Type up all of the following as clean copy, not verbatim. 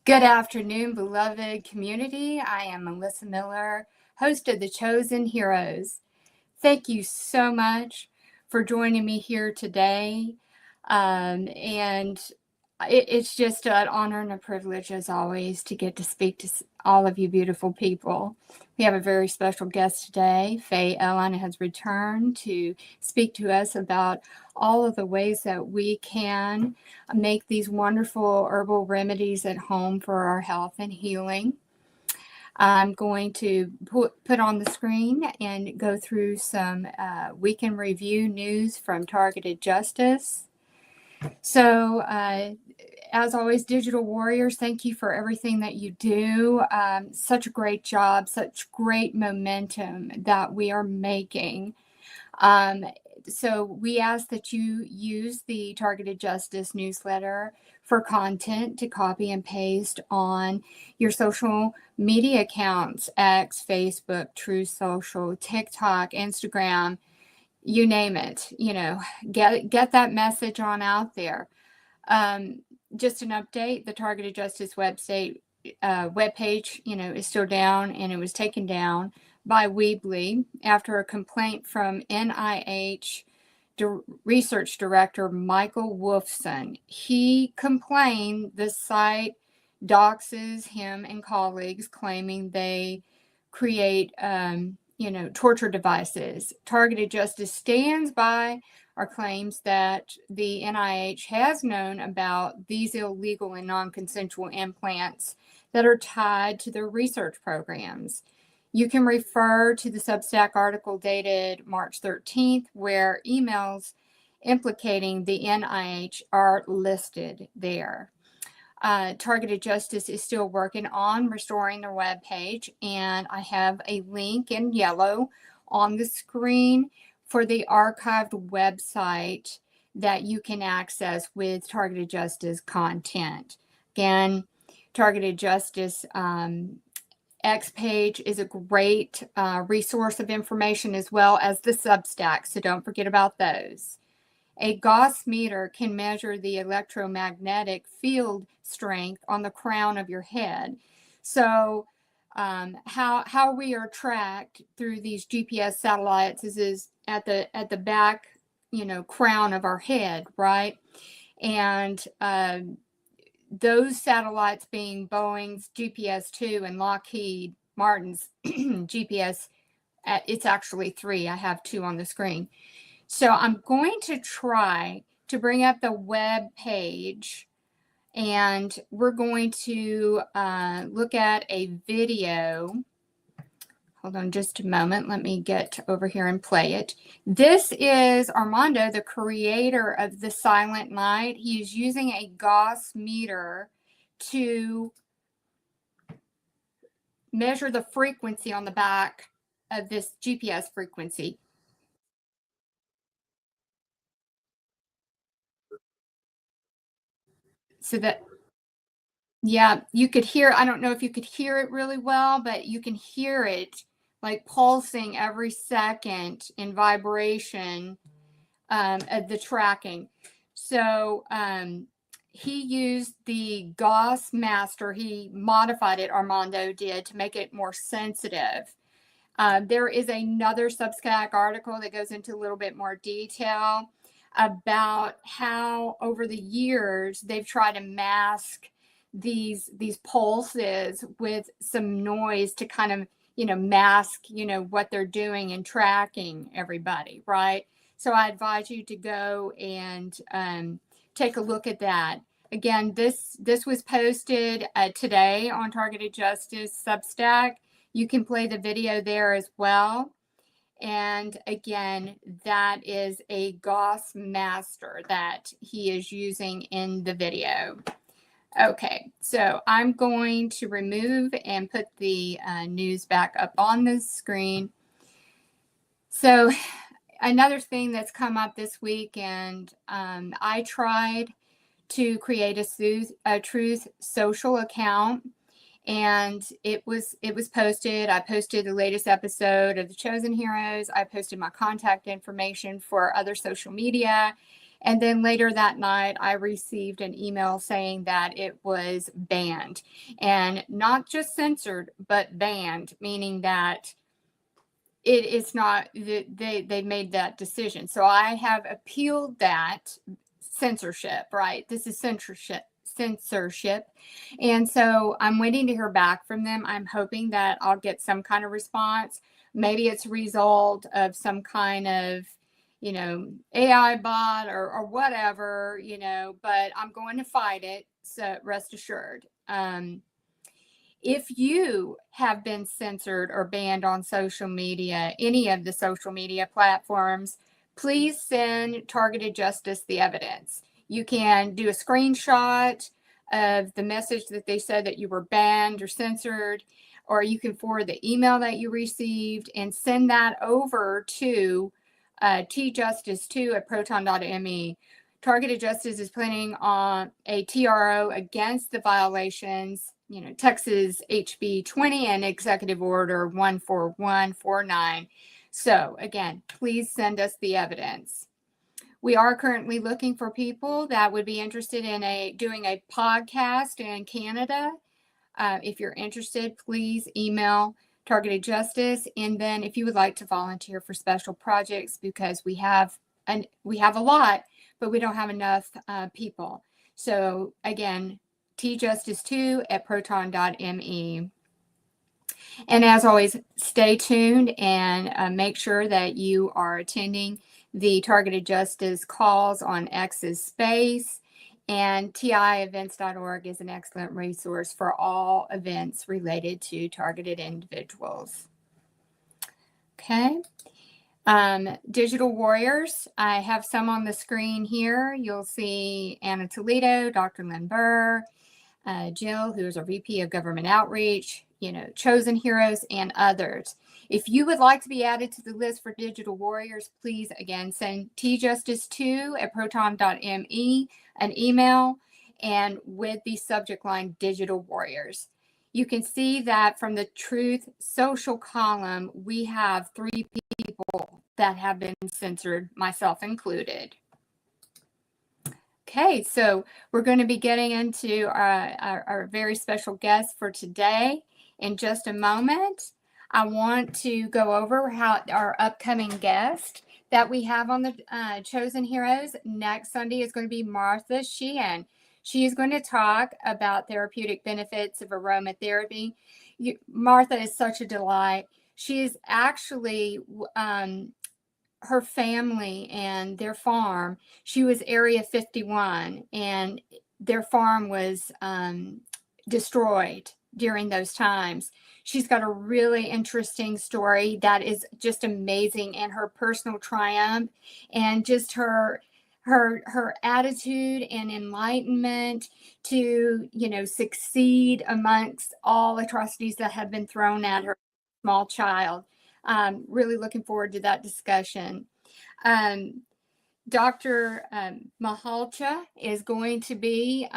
Good afternoon, beloved community. I am Melissa Miller, host of The Chosen Heroes. Thank you so much for joining me here today. It's just an honor and a privilege, as always, to get to speak to all of you beautiful people. We have a very special guest today. Faye Elyon has returned to speak to us about all of the ways that we can make these wonderful herbal remedies at home for our health and healing. I'm going to put on the screen and go through some weekend review news from Targeted Justice. So, as always, Digital Warriors, thank you for everything that you do. Such a great job, such great momentum that we are making. So we ask that you use the Targeted Justice newsletter for content to copy and paste on your social media accounts, X, Facebook, Truth Social, TikTok, Instagram, you name it. Get that message on out there. Just an update, the Targeted Justice webpage, is still down, and it was taken down by Weebly after a complaint from NIH research director Michael Wolfson. He complained the site doxes him and colleagues, claiming they create, torture devices. Targeted Justice stands by our claims that the NIH has known about these illegal and non-consensual implants that are tied to their research programs. You can refer to the Substack article dated March 13th, where emails implicating the NIH are listed there. Targeted Justice is still working on restoring their webpage, and I have a link in yellow on the screen for the archived website that you can access with Targeted Justice content. Again, Targeted Justice X page is a great resource of information, as well as the Substack, so don't forget about those. A Gauss meter can measure the electromagnetic field strength on the crown of your head. So how we are tracked through these GPS satellites is at the back, crown of our head, right? And those satellites being Boeing's GPS-2 and Lockheed Martin's GPS, it's actually 3. I have 2 on the screen. So I'm going to try to bring up the web page, and we're going to look at a video. Hold on just a moment. Let me get over here and play it. This is Armando, the creator of the Silent Night. He is using a Gauss meter to measure the frequency on the back of this GPS frequency. So that, yeah, you could hear, I don't know if you could hear it really well, but you can hear it like pulsing every second in vibration of the tracking. So he used the Gauss master. He modified it, Armando did, to make it more sensitive. There is another Substack article that goes into a little bit more detail about how over the years they've tried to mask these pulses with some noise to kind of mask what they're doing and tracking everybody, right? So I advise you to go and take a look at that. Again, this was posted today on Targeted Justice Substack. You can play the video there as well. And again, that is a Gauss master that he is using in the video. Okay, so I'm going to remove and put the news back up on the screen. So another thing that's come up this week, and I tried to create a Truth Social account, and it was posted. I posted the latest episode of The Chosen Heroes. I posted my contact information for other social media, And then later that night, I received an email saying that it was banned, and not just censored, but banned, meaning that it's not, they made that decision. So I have appealed that censorship, right? This is censorship. And so I'm waiting to hear back from them. I'm hoping that I'll get some kind of response. Maybe it's a result of some kind of, AI bot or whatever, but I'm going to fight it. So rest assured. If you have been censored or banned on social media, any of the social media platforms, please send Targeted Justice the evidence. You can do a screenshot of the message that they said that you were banned or censored, or you can forward the email that you received and send that over to tjustice2@proton.me. Targeted Justice is planning on a TRO against the violations, Texas HB 20 and Executive Order 14149. So again, please send us the evidence. We are currently looking for people that would be interested in doing a podcast in Canada. If you're interested, please email Targeted Justice. And then if you would like to volunteer for special projects, because we have a lot, but we don't have enough people. So again, tjustice2@proton.me. And as always, stay tuned and make sure that you are attending the Targeted Justice calls on X's Space. And tievents.org is an excellent resource for all events related to targeted individuals. Okay. Digital warriors. I have some on the screen here. You'll see Anna Toledo, Dr. Lynn Burr, Jill, who is our VP of Government Outreach, Chosen Heroes, and others. If you would like to be added to the list for digital warriors, please, again, send tjustice2@proton.me an email, and with the subject line Digital Warriors. You can see that from the Truth Social column, we have 3 people that have been censored, myself included. Okay, so we're going to be getting into our very special guest for today in just a moment. I want to go over how our upcoming guest that we have on the Chosen Heroes next Sunday is going to be Martha Sheehan. She is going to talk about therapeutic benefits of aromatherapy. Martha is such a delight. She is actually her family and their farm. She was Area 51, and their farm was destroyed during those times. She's got a really interesting story that is just amazing, and her personal triumph and just her attitude and enlightenment to, succeed amongst all atrocities that have been thrown at her small child. Really looking forward to that discussion. Dr. Mahalcha is going to be,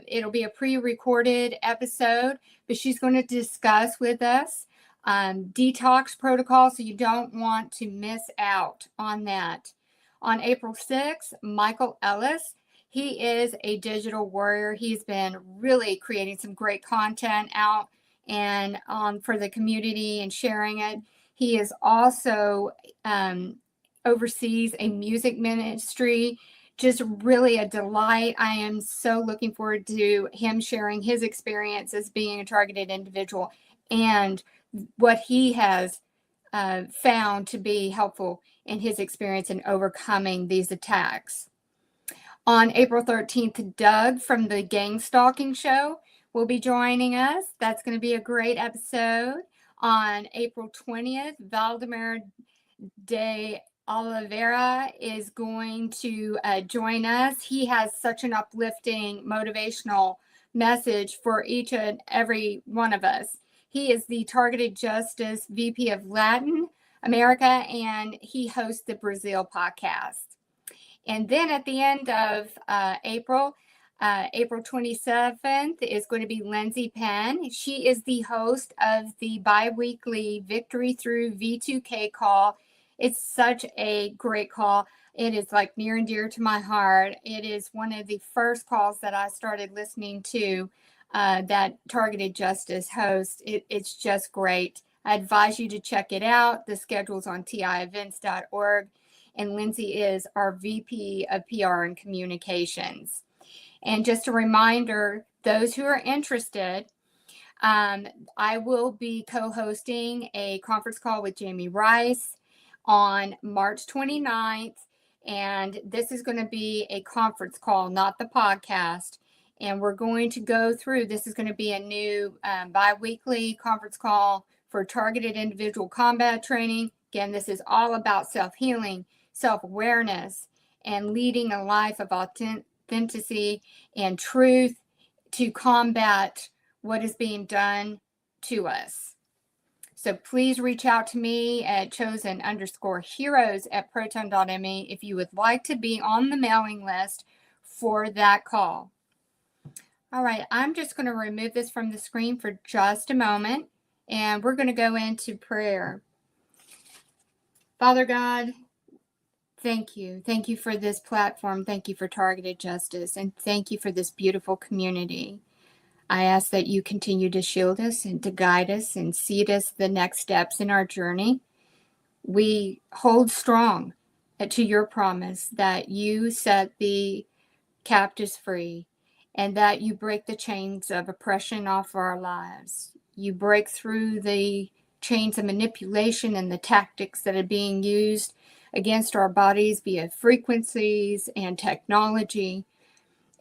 it'll be a pre-recorded episode, but she's going to discuss with us detox protocol, so you don't want to miss out on that. On April 6th, Michael Ellis, he is a digital warrior. He's been really creating some great content out and for the community and sharing it. He is also oversees a music ministry. Just really a delight. I am so looking forward to him sharing his experience as being a targeted individual and what he has found to be helpful in his experience in overcoming these attacks. On April 13th, Doug from the Gang Stalking Show will be joining us. That's going to be a great episode. On April 20th, Valdemar de Oliveira is going to join us. He has such an uplifting, motivational message for each and every one of us. He is the Targeted Justice VP of Latin America, and he hosts the Brazil podcast. And then at the end of April 27th is going to be Lindsay Penn. She is the host of the bi-weekly Victory Through V2K call It's such a great call. It is like near and dear to my heart. It is one of the first calls that I started listening to that Targeted Justice host. It's just great. I advise you to check it out. The schedule's on tievents.org. And Lindsay is our VP of PR and Communications. And just a reminder, those who are interested, I will be co-hosting a conference call with Jamie Rice on March 29th. And this is going to be a conference call, not the podcast. And we're going to go through, this is going to be a new bi-weekly conference call for targeted individual combat training. Again, this is all about self-healing, self-awareness, and leading a life of authenticity and truth to combat what is being done to us. So please reach out to me at chosen_heroes@proton.me if you would like to be on the mailing list for that call. All right, I'm just going to remove this from the screen for just a moment, and we're going to go into prayer. Father God, thank you. Thank you for this platform. Thank you for Targeted Justice, and thank you for this beautiful community. I ask that you continue to shield us and to guide us and seed us the next steps in our journey. We hold strong to your promise that you set the captives free and that you break the chains of oppression off our lives. You break through the chains of manipulation and the tactics that are being used against our bodies via frequencies and technology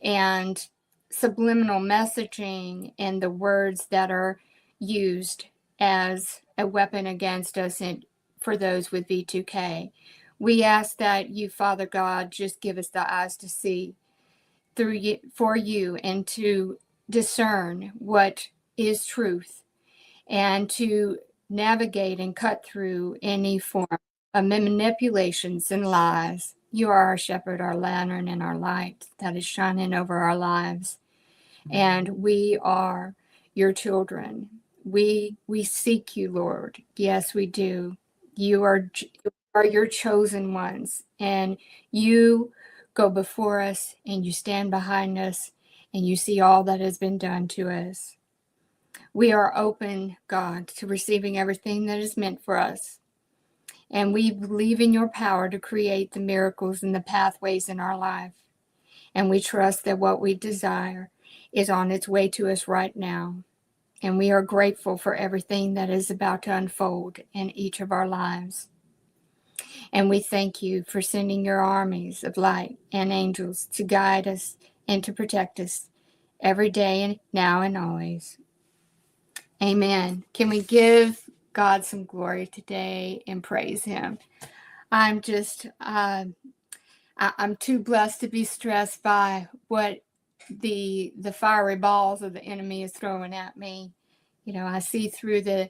and subliminal messaging and the words that are used as a weapon against us and for those with V2K. We ask that you, Father God, just give us the eyes to see through you, for you, and to discern what is truth and to navigate and cut through any form of manipulations and lies. You are our shepherd, our lantern, and our light that is shining over our lives. And we are your children. We seek you, Lord. Yes, we do. You are your chosen ones, and you go before us, and you stand behind us, and you see all that has been done to us. We are open, God, to receiving everything that is meant for us. And we believe in your power to create the miracles and the pathways in our life. And we trust that what we desire is on its way to us right now. And we are grateful for everything that is about to unfold in each of our lives. And we thank you for sending your armies of light and angels to guide us and to protect us every day and now and always. Amen. Can we give God some glory today and praise him? I'm just, I'm too blessed to be stressed by what the fiery balls of the enemy is throwing at me. You know, I see through the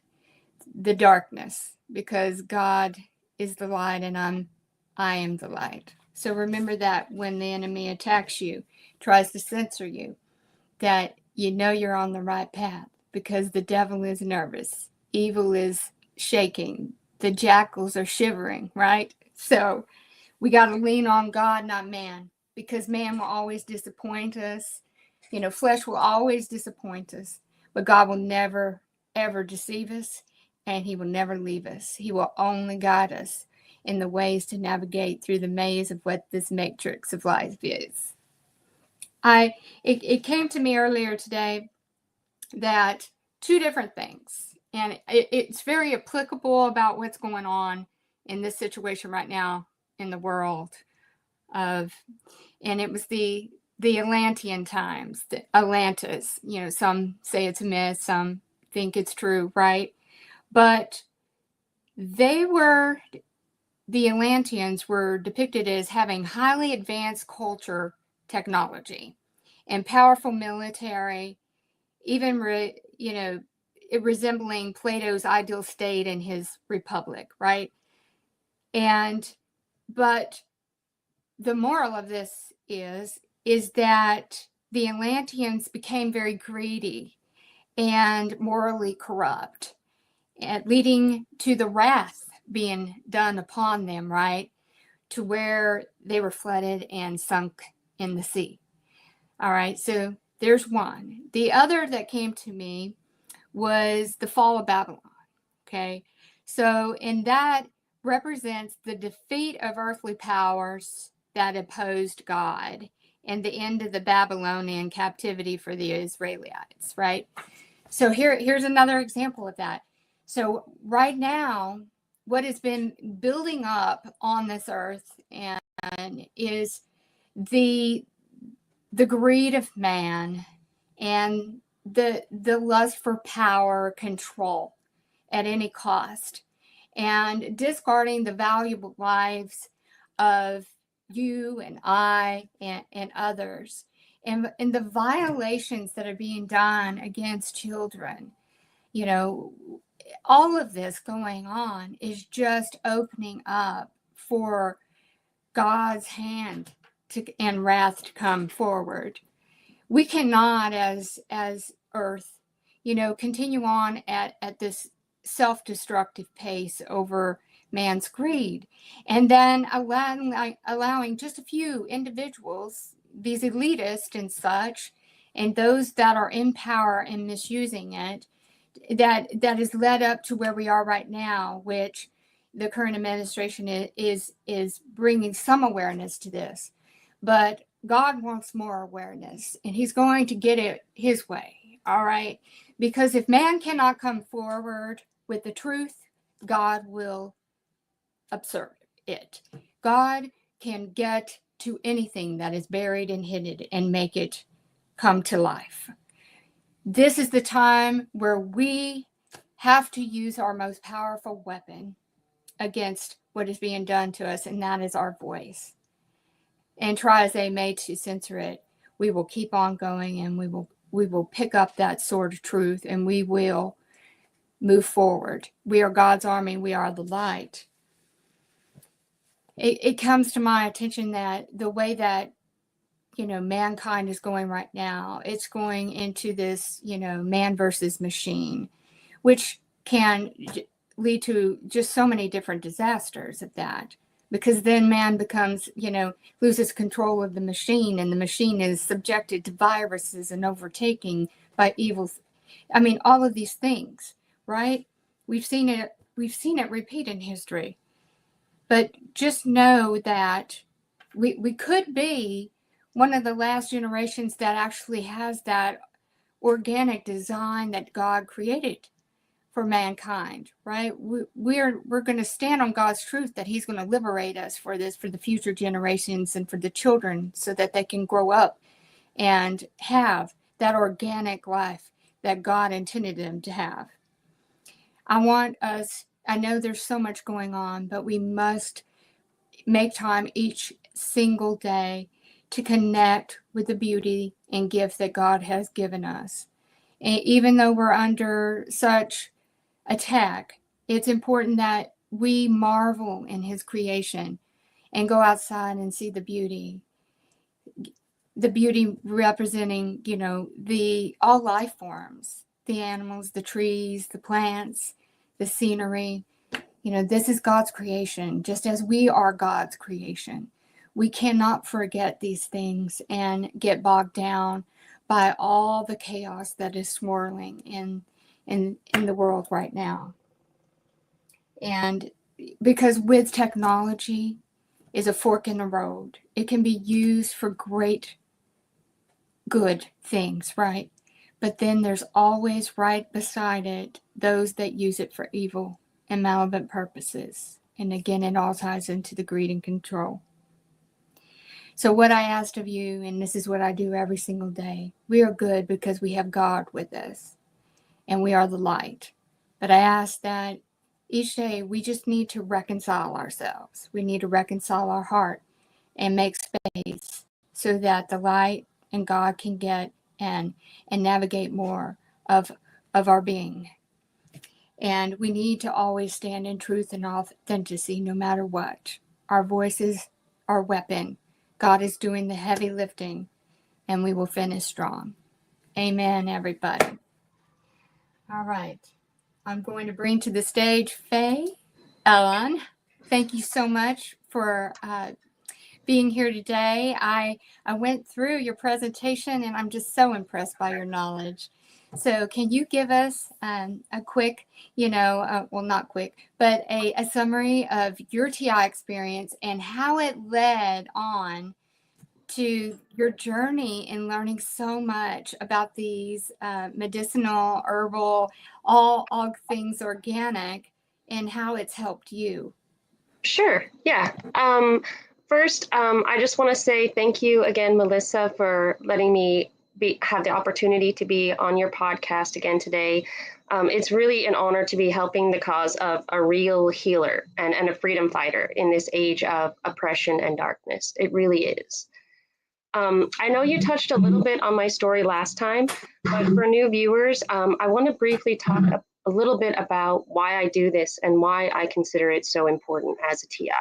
darkness because God is the light and I am the light. So remember that when the enemy attacks you, tries to censor you, that you know you're on the right path because the devil is nervous. Evil is shaking. The jackals are shivering, right? So we got to lean on God, not man, because man will always disappoint us. You know, flesh will always disappoint us, but God will never, ever deceive us, and he will never leave us. He will only guide us in the ways to navigate through the maze of what this matrix of life is. It came to me earlier today that two different things, and it's very applicable about what's going on in this situation right now in the world and it was the Atlantean times, the Atlantis. You know, some say it's a myth, some think it's true, right? But the Atlanteans were depicted as having highly advanced culture, technology, and powerful military, even resembling Plato's ideal state in his Republic, right? But the moral of this is that the Atlanteans became very greedy and morally corrupt, and leading to the wrath being done upon them, right? To where they were flooded and sunk in the sea. All right, so there's one. The other that came to me was the fall of Babylon. Okay, so in that represents the defeat of earthly powers that opposed God and the end of the Babylonian captivity for the Israelites, right? So here's another example of that. So right now, what has been building up on this earth and is the greed of man and the lust for power, control at any cost, and discarding the valuable lives of you and I and others, and the violations that are being done against children. You know, all of this going on is just opening up for God's hand and wrath to come forward. We cannot, as Earth, continue on at this self-destructive pace over man's greed, and then allowing just a few individuals, these elitists and such, and those that are in power and misusing it, that has led up to where we are right now, which the current administration is bringing some awareness to this. But God wants more awareness, and he's going to get it his way, all right? Because if man cannot come forward with the truth, God will observe it. God can get to anything that is buried and hidden and make it come to life. This is the time where we have to use our most powerful weapon against what is being done to us, and that is our voice. And try as they may to censor it, we will keep on going, and we will pick up that sword of truth, and we will move forward. We are God's army. We are the light. It comes to my attention that the way that mankind is going right now, it's going into this man versus machine, which can lead to just so many different disasters at that. Because then man becomes, loses control of the machine, and the machine is subjected to viruses and overtaking by evil. I mean, all of these things, right? We've seen it repeat in history. But just know that we could be one of the last generations that actually has that organic design that God created for mankind, right? We're going to stand on God's truth that he's going to liberate us for this, for the future generations and for the children, so that they can grow up and have that organic life that God intended them to have. I know there's so much going on, but we must make time each single day to connect with the beauty and gift that God has given us. And even though we're under such attack, it's important that we marvel in his creation and go outside and see the beauty representing, the all life forms, the animals, the trees, the plants, the scenery. This is God's creation, just as we are God's creation. We cannot forget these things and get bogged down by all the chaos that is swirling in the world right now. And because with technology is a fork in the road, it can be used for great good things, right? But then there's always right beside it those that use it for evil and malevolent purposes. And again, it all ties into the greed and control. So what I asked of you, and this is what I do every single day, we are good because we have God with us, and we are the light. But I ask that each day we just need to reconcile ourselves. We need to reconcile our heart and make space so that the light and God can get and navigate more of our being. And we need to always stand in truth and authenticity no matter what. Our voice is our weapon. God is doing the heavy lifting, and we will finish strong. Amen, everybody. All right. I'm going to bring to the stage Faye. Ellen, thank you so much for being here today. I went through your presentation and I'm just so impressed by your knowledge. So can you give us a quick, well, not quick, but a summary of your TI experience and how it led on to your journey in learning so much about these medicinal, herbal, all things organic, and how it's helped you? Sure. Yeah. First, I just want to say thank you again, Melissa, for letting me have the opportunity to be on your podcast again today. It's really an honor to be helping the cause of a real healer and a freedom fighter in this age of oppression and darkness. It really is. I know you touched a little bit on my story last time, but for new viewers, I want to briefly talk a little bit about why I do this and why I consider it so important as a TI.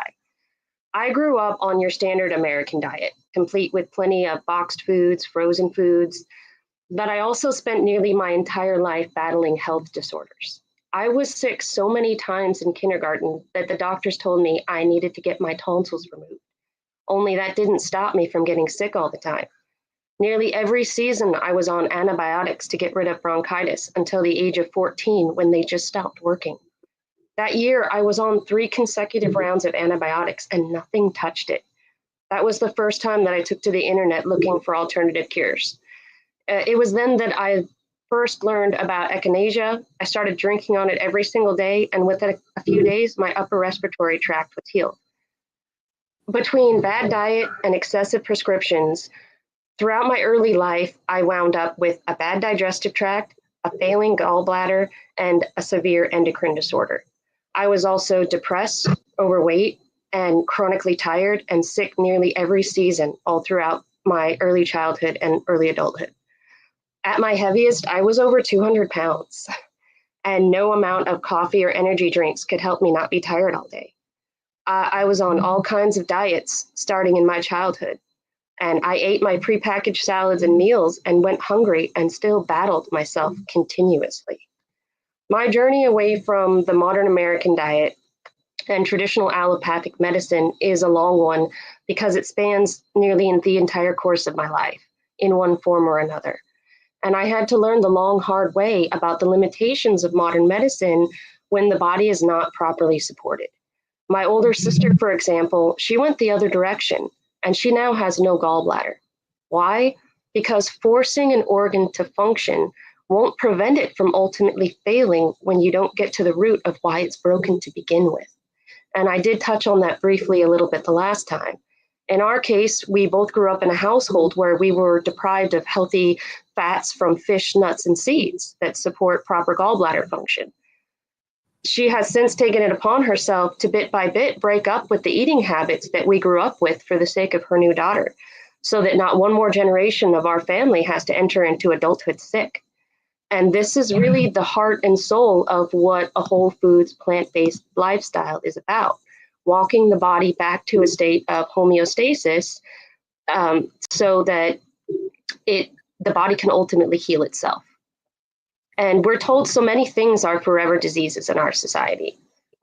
I grew up on your standard American diet, complete with plenty of boxed foods, frozen foods, but I also spent nearly my entire life battling health disorders. I was sick so many times in kindergarten that the doctors told me I needed to get my tonsils removed. Only that didn't stop me from getting sick all the time. Nearly every season, I was on antibiotics to get rid of bronchitis until the age of 14 when they just stopped working. That year, I was on 3 consecutive rounds of antibiotics and nothing touched it. That was the first time that I took to the internet looking for alternative cures. It was then that I first learned about echinacea. I started drinking on it every single day, and within a few days, my upper respiratory tract was healed. Between bad diet and excessive prescriptions, throughout my early life, I wound up with a bad digestive tract, a failing gallbladder, and a severe endocrine disorder. I was also depressed, overweight, and chronically tired and sick nearly every season, all throughout my early childhood and early adulthood. At my heaviest, I was over 200 pounds, and no amount of coffee or energy drinks could help me not be tired all day. I was on all kinds of diets starting in my childhood, and I ate my prepackaged salads and meals and went hungry and still battled myself continuously. My journey away from the modern American diet and traditional allopathic medicine is a long one because it spans nearly the entire course of my life in one form or another. And I had to learn the long, hard way about the limitations of modern medicine when the body is not properly supported. My older sister, for example, she went the other direction, and she now has no gallbladder. Why? Because forcing an organ to function won't prevent it from ultimately failing when you don't get to the root of why it's broken to begin with. And I did touch on that briefly a little bit the last time. In our case, we both grew up in a household where we were deprived of healthy fats from fish, nuts, and seeds that support proper gallbladder function. She has since taken it upon herself to bit by bit break up with the eating habits that we grew up with for the sake of her new daughter, so that not one more generation of our family has to enter into adulthood sick. And this is really the heart and soul of what a whole foods, plant-based lifestyle is about, walking the body back to a state of homeostasis so that the body can ultimately heal itself. And we're told so many things are forever diseases in our society,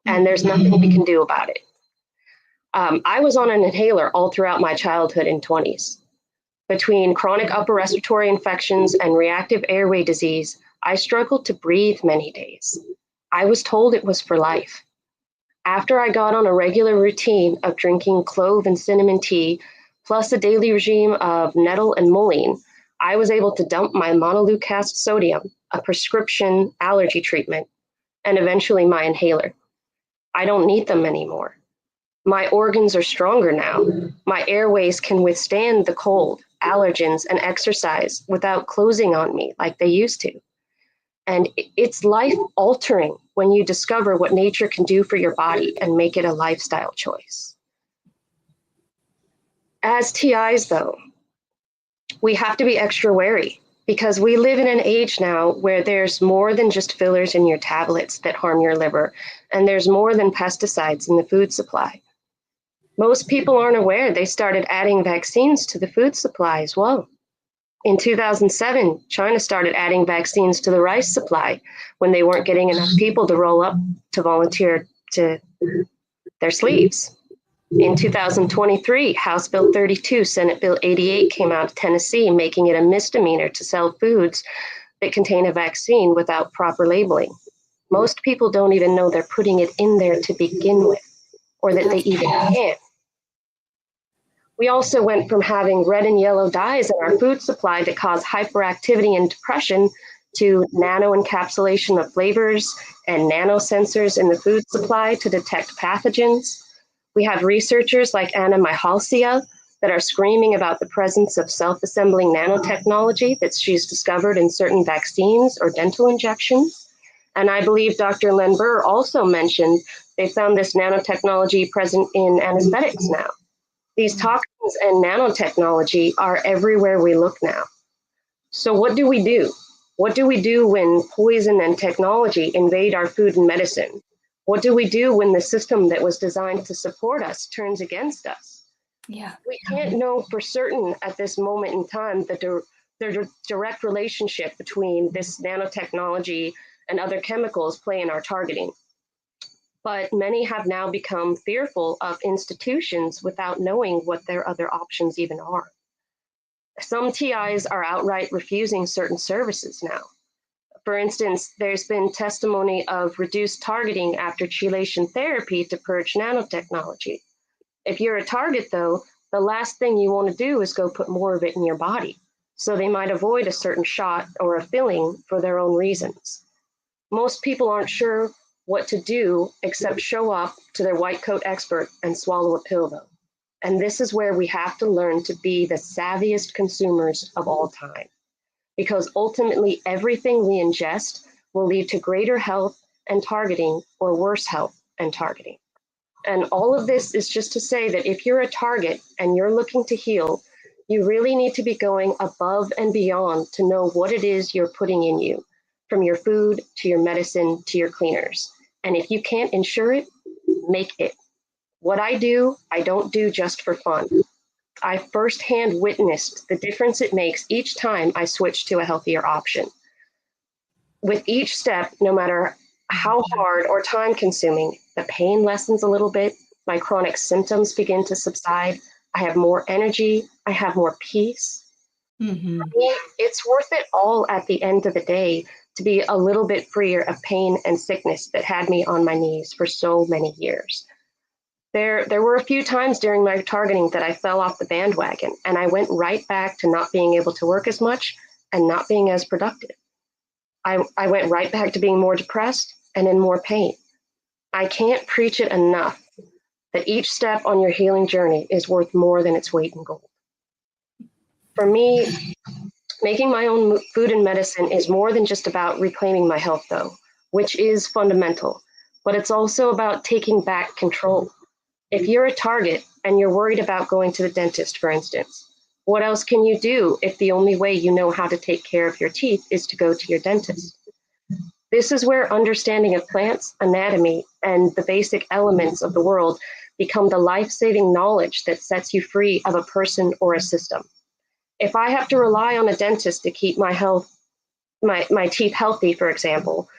and there's nothing we can do about it. I was on an inhaler all throughout my childhood and 20s. Between chronic upper respiratory infections and reactive airway disease, I struggled to breathe many days. I was told it was for life. After I got on a regular routine of drinking clove and cinnamon tea, plus a daily regime of nettle and mullein, I was able to dump my montelukast sodium, a prescription allergy treatment, and eventually my inhaler. I don't need them anymore. My organs are stronger now. My airways can withstand the cold, allergens, and exercise without closing on me like they used to. And it's life altering when you discover what nature can do for your body and make it a lifestyle choice. As TIs, though, we have to be extra wary because we live in an age now where there's more than just fillers in your tablets that harm your liver, and there's more than pesticides in the food supply. Most people aren't aware they started adding vaccines to the food supply as well. In 2007, China started adding vaccines to the rice supply when they weren't getting enough people to roll up to volunteer to Their sleeves. In 2023, House Bill 32, Senate Bill 88 came out of Tennessee, making it a misdemeanor to sell foods that contain a vaccine without proper labeling. Most people don't even know they're putting it in there to begin with, or that they even can. We also went from having red and yellow dyes in our food supply that cause hyperactivity and depression to nano encapsulation of flavors and nanosensors in the food supply to detect pathogens. We have researchers like Anna Mihalcea that are screaming about the presence of self-assembling nanotechnology that she's discovered in certain vaccines or dental injections. And I believe Dr. Len Burr also mentioned they found this nanotechnology present in anesthetics now. These toxins and nanotechnology are everywhere we look now. So what do we do? What do we do when poison and technology invade our food and medicine? What do we do when the system that was designed to support us turns against us? Yeah. We can't know for certain at this moment in time the direct relationship between this nanotechnology and other chemicals play in our targeting. But many have now become fearful of institutions without knowing what their other options even are. Some TIs are outright refusing certain services now. For instance, there's been testimony of reduced targeting after chelation therapy to purge nanotechnology. If you're a target, though, the last thing you want to do is go put more of it in your body. So they might avoid a certain shot or a filling for their own reasons. Most people aren't sure what to do except show up to their white coat expert and swallow a pill, though. And this is where we have to learn to be the savviest consumers of all time. Because ultimately everything we ingest will lead to greater health and targeting or worse health and targeting. And all of this is just to say that if you're a target and you're looking to heal, you really need to be going above and beyond to know what it is you're putting in you, from your food to your medicine to your cleaners. And if you can't ensure it, make it. What I do, I don't do just for fun. I firsthand witnessed the difference it makes each time I switch to a healthier option. With each step, no matter how hard or time consuming, the pain lessens a little bit, my chronic symptoms begin to subside, I have more energy, I have more peace. Mm-hmm. For me, it's worth it all at the end of the day to be a little bit freer of pain and sickness that had me on my knees for so many years. There were a few times during my targeting that I fell off the bandwagon, and I went right back to not being able to work as much and not being as productive. I went right back to being more depressed and in more pain. I can't preach it enough that each step on your healing journey is worth more than its weight in gold. For me, making my own food and medicine is more than just about reclaiming my health, though, which is fundamental, but it's also about taking back control. If you're a target and you're worried about going to the dentist, for instance, what else can you do if the only way you know how to take care of your teeth is to go to your dentist? This is where understanding of plants, anatomy, and the basic elements of the world become the life-saving knowledge that sets you free of a person or a system. If I have to rely on a dentist to keep my teeth healthy, for example,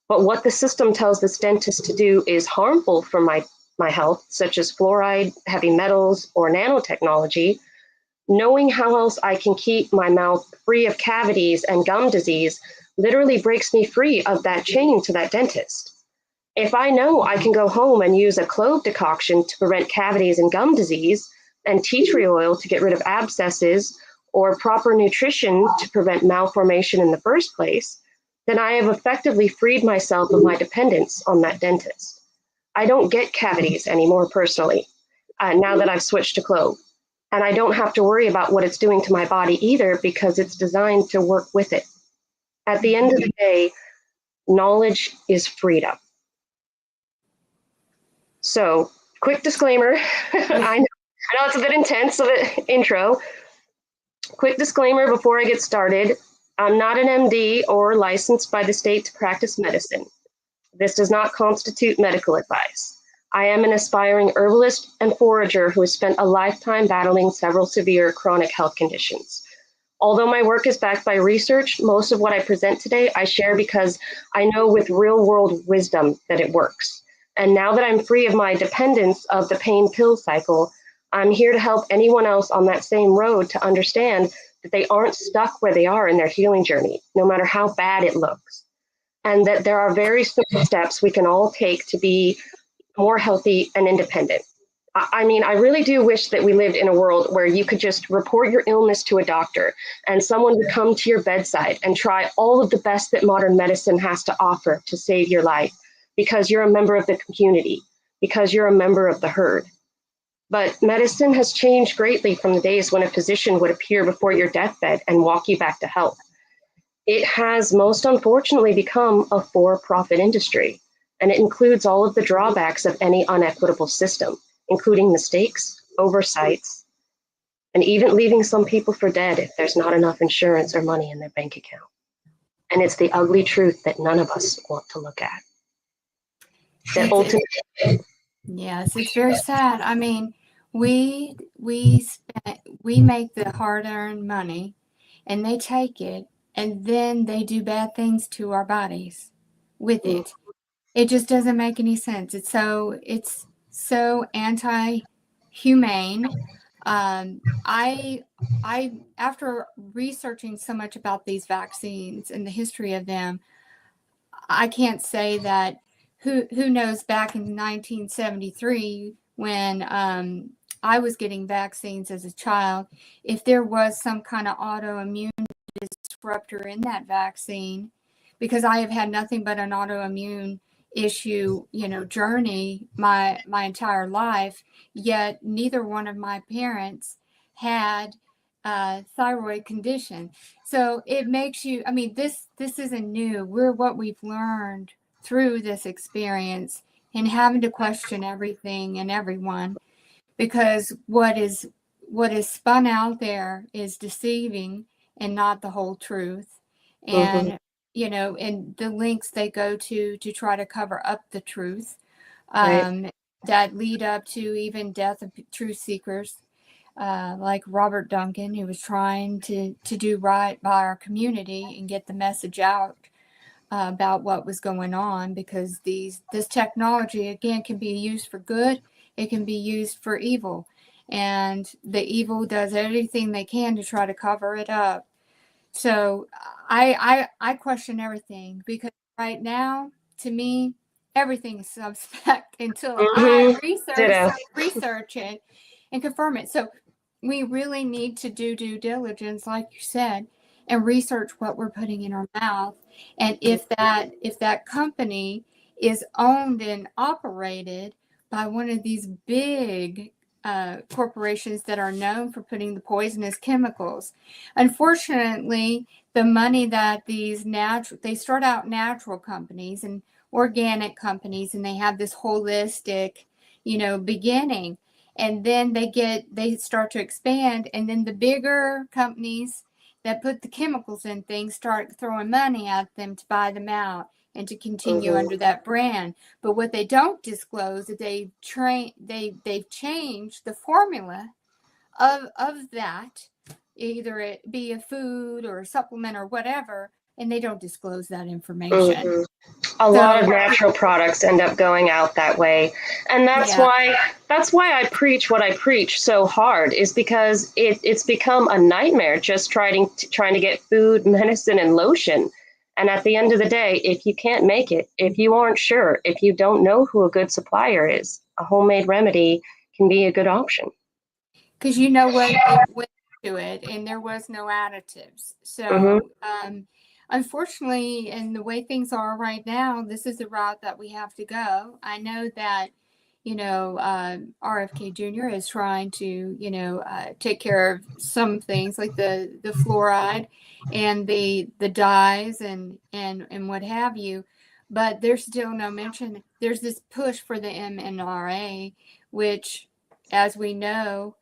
but what the system tells this dentist to do is harmful for my health, such as fluoride, heavy metals, or nanotechnology, knowing how else I can keep my mouth free of cavities and gum disease literally breaks me free of that chain to that dentist. If I know I can go home and use a clove decoction to prevent cavities and gum disease, and tea tree oil to get rid of abscesses, or proper nutrition to prevent malformation in the first place, then I have effectively freed myself of my dependence on that dentist. I don't get cavities anymore personally, now that I've switched to clove. And I don't have to worry about what it's doing to my body either because it's designed to work with it. At the end of the day, knowledge is freedom. So, quick disclaimer. I know it's a bit intense of an intro. Quick disclaimer before I get started. I'm not an MD or licensed by the state to practice medicine. This does not constitute medical advice. I am an aspiring herbalist and forager who has spent a lifetime battling several severe chronic health conditions. Although my work is backed by research, most of what I present today I share because I know with real-world wisdom that it works. And now that I'm free of my dependence of the pain pill cycle, I'm here to help anyone else on that same road to understand that they aren't stuck where they are in their healing journey, no matter how bad it looks. And that there are very simple steps we can all take to be more healthy and independent. I mean, I really do wish that we lived in a world where you could just report your illness to a doctor and someone would come to your bedside and try all of the best that modern medicine has to offer to save your life because you're a member of the community, because you're a member of the herd. But medicine has changed greatly from the days when a physician would appear before your deathbed and walk you back to health. It has most unfortunately become a for-profit industry, and it includes all of the drawbacks of any unequitable system, including mistakes, oversights, and even leaving some people for dead if there's not enough insurance or money in their bank account. And it's the ugly truth that none of us want to look at. That ultimately, yes, it's very sad. I mean, we make the hard-earned money, and they take it, and then they do bad things to our bodies with it. It just doesn't make any sense. It's so anti-humane. I after researching so much about these vaccines and the history of them, I can't say that who knows back in 1973 when I was getting vaccines as a child, if there was some kind of autoimmune disruptor in that vaccine, because I have had nothing but an autoimmune issue, journey my entire life, yet neither one of my parents had a thyroid condition. So it makes you, I mean, this isn't new. We're what we've learned through this experience and having to question everything and everyone, because what is spun out there is deceiving and not the whole truth. And and the links they go to try to cover up the truth, right. that lead up to even death of truth seekers, like Robert Duncan, who was trying to do right by our community and get the message out about what was going on, because this technology, again, can be used for good. It can be used for evil, and the evil does everything they can to try to cover it up. So I question everything, because right now, to me, everything is suspect until I Ditto. research it and confirm it. So we really need to do due diligence, like you said, and research what we're putting in our mouth. And if that company is owned and operated by one of these big corporations that are known for putting the poisonous chemicals, unfortunately, the money that they start out natural companies and organic companies, and they have this holistic, beginning, and then they start to expand, and then the bigger companies that put the chemicals in things start throwing money at them to buy them out and to continue under that brand. But what they don't disclose is they've changed the formula of that, either it be a food or a supplement or whatever, and they don't disclose that information. A lot of So natural products end up going out that way, and that's yeah, why I preach what I preach so hard, is because it's become a nightmare just trying to get food, medicine, and lotion. And at the end of the day, if you can't make it, if you aren't sure, if you don't know who a good supplier is, a homemade remedy can be a good option. because you know what it went to it, and there was no additives. So unfortunately, and the way things are right now, this is the route that we have to go. I know that RFK Jr. is trying to take care of some things like the fluoride and the dyes and what have you, but there's still no mention. There's this push for the mNRA, which, as we know,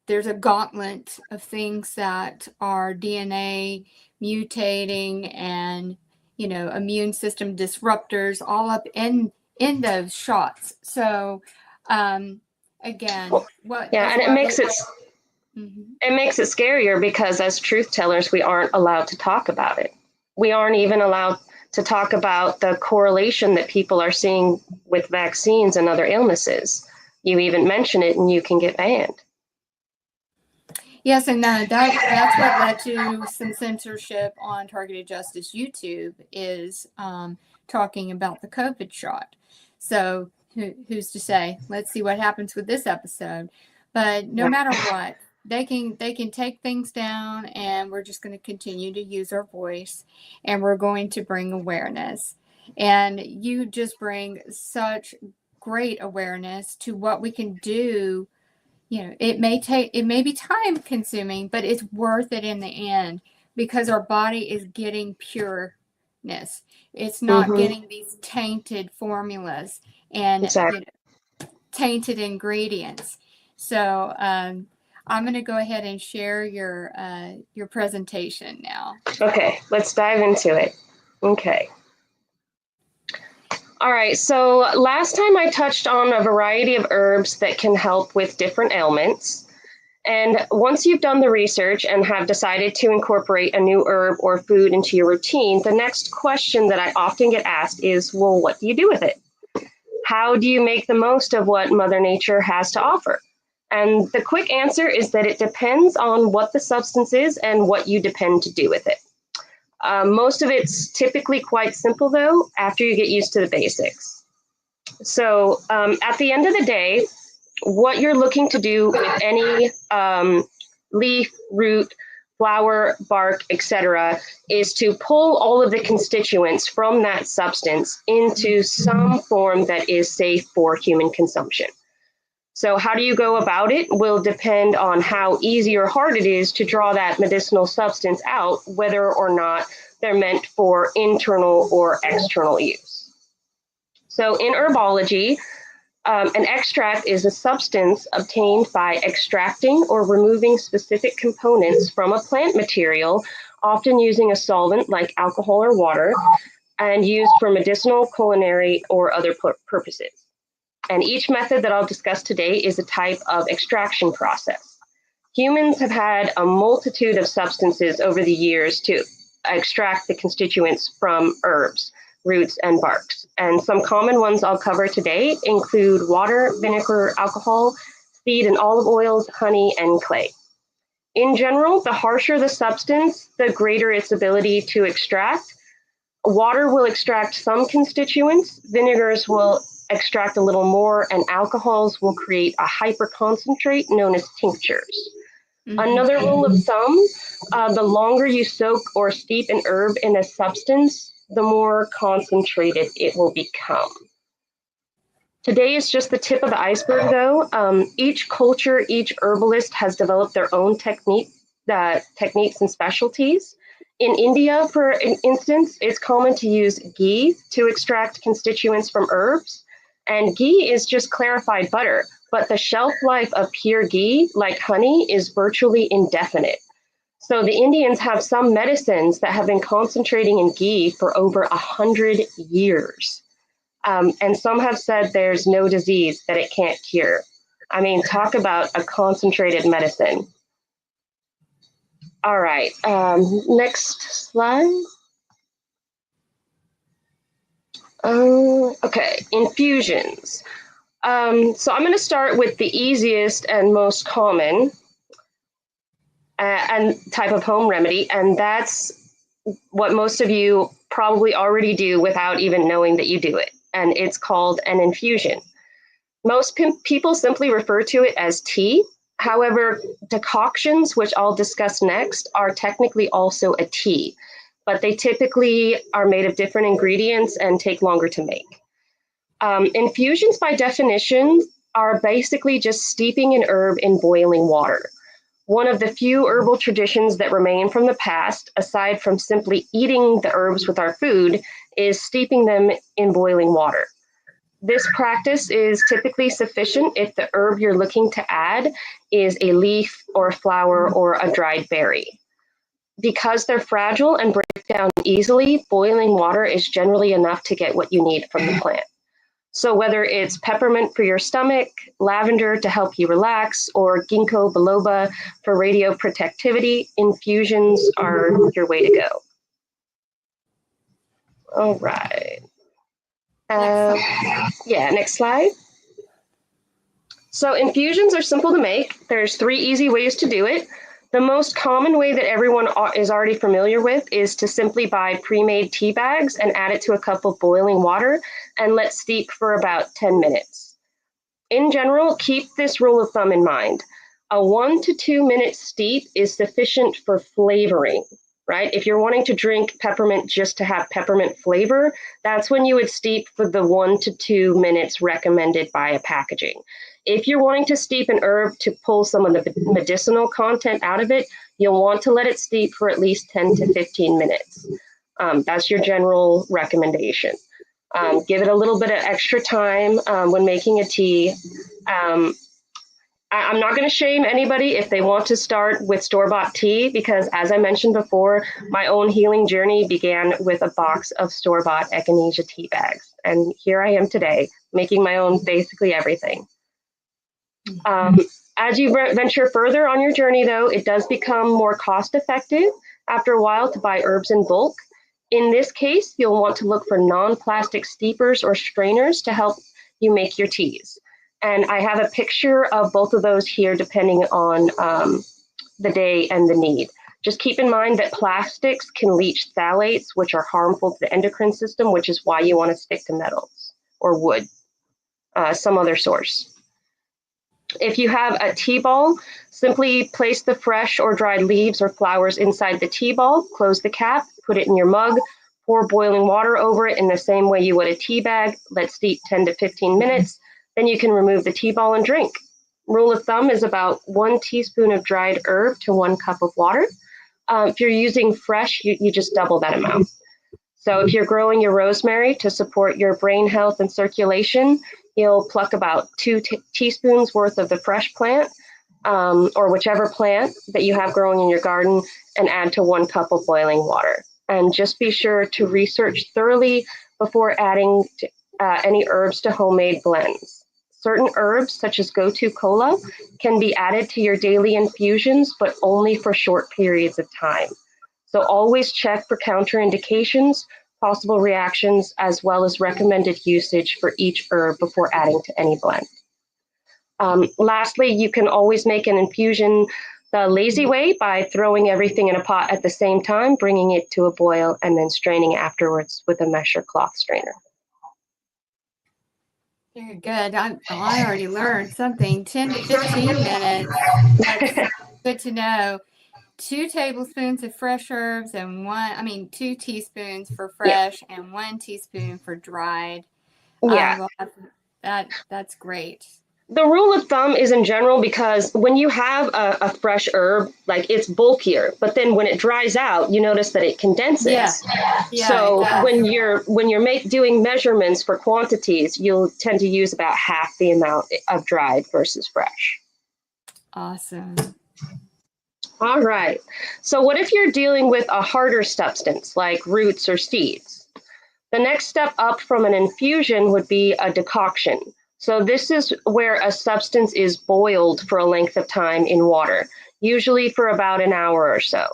there's a gauntlet of things that are DNA mutating and immune system disruptors all up in those shots. So again, and it makes it scarier, because as truth tellers we aren't allowed to talk about it. We aren't even allowed to talk about the correlation that people are seeing with vaccines and other illnesses. You even mention it and you can get banned. Yes, and that's what led to some censorship on Targeted Justice YouTube, is talking about the COVID shot. So who's to say? Let's see what happens with this episode. But no matter what, they can take things down, and we're just going to continue to use our voice, and we're going to bring awareness. And you just bring such great awareness to what we can do. You know, it may be time consuming, but it's worth it in the end, because our body is getting pureness. It's not getting these tainted formulas and Exactly. tainted ingredients. So I'm going to go ahead and share your presentation now. Okay, let's dive into it. Okay. All right, so last time I touched on a variety of herbs that can help with different ailments. And once you've done the research and have decided to incorporate a new herb or food into your routine, the next question that I often get asked is, well, what do you do with it? How do you make the most of what Mother Nature has to offer? And the quick answer is that it depends on what the substance is and what you depend to do with it. Most of it's typically quite simple, though, after you get used to the basics. So at the end of the day, what you're looking to do with any leaf, root, flower, bark, etc., is to pull all of the constituents from that substance into some form that is safe for human consumption. So how do you go about it will depend on how easy or hard it is to draw that medicinal substance out, whether or not they're meant for internal or external use. So in herbology, an extract is a substance obtained by extracting or removing specific components from a plant material, often using a solvent like alcohol or water, and used for medicinal, culinary, or other purposes. And each method that I'll discuss today is a type of extraction process. Humans have had a multitude of substances over the years to extract the constituents from herbs, roots, and barks. And some common ones I'll cover today include water, vinegar, alcohol, seed and olive oils, honey, and clay. In general, the harsher the substance, the greater its ability to extract. Water will extract some constituents, vinegars will extract a little more, and alcohols will create a hyperconcentrate known as tinctures. Another rule of thumb, the longer you soak or steep an herb in a substance, the more concentrated it will become. Today is just the tip of the iceberg, though. Each culture, each herbalist has developed their own techniques and specialties. In India, for instance, it's common to use ghee to extract constituents from herbs. And ghee is just clarified butter, but the shelf life of pure ghee, like honey, is virtually indefinite. So the Indians have some medicines that have been concentrating in ghee for over 100 years. And some have said there's no disease that it can't cure. I mean, talk about a concentrated medicine. All right, next slide. Okay, infusions. So I'm going to start with the easiest and most common and type of home remedy, and that's what most of you probably already do without even knowing that you do it, and it's called an infusion. Most people simply refer to it as tea. However, decoctions, which I'll discuss next, are technically also a tea, but they typically are made of different ingredients and take longer to make. Infusions, by definition, are basically just steeping an herb in boiling water. One of the few herbal traditions that remain from the past, aside from simply eating the herbs with our food, is steeping them in boiling water. This practice is typically sufficient if the herb you're looking to add is a leaf or a flower or a dried berry. Because they're fragile and break down easily, boiling water is generally enough to get what you need from the plant. So whether it's peppermint for your stomach, lavender to help you relax, or ginkgo biloba for radioprotectivity, infusions are your way to go. All right. Next. Yeah, next slide. So infusions are simple to make. There's 3 easy ways to do it. The most common way that everyone is already familiar with is to simply buy pre-made tea bags and add it to a cup of boiling water and let steep for about 10 minutes. In general, keep this rule of thumb in mind. A 1 to 2 minute steep is sufficient for flavoring, right? If you're wanting to drink peppermint just to have peppermint flavor, that's when you would steep for the 1 to 2 minutes recommended by a packaging. If you're wanting to steep an herb to pull some of the medicinal content out of it, you'll want to let it steep for at least 10 to 15 minutes. That's your general recommendation. Give it a little bit of extra time when making a tea. I'm not going to shame anybody if they want to start with store-bought tea, because as I mentioned before, my own healing journey began with a box of store-bought echinacea tea bags. And here I am today, making my own basically everything. As you venture further on your journey, though, it does become more cost-effective after a while to buy herbs in bulk. In this case, you'll want to look for non-plastic steepers or strainers to help you make your teas. And I have a picture of both of those here depending on the day and the need. Just keep in mind that plastics can leach phthalates, which are harmful to the endocrine system, which is why you want to stick to metals or wood, some other source. If you have a tea ball, simply place the fresh or dried leaves or flowers inside the tea ball, close the cap, put it in your mug, pour boiling water over it in the same way you would a tea bag, let steep 10 to 15 minutes, then you can remove the tea ball and drink. Rule of thumb is about 1 teaspoon of dried herb to 1 cup of water. If you're using fresh, you just double that amount. So if you're growing your rosemary to support your brain health and circulation, you'll pluck about 2 teaspoons worth of the fresh plant or whichever plant that you have growing in your garden and add to 1 cup of boiling water. And just be sure to research thoroughly before adding any herbs to homemade blends. Certain herbs, such as gotu kola, can be added to your daily infusions, but only for short periods of time. So always check for counterindications, possible reactions, as well as recommended usage for each herb before adding to any blend. Lastly, you can always make an infusion the lazy way by throwing everything in a pot at the same time, bringing it to a boil, and then straining afterwards with a mesh or cloth strainer. Very good. I already learned something. 10 to 15 minutes. That's good to know. 2 tablespoons of fresh herbs and 2 teaspoons for fresh and 1 teaspoon for dried. Yeah. That's great. The rule of thumb is in general because when you have a fresh herb, like it's bulkier, but then when it dries out, you notice that it condenses. Yeah, so when you're doing measurements for quantities, you'll tend to use about half the amount of dried versus fresh. Awesome. All right. So what if you're dealing with a harder substance like roots or seeds? The next step up from an infusion would be a decoction. So this is where a substance is boiled for a length of time in water, usually for about an hour or so.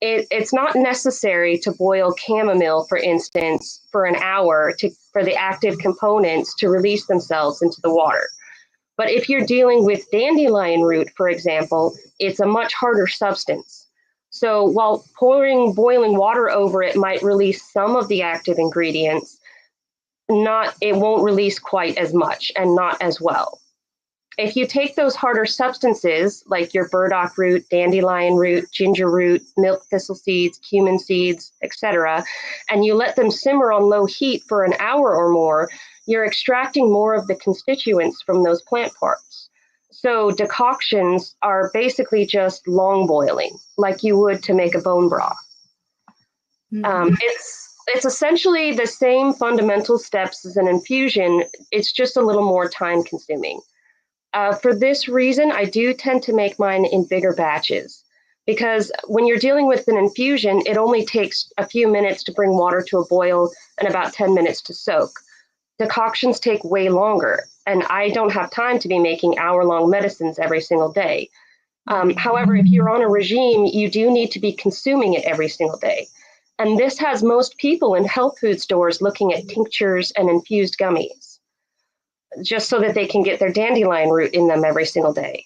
It's not necessary to boil chamomile, for instance, for an hour for the active components to release themselves into the water. But if you're dealing with dandelion root, for example, it's a much harder substance. So while pouring boiling water over it might release some of the active ingredients, it won't release quite as much and not as well. If you take those harder substances like your burdock root, dandelion root, ginger root, milk thistle seeds, cumin seeds, etc., and you let them simmer on low heat for an hour or more, you're extracting more of the constituents from those plant parts. So decoctions are basically just long boiling, like you would to make a bone broth. It's essentially the same fundamental steps as an infusion. It's just a little more time consuming. For this reason, I do tend to make mine in bigger batches because when you're dealing with an infusion, it only takes a few minutes to bring water to a boil and about 10 minutes to soak. Decoctions take way longer, and I don't have time to be making hour-long medicines every single day. However, if you're on a regime, you do need to be consuming it every single day. And this has most people in health food stores looking at tinctures and infused gummies, just so that they can get their dandelion root in them every single day.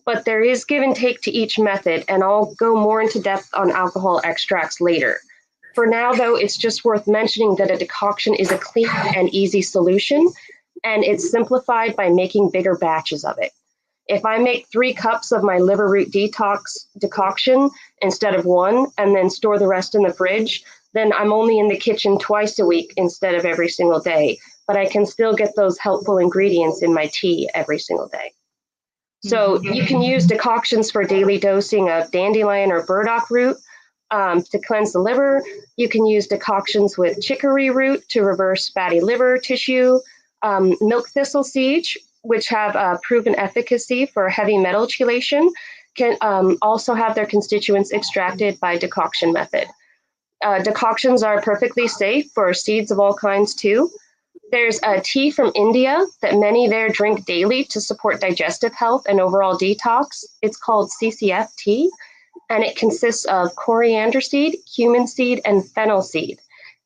But there is give and take to each method, and I'll go more into depth on alcohol extracts later. For now, though, it's just worth mentioning that a decoction is a clean and easy solution, and it's simplified by making bigger batches of it. If I make 3 cups of my liver root detox decoction instead of 1, and then store the rest in the fridge, then I'm only in the kitchen twice a week instead of every single day, but I can still get those helpful ingredients in my tea every single day. So you can use decoctions for daily dosing of dandelion or burdock root to cleanse the liver. You can use decoctions with chicory root to reverse fatty liver tissue, milk thistle seeds, which have proven efficacy for heavy metal chelation, can also have their constituents extracted by decoction method. Decoctions are perfectly safe for seeds of all kinds too. There's a tea from India that many there drink daily to support digestive health and overall detox. It's called CCF tea, and it consists of coriander seed, cumin seed, and fennel seed.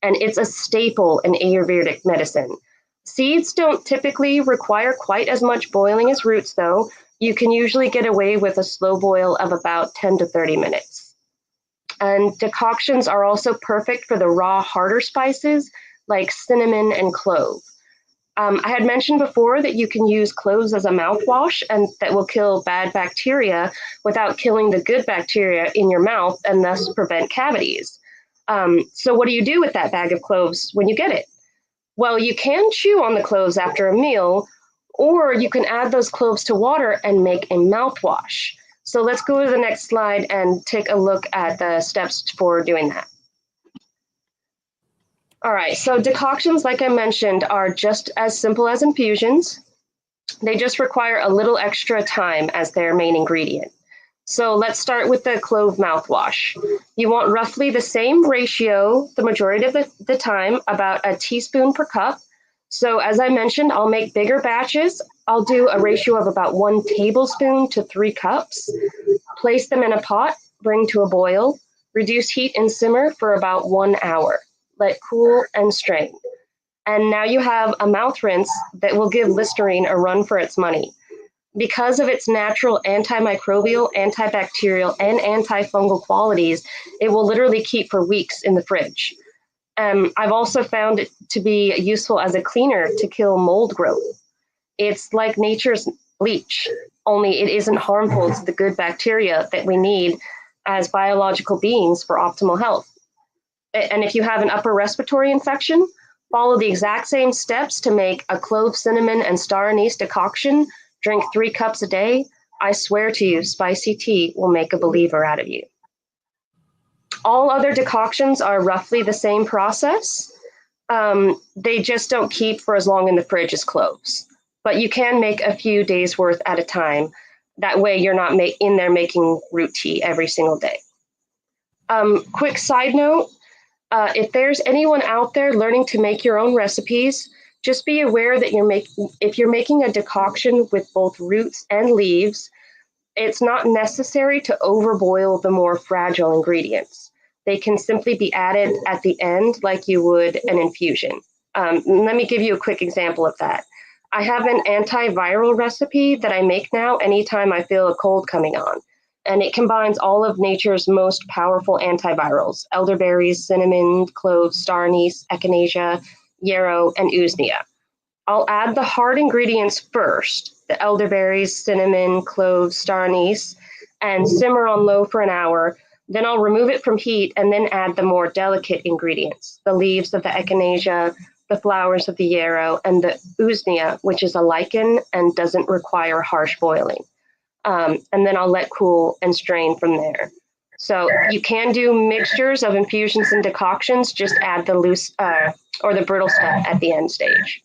And it's a staple in Ayurvedic medicine. Seeds don't typically require quite as much boiling as roots, though. You can usually get away with a slow boil of about 10 to 30 minutes. And decoctions are also perfect for the raw, harder spices like cinnamon and clove. I had mentioned before that you can use cloves as a mouthwash, and that will kill bad bacteria without killing the good bacteria in your mouth and thus prevent cavities. So what do you do with that bag of cloves when you get it? Well, you can chew on the cloves after a meal, or you can add those cloves to water and make a mouthwash. So let's go to the next slide and take a look at the steps for doing that. All right, so decoctions, like I mentioned, are just as simple as infusions. They just require a little extra time as their main ingredient. So let's start with the clove mouthwash. You want roughly the same ratio the majority of the time, about a teaspoon per cup. So as I mentioned, I'll make bigger batches. I'll do a ratio of about 1 tablespoon to 3 cups. Place them in a pot, bring to a boil, reduce heat and simmer for about 1 hour. Let cool and strain. And now you have a mouth rinse that will give Listerine a run for its money. Because of its natural antimicrobial, antibacterial, and antifungal qualities, it will literally keep for weeks in the fridge. I've also found it to be useful as a cleaner to kill mold growth. It's like nature's bleach, only it isn't harmful to the good bacteria that we need as biological beings for optimal health. And if you have an upper respiratory infection, follow the exact same steps to make a clove, cinnamon, and star anise decoction. Drink 3 cups a day. I swear to you, spicy tea will make a believer out of you. All other decoctions are roughly the same process. They just don't keep for as long in the fridge as cloves. But you can make a few days worth at a time. That way you're not in there making root tea every single day. Quick side note, if there's anyone out there learning to make your own recipes, just be aware that if you're making a decoction with both roots and leaves, it's not necessary to overboil the more fragile ingredients. They can simply be added at the end like you would an infusion. Let me give you a quick example of that. I have an antiviral recipe that I make now anytime I feel a cold coming on. And it combines all of nature's most powerful antivirals: elderberries, cinnamon, cloves, star anise, echinacea, yarrow, and usnea. I'll add the hard ingredients first, the elderberries, cinnamon, cloves, star anise, and simmer on low for an hour. Then I'll remove it from heat and then add the more delicate ingredients, the leaves of the echinacea, the flowers of the yarrow, and the usnea, which is a lichen and doesn't require harsh boiling. And then I'll let cool and strain from there. So you can do mixtures of infusions and decoctions, just add the loose or the brittle stuff at the end stage.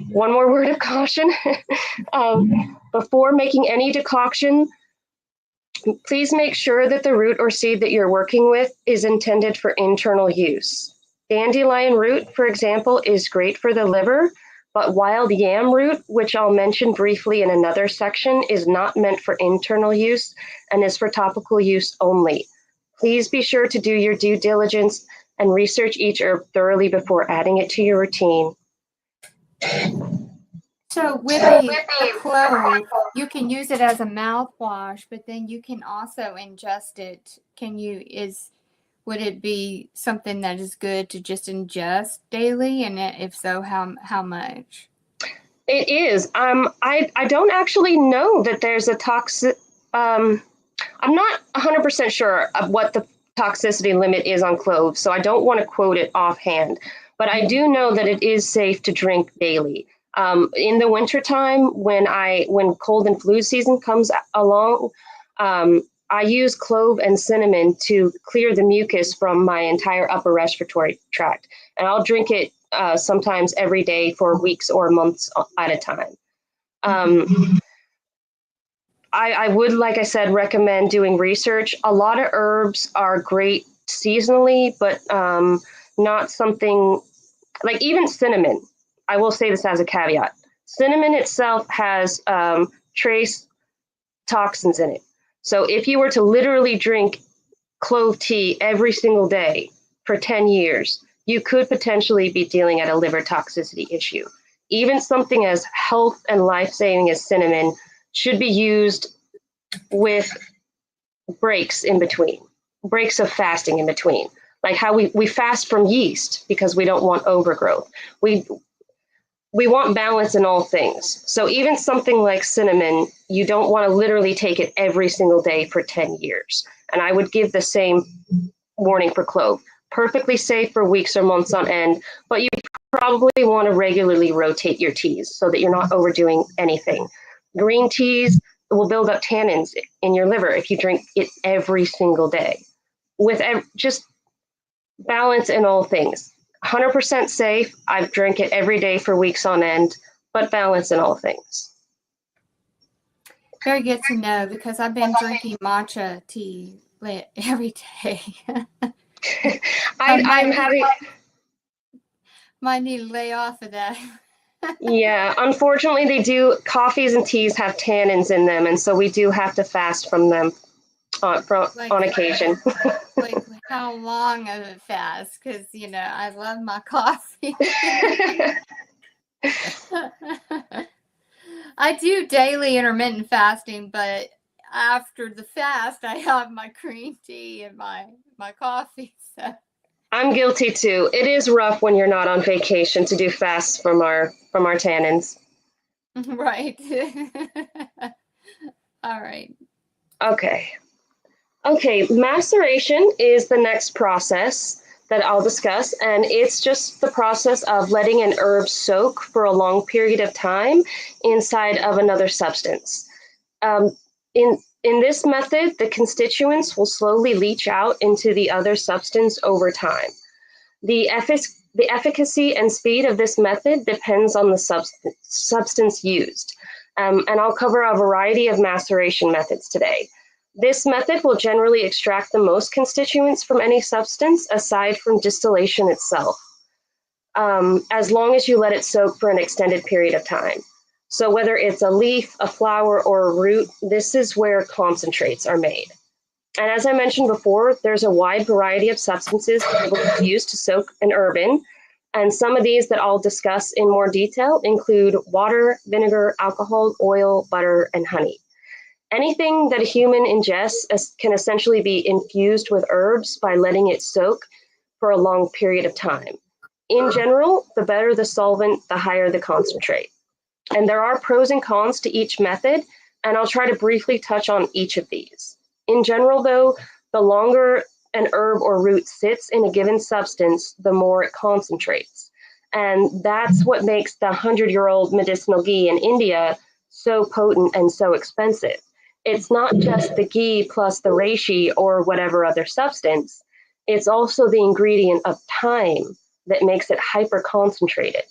One more word of caution. Before making any decoction, please make sure that the root or seed that you're working with is intended for internal use. Dandelion root, for example, is great for the liver, but wild yam root, which I'll mention briefly in another section, is not meant for internal use and is for topical use only. Please be sure to do your due diligence and research each herb thoroughly before adding it to your routine. So with the clove, you can use it as a mouthwash, but then you can also ingest it. Would it be something that is good to just ingest daily? And if so, how much? It is. I don't actually know that there's a toxic. I'm not 100% sure of what the toxicity limit is on cloves, so I don't want to quote it offhand. But I do know that it is safe to drink daily. In the wintertime, when cold and flu season comes along, I use clove and cinnamon to clear the mucus from my entire upper respiratory tract, and I'll drink it sometimes every day for weeks or months at a time. I would, like I said, recommend doing research. A lot of herbs are great seasonally, but not something like even cinnamon. I will say this as a caveat. Cinnamon itself has trace toxins in it. So if you were to literally drink clove tea every single day for 10 years, you could potentially be dealing at a liver toxicity issue. Even something as health and life-saving as cinnamon should be used with breaks in between, breaks of fasting in between. Like how we fast from yeast because we don't want overgrowth. We want balance in all things. So even something like cinnamon, you don't want to literally take it every single day for 10 years. And I would give the same warning for clove. Perfectly safe for weeks or months on end, but you probably want to regularly rotate your teas so that you're not overdoing anything. Green teas will build up tannins in your liver if you drink it every single day. With just balance in all things. 100% safe. I've drank it every day for weeks on end, but balance in all things. Very good to know, because I've been drinking matcha tea every day. I'm having. Might need to lay off of that. Yeah, unfortunately, they do. Coffees and teas have tannins in them, and so we do have to fast from them on occasion. Like how long of a fast? Because I love my coffee. I do daily intermittent fasting, but after the fast, I have my green tea and my coffee. So I'm guilty too. It is rough when you're not on vacation to do fasts from our tannins. Right. All right. Okay, maceration is the next process that I'll discuss, and it's just the process of letting an herb soak for a long period of time inside of another substance. In this method, the constituents will slowly leach out into the other substance over time. The efficacy and speed of this method depends on the substance used, and I'll cover a variety of maceration methods today. This method will generally extract the most constituents from any substance aside from distillation itself, as long as you let it soak for an extended period of time. So whether it's a leaf, a flower, or a root, this is where concentrates are made. And as I mentioned before, there's a wide variety of substances used to soak an herb in, and some of these that I'll discuss in more detail include water, vinegar, alcohol, oil, butter, and honey. Anything that a human ingests can essentially be infused with herbs by letting it soak for a long period of time. In general, the better the solvent, the higher the concentrate. And there are pros and cons to each method, and I'll try to briefly touch on each of these. In general, though, the longer an herb or root sits in a given substance, the more it concentrates. And that's what makes the 100-year-old medicinal ghee in India so potent and so expensive. It's not just the ghee plus the reishi or whatever other substance. It's also the ingredient of thyme that makes it hyper concentrated.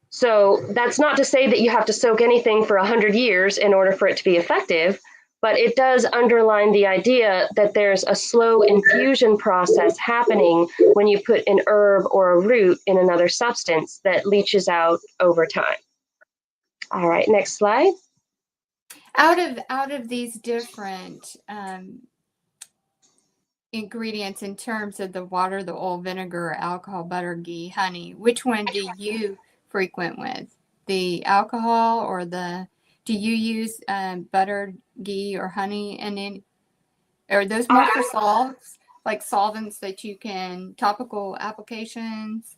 So that's not to say that you have to soak anything for 100 years in order for it to be effective, but it does underline the idea that there's a slow infusion process happening when you put an herb or a root in another substance that leaches out over time. All right, next slide. Out of these different ingredients in terms of the water, the oil, vinegar, alcohol, butter, ghee, honey, which one do you frequent with? The alcohol or do you use butter, ghee, or honey? And then, are those more for solves, like solvents that you can, topical applications?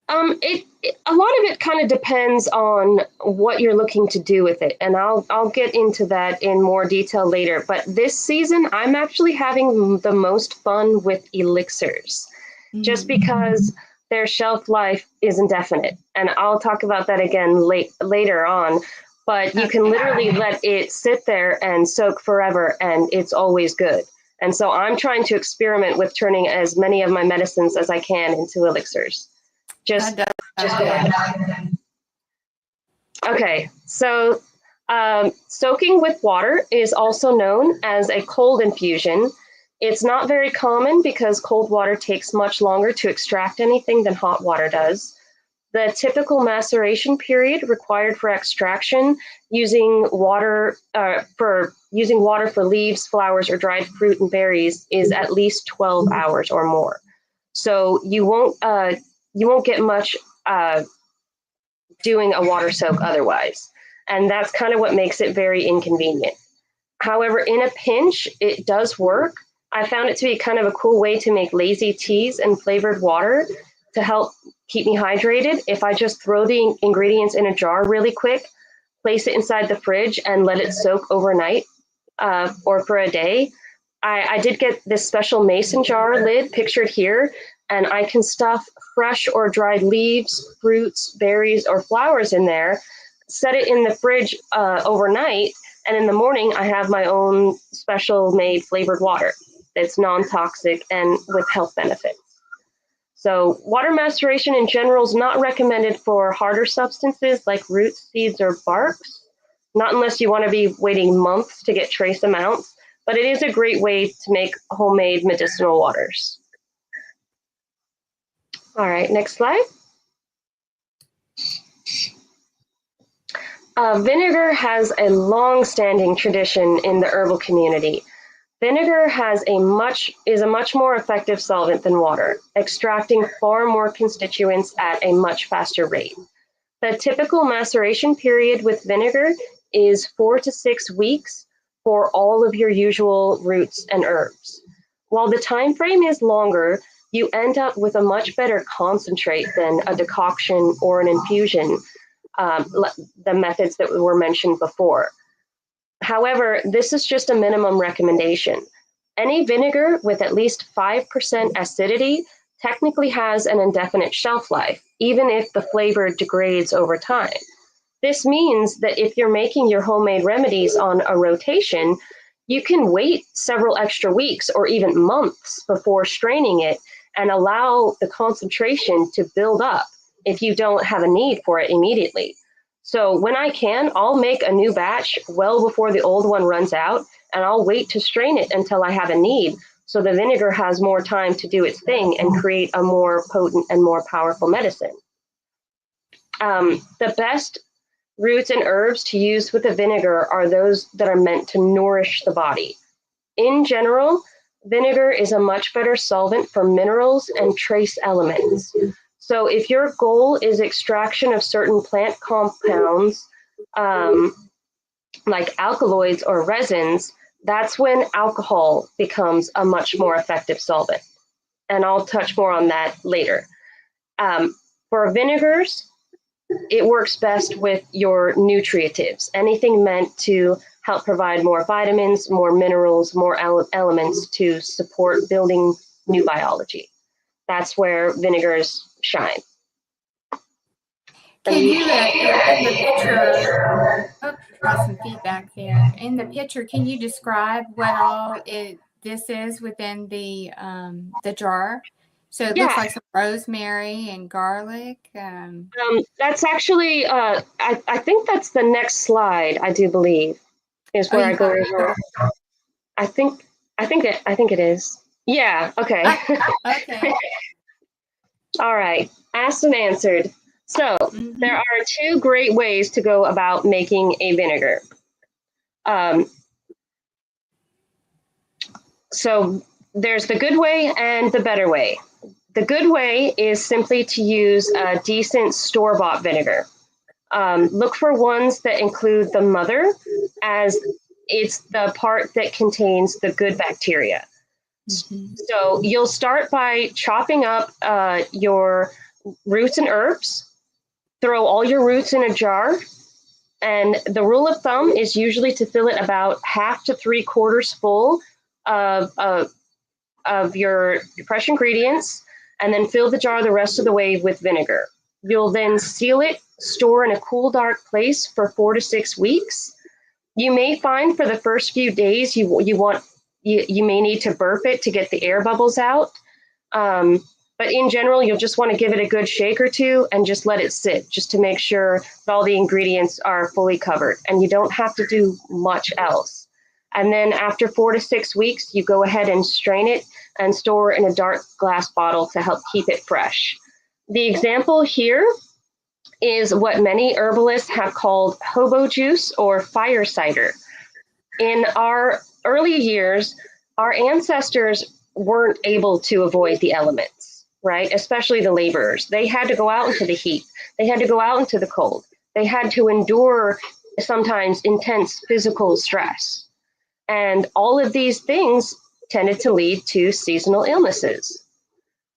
A lot of it kind of depends on what you're looking to do with it, and I'll get into that in more detail later. But this season, I'm actually having the most fun with elixirs, just because their shelf life is indefinite, and I'll talk about that again later on. But you can literally let it sit there and soak forever, and it's always good. And so I'm trying to experiment with turning as many of my medicines as I can into elixirs. Just okay, so soaking with water is also known as a cold infusion. It's not very common because cold water takes much longer to extract anything than hot water does. The typical maceration period required for extraction using water for leaves, flowers, or dried fruit and berries is at least 12 hours or more. So you won't get much doing a water soak otherwise. And that's kind of what makes it very inconvenient. However, in a pinch, it does work. I found it to be kind of a cool way to make lazy teas and flavored water to help keep me hydrated. If I just throw the ingredients in a jar really quick, place it inside the fridge, and let it soak overnight or for a day. I did get this special mason jar lid pictured here, and I can stuff fresh or dried leaves, fruits, berries, or flowers in there, set it in the fridge overnight, and in the morning I have my own special made flavored water that's non-toxic and with health benefits. So water maceration in general is not recommended for harder substances like roots, seeds, or barks, not unless you want to be waiting months to get trace amounts, but it is a great way to make homemade medicinal waters. All right, next slide. Vinegar has a long-standing tradition in the herbal community. Vinegar is a much more effective solvent than water, extracting far more constituents at a much faster rate. The typical maceration period with vinegar is 4 to 6 weeks for all of your usual roots and herbs. While the time frame is longer, you end up with a much better concentrate than a decoction or an infusion, the methods that were mentioned before. However, this is just a minimum recommendation. Any vinegar with at least 5% acidity technically has an indefinite shelf life, even if the flavor degrades over time. This means that if you're making your homemade remedies on a rotation, you can wait several extra weeks or even months before straining it and allow the concentration to build up if you don't have a need for it immediately. So when I can, I'll make a new batch well before the old one runs out, and I'll wait to strain it until I have a need, so the vinegar has more time to do its thing and create a more potent and more powerful medicine. The best roots and herbs to use with the vinegar are those that are meant to nourish the body. In general, vinegar is a much better solvent for minerals and trace elements. So if your goal is extraction of certain plant compounds, like alkaloids or resins, that's when alcohol becomes a much more effective solvent. And I'll touch more on that later. For vinegars, it works best with your nutritives, anything meant to help provide more vitamins, more minerals, more elements to support building new biology. That's where vinegars shine. Can you, in the picture, got some feedback there. In the picture, can you describe what all this is within the jar? So it looks like some rosemary and garlic. That's actually, I think that's the next slide. I do believe is where I go over. I think it is. Yeah. Okay. Okay. All right. Asked and answered. So there are 2 great ways to go about making a vinegar. So there's the good way and the better way. The good way is simply to use a decent store-bought vinegar. Look for ones that include the mother, as it's the part that contains the good bacteria. So you'll start by chopping up your roots and herbs, throw all your roots in a jar, and the rule of thumb is usually to fill it about half to 3/4 full of your fresh ingredients, and then fill the jar the rest of the way with vinegar. You'll then seal it, store in a cool, dark place for 4 to 6 weeks. You may find for the first few days you may need to burp it to get the air bubbles out. But in general, you'll just want to give it a good shake or two and just let it sit, just to make sure that all the ingredients are fully covered. And you don't have to do much else. And then after 4 to 6 weeks, you go ahead and strain it and store in a dark glass bottle to help keep it fresh. The example here is what many herbalists have called hobo juice or fire cider. In our early years, our ancestors weren't able to avoid the elements, right? Especially the laborers. They had to go out into the heat. They had to go out into the cold. They had to endure sometimes intense physical stress. And all of these things tended to lead to seasonal illnesses.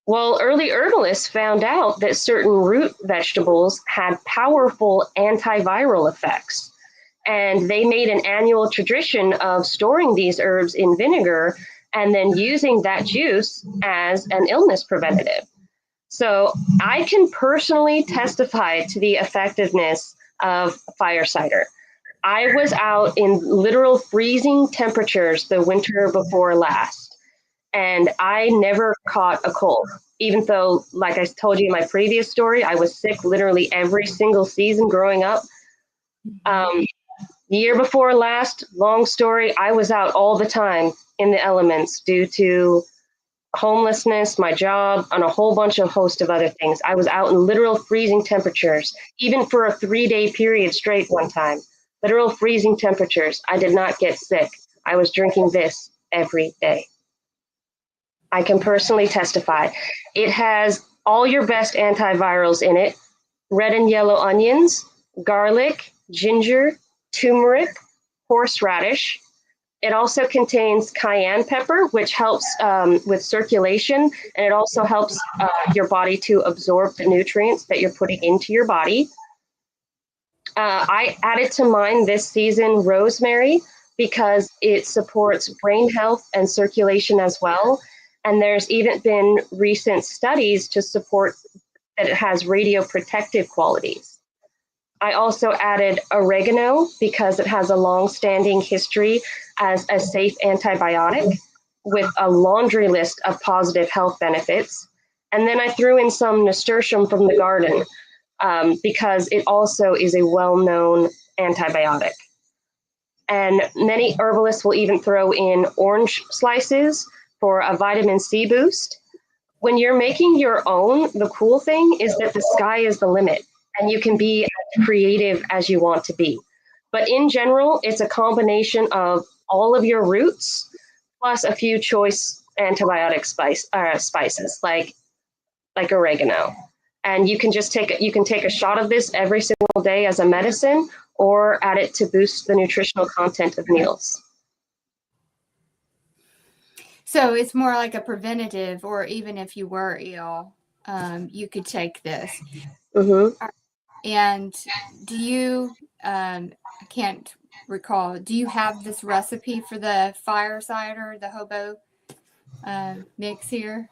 Well, early herbalists found out that certain root vegetables had powerful antiviral effects. And they made an annual tradition of storing these herbs in vinegar and then using that juice as an illness preventative. So I can personally testify to the effectiveness of fire cider. I was out in literal freezing temperatures the winter before last, and I never caught a cold, even though, like I told you in my previous story, I was sick literally every single season growing up. The year before last, long story, I was out all the time in the elements due to homelessness, my job, and a whole bunch of host of other things. I was out in literal freezing temperatures, even for a 3-day period straight one time. Literal freezing temperatures. I did not get sick. I was drinking this every day. I can personally testify. It has all your best antivirals in it: red and yellow onions, garlic, ginger, turmeric, horseradish. It also contains cayenne pepper, which helps with circulation, and it also helps your body to absorb the nutrients that you're putting into your body. I added to mine this season rosemary because it supports brain health and circulation as well. And there's even been recent studies to support that it has radioprotective qualities. I also added oregano because it has a long-standing history as a safe antibiotic with a laundry list of positive health benefits. And then I threw in some nasturtium from the garden because it also is a well-known antibiotic. And many herbalists will even throw in orange slices for a vitamin C boost. When you're making your own, the cool thing is that the sky is the limit and you can be as creative as you want to be. But in general, it's a combination of all of your roots plus a few choice antibiotic spices like oregano. And you can just take a shot of this every single day as a medicine, or add it to boost the nutritional content of meals. So it's more like a preventative, or even if you were ill, you could take this. Mm-hmm. And do you, I can't recall, do you have this recipe for the fire cider, the hobo mix here?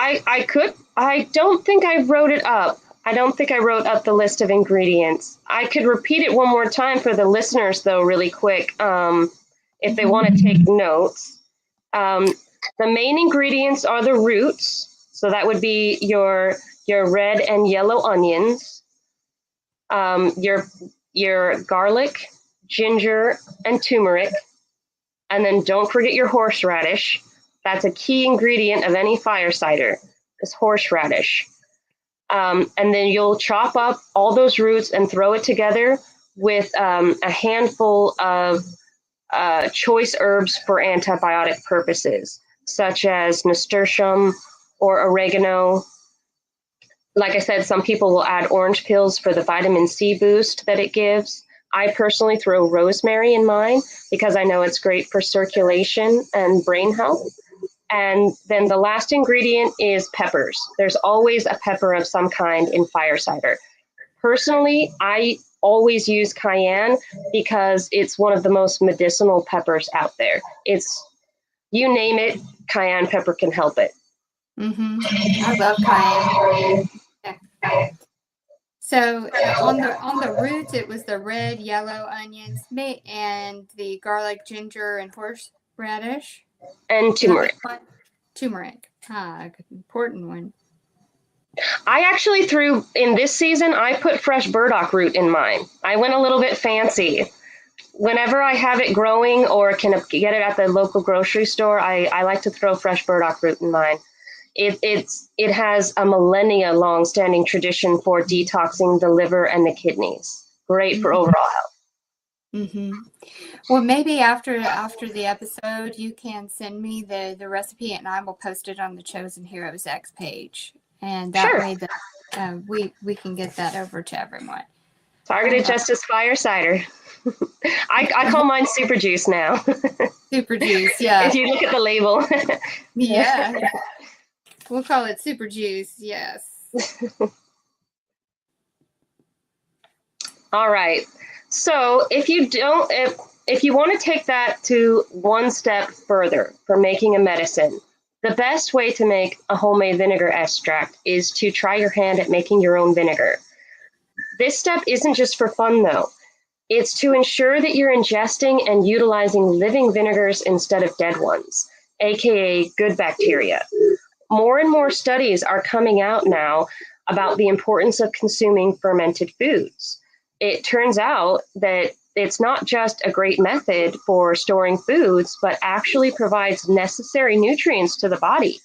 I could. I don't think I wrote it up. I don't think I wrote up the list of ingredients. I could repeat it one more time for the listeners, though, really quick, if they want to take notes. The main ingredients are the roots. So that would be your red and yellow onions, your garlic, ginger, and turmeric. And then don't forget your horseradish. That's a key ingredient of any fire cider, is horseradish. And then you'll chop up all those roots and throw it together with a handful of choice herbs for antibiotic purposes, such as nasturtium or oregano. Like I said, some people will add orange pills for the vitamin C boost that it gives. I personally throw rosemary in mine because I know it's great for circulation and brain health. And then the last ingredient is peppers. There's always a pepper of some kind in fire cider. Personally, I always use cayenne because it's one of the most medicinal peppers out there. It's, you name it, cayenne pepper can help it. I love cayenne. Yeah. So on the roots, it was the red, yellow onions, and the garlic, ginger, and horseradish. And turmeric. Turmeric. Important one. I actually threw, in this season, I put fresh burdock root in mine. I went a little bit fancy. Whenever I have it growing or can get it at the local grocery store, I like to throw fresh burdock root in mine. It has a millennia long standing tradition for detoxing the liver and the kidneys. Great for overall health. Well, maybe after the episode, you can send me the recipe, and I will post it on the Chosen Heroes X page, and that way that we can get that over to everyone. Targeted Justice Fire Cider. I call mine Super Juice now. Super Juice, yeah. If you look at the label. Yeah. We'll call it Super Juice, yes. All right. So if you want to take that to one step further for making a medicine, the best way to make a homemade vinegar extract is to try your hand at making your own vinegar. This step isn't just for fun, though. It's to ensure that you're ingesting and utilizing living vinegars instead of dead ones, aka good bacteria. More and more studies are coming out now about the importance of consuming fermented foods. It turns out that it's not just a great method for storing foods, but actually provides necessary nutrients to the body.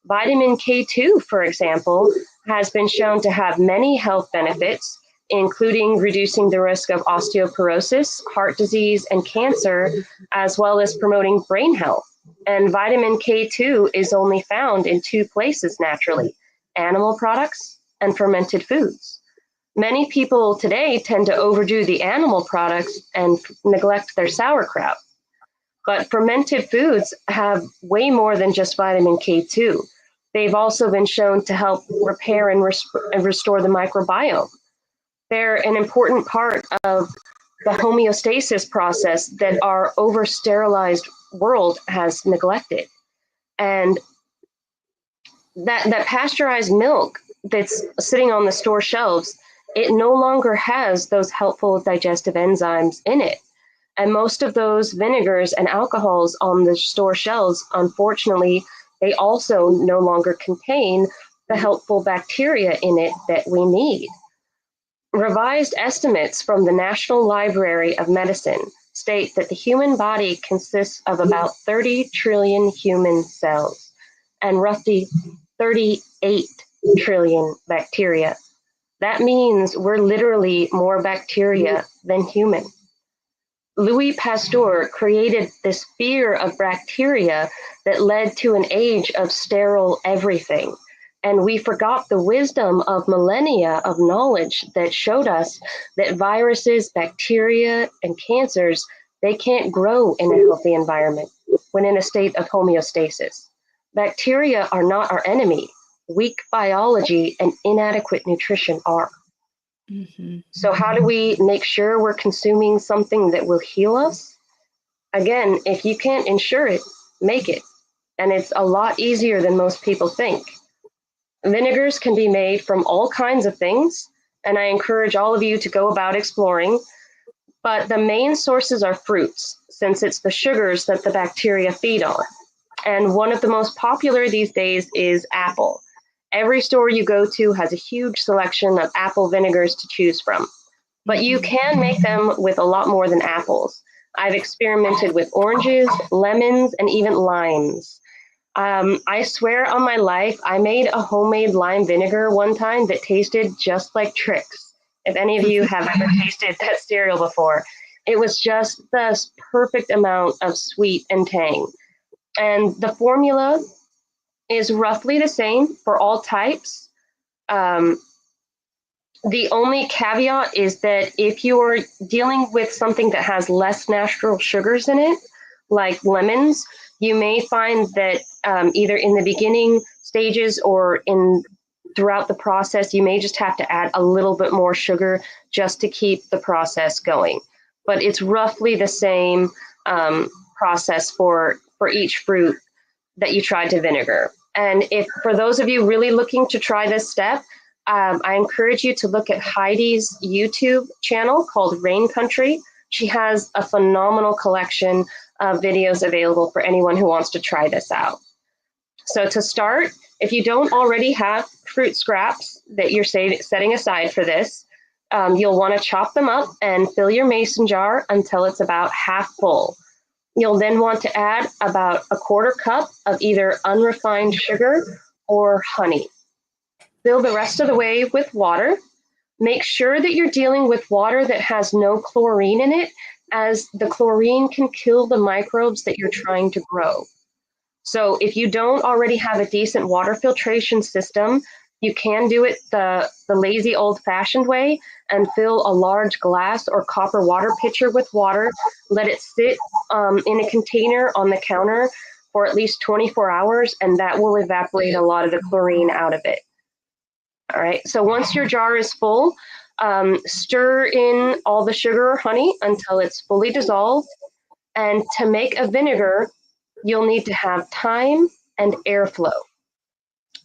Vitamin K2, for example, has been shown to have many health benefits, including reducing the risk of osteoporosis, heart disease, and cancer, as well as promoting brain health. And vitamin K2 is only found in two places naturally: animal products and fermented foods. Many people today tend to overdo the animal products and neglect their sauerkraut. But fermented foods have way more than just vitamin K2. They've also been shown to help repair and restore the microbiome. They're an important part of the homeostasis process that our over-sterilized world has neglected. And that pasteurized milk that's sitting on the store shelves, it no longer has those helpful digestive enzymes in it. And most of those vinegars and alcohols on the store shelves, unfortunately, they also no longer contain the helpful bacteria in it that we need. Revised estimates from the National Library of Medicine state that the human body consists of about 30 trillion human cells and roughly 38 trillion bacteria. That means we're literally more bacteria than human. Louis Pasteur created this fear of bacteria that led to an age of sterile everything. And we forgot the wisdom of millennia of knowledge that showed us that viruses, bacteria, and cancers, they can't grow in a healthy environment when in a state of homeostasis. Bacteria are not our enemy. Weak biology and inadequate nutrition are. So how do we make sure we're consuming something that will heal us? Again, if you can't ensure it, make it. And it's a lot easier than most people think. Vinegars can be made from all kinds of things, and I encourage all of you to go about exploring. But the main sources are fruits, since it's the sugars that the bacteria feed on. And one of the most popular these days is apple. Every store you go to has a huge selection of apple vinegars to choose from. But you can make them with a lot more than apples. I've experimented with oranges, lemons, and even limes. I swear on my life, I made a homemade lime vinegar one time that tasted just like Trix. If any of you have ever tasted that cereal before, It was just the perfect amount of sweet and tang. And the formula is roughly the same for all types. The only caveat is that if you're dealing with something that has less natural sugars in it, like lemons, you may find that either in the beginning stages or throughout the process, you may just have to add a little bit more sugar just to keep the process going. But it's roughly the same process for each fruit that you tried to vinegar. And if for those of you really looking to try this step, I encourage you to look at Heidi's YouTube channel called Rain Country. She has a phenomenal collection of videos available for anyone who wants to try this out. So to start, if you don't already have fruit scraps that you're setting aside for this, you'll want to chop them up and fill your mason jar until it's about half full. You'll then want to add about a quarter cup of either unrefined sugar or honey. Fill the rest of the way with water. Make sure that you're dealing with water that has no chlorine in it, as the chlorine can kill the microbes that you're trying to grow. So if you don't already have a decent water filtration system, you can do it the lazy old-fashioned way and fill a large glass or copper water pitcher with water. Let it sit in a container on the counter for at least 24 hours, and that will evaporate a lot of the chlorine out of it. All right, so once your jar is full, stir in all the sugar or honey until it's fully dissolved. And to make a vinegar, you'll need to have time and airflow.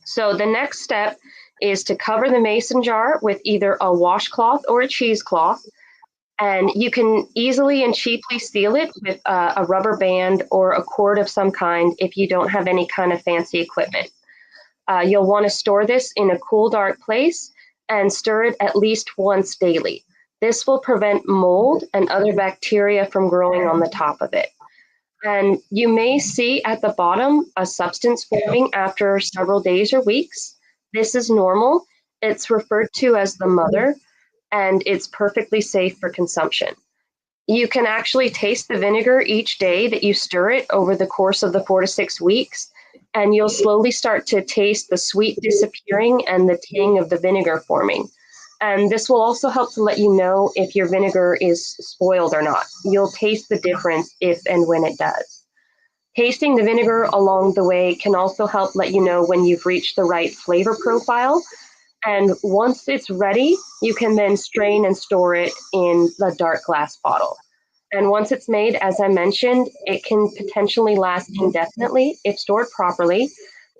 So the next step is to cover the mason jar with either a washcloth or a cheesecloth. And you can easily and cheaply seal it with a rubber band or a cord of some kind if you don't have any kind of fancy equipment. You'll want to store this in a cool, dark place and stir it at least once daily. This will prevent mold and other bacteria from growing on the top of it. And you may see at the bottom a substance forming after several days or weeks. This is normal. It's referred to as the mother, and it's perfectly safe for consumption. You can actually taste the vinegar each day that you stir it over the course of the 4 to 6 weeks, and you'll slowly start to taste the sweet disappearing and the tang of the vinegar forming. And this will also help to let you know if your vinegar is spoiled or not. You'll taste the difference if and when it does. Tasting the vinegar along the way can also help let you know when you've reached the right flavor profile. And once it's ready, you can then strain and store it in the dark glass bottle. And once it's made, as I mentioned, it can potentially last indefinitely if stored properly.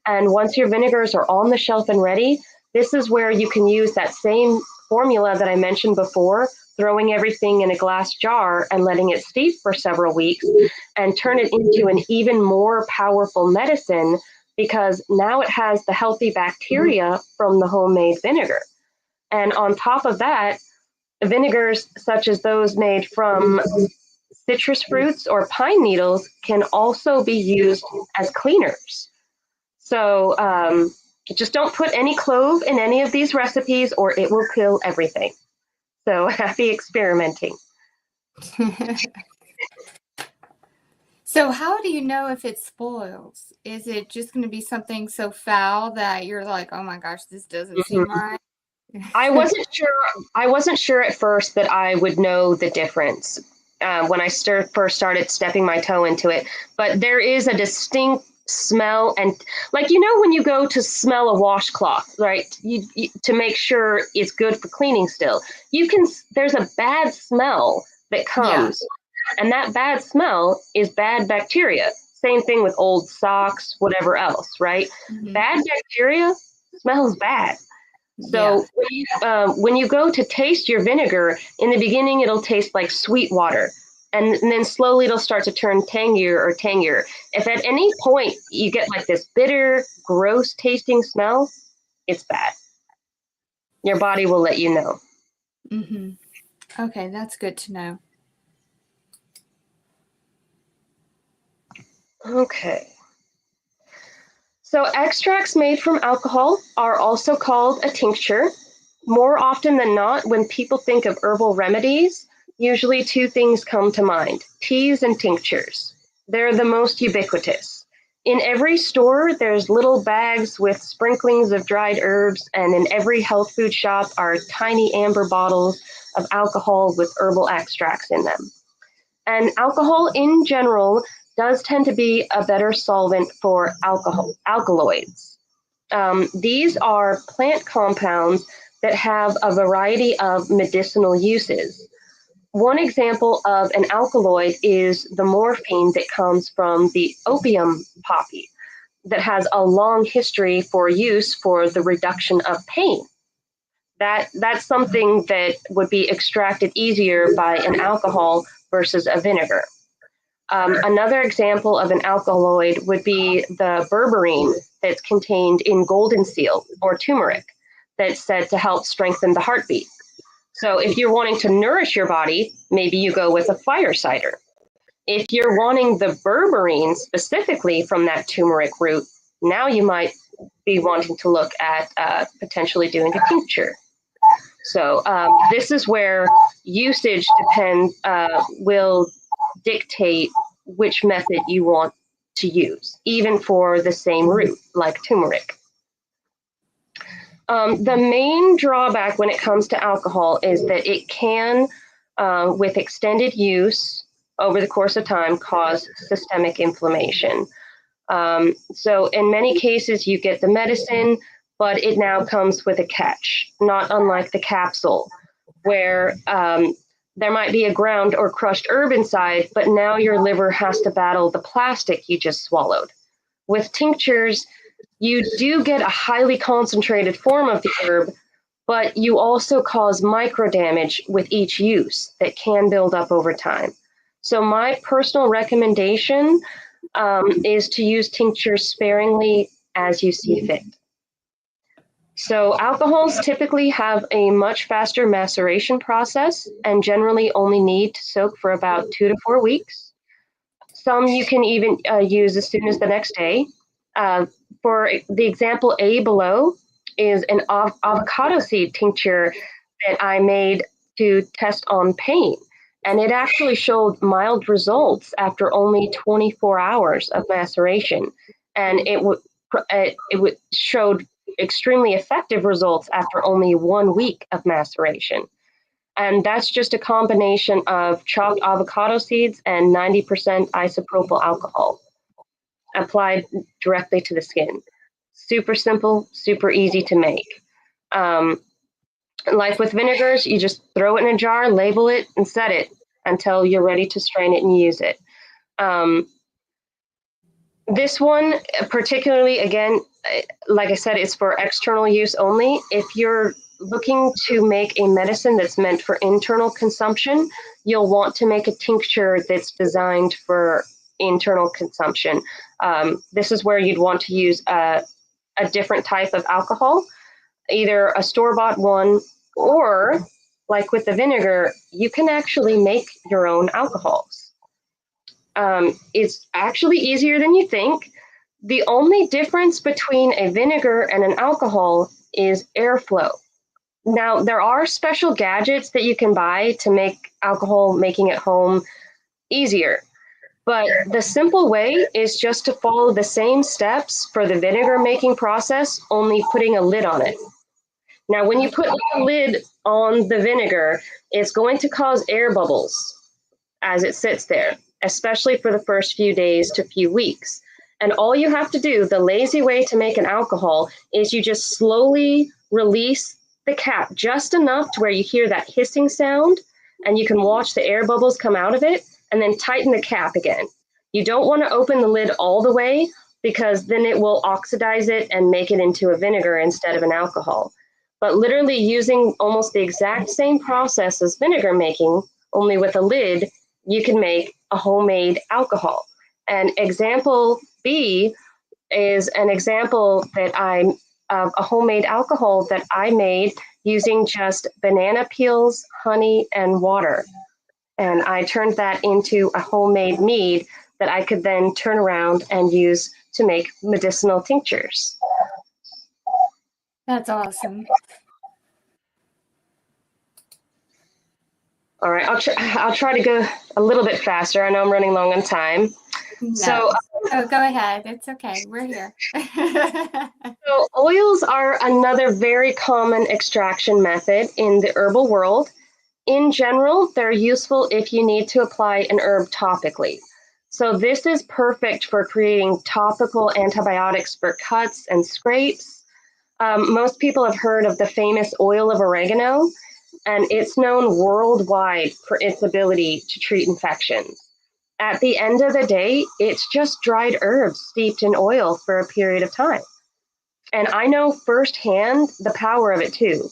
And once your vinegars are on the shelf and ready, this is where you can use that same formula that I mentioned before, throwing everything in a glass jar and letting it steep for several weeks and turn it into an even more powerful medicine, because now it has the healthy bacteria from the homemade vinegar. And on top of that, vinegars such as those made from citrus fruits or pine needles can also be used as cleaners. So just don't put any clove in any of these recipes or it will kill everything. So happy experimenting. So how do you know if it spoils? Is it just going to be something so foul that you're like, oh my gosh, this doesn't seem right? I wasn't sure at first that I would know the difference when I first started stepping my toe into it. But there is a distinct smell, and like, you know, when you go to smell a washcloth, right, you to make sure it's good for cleaning still, there's a bad smell that comes. Yeah. And that bad smell is bad bacteria. Same thing with old socks, whatever else, right? Mm-hmm. Bad bacteria smells bad. So when you go to taste your vinegar, in the beginning it'll taste like sweet water. And then slowly it'll start to turn tangier. If at any point you get like this bitter, gross tasting smell, it's bad. Your body will let you know. Mm-hmm. Okay, that's good to know. Okay. So extracts made from alcohol are also called a tincture. More often than not, when people think of herbal remedies, usually two things come to mind: teas and tinctures. They're the most ubiquitous. In every store, there's little bags with sprinklings of dried herbs, and in every health food shop are tiny amber bottles of alcohol with herbal extracts in them. And alcohol in general does tend to be a better solvent for alkaloids. These are plant compounds that have a variety of medicinal uses. One example of an alkaloid is the morphine that comes from the opium poppy that has a long history for use for the reduction of pain. That's something that would be extracted easier by an alcohol versus a vinegar. Another example of an alkaloid would be the berberine that's contained in golden seal or turmeric that's said to help strengthen the heartbeat. So if you're wanting to nourish your body, maybe you go with a fire cider. If you're wanting the berberine specifically from that turmeric root, now you might be wanting to look at potentially doing a tincture. So this is where usage will dictate which method you want to use, even for the same root, like turmeric. The main drawback when it comes to alcohol is that it can, with extended use over the course of time, cause systemic inflammation. So in many cases, you get the medicine, but it now comes with a catch, not unlike the capsule, where there might be a ground or crushed herb inside, but now your liver has to battle the plastic you just swallowed. With tinctures, you do get a highly concentrated form of the herb, but you also cause micro damage with each use that can build up over time. So my personal recommendation is to use tinctures sparingly as you see fit. So alcohols typically have a much faster maceration process and generally only need to soak for about 2 to 4 weeks. Some you can even use as soon as the next day. For the example A below is an avocado seed tincture that I made to test on pain. And it actually showed mild results after only 24 hours of maceration. And it showed extremely effective results after only 1 week of maceration. And that's just a combination of chopped avocado seeds and 90% isopropyl alcohol applied directly to the skin. Super simple, super easy to make. Like with vinegars, you just throw it in a jar, label it, and set it until you're ready to strain it and use it. This one particularly, again, like I said, it's for external use only. If you're looking to make a medicine that's meant for internal consumption, you'll want to make a tincture that's designed for internal consumption. This is where you'd want to use a different type of alcohol, either a store-bought one, or like with the vinegar, you can actually make your own alcohols. It's actually easier than you think. The only difference between a vinegar and an alcohol is airflow. Now, there are special gadgets that you can buy to make alcohol making at home easier. But the simple way is just to follow the same steps for the vinegar making process, only putting a lid on it. Now, when you put a lid on the vinegar, it's going to cause air bubbles as it sits there, especially for the first few days to few weeks. And all you have to do, the lazy way to make an alcohol, is you just slowly release the cap just enough to where you hear that hissing sound and you can watch the air bubbles come out of it, and then tighten the cap again. You don't want to open the lid all the way because then it will oxidize it and make it into a vinegar instead of an alcohol. But literally using almost the exact same process as vinegar making, only with a lid, you can make a homemade alcohol. And example B is an example of a homemade alcohol that I made using just banana peels, honey, and water. And I turned that into a homemade mead that I could then turn around and use to make medicinal tinctures. That's awesome. All right, I'll try to go a little bit faster. I know I'm running long on time. So, No. Oh, go ahead. It's okay. We're here. so oils are another very common extraction method in the herbal world. In general, they're useful if you need to apply an herb topically. So this is perfect for creating topical antibiotics for cuts and scrapes. Most people have heard of the famous oil of oregano, and it's known worldwide for its ability to treat infections. At the end of the day, it's just dried herbs steeped in oil for a period of time. And I know firsthand the power of it too.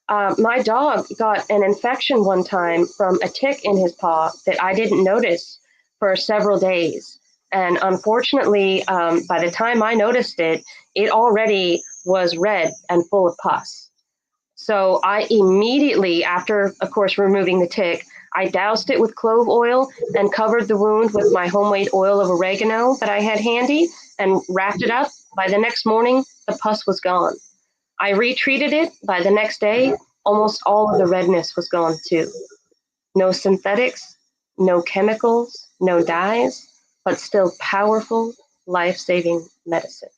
My dog got an infection one time from a tick in his paw that I didn't notice for several days. And unfortunately, by the time I noticed it, it already was red and full of pus. So I immediately, after, of course, removing the tick, I doused it with clove oil and covered the wound with my homemade oil of oregano that I had handy and wrapped it up. By the next morning, the pus was gone. I retreated it. By the next day, almost all of the redness was gone too. No synthetics, no chemicals, no dyes, but still powerful, life-saving medicine.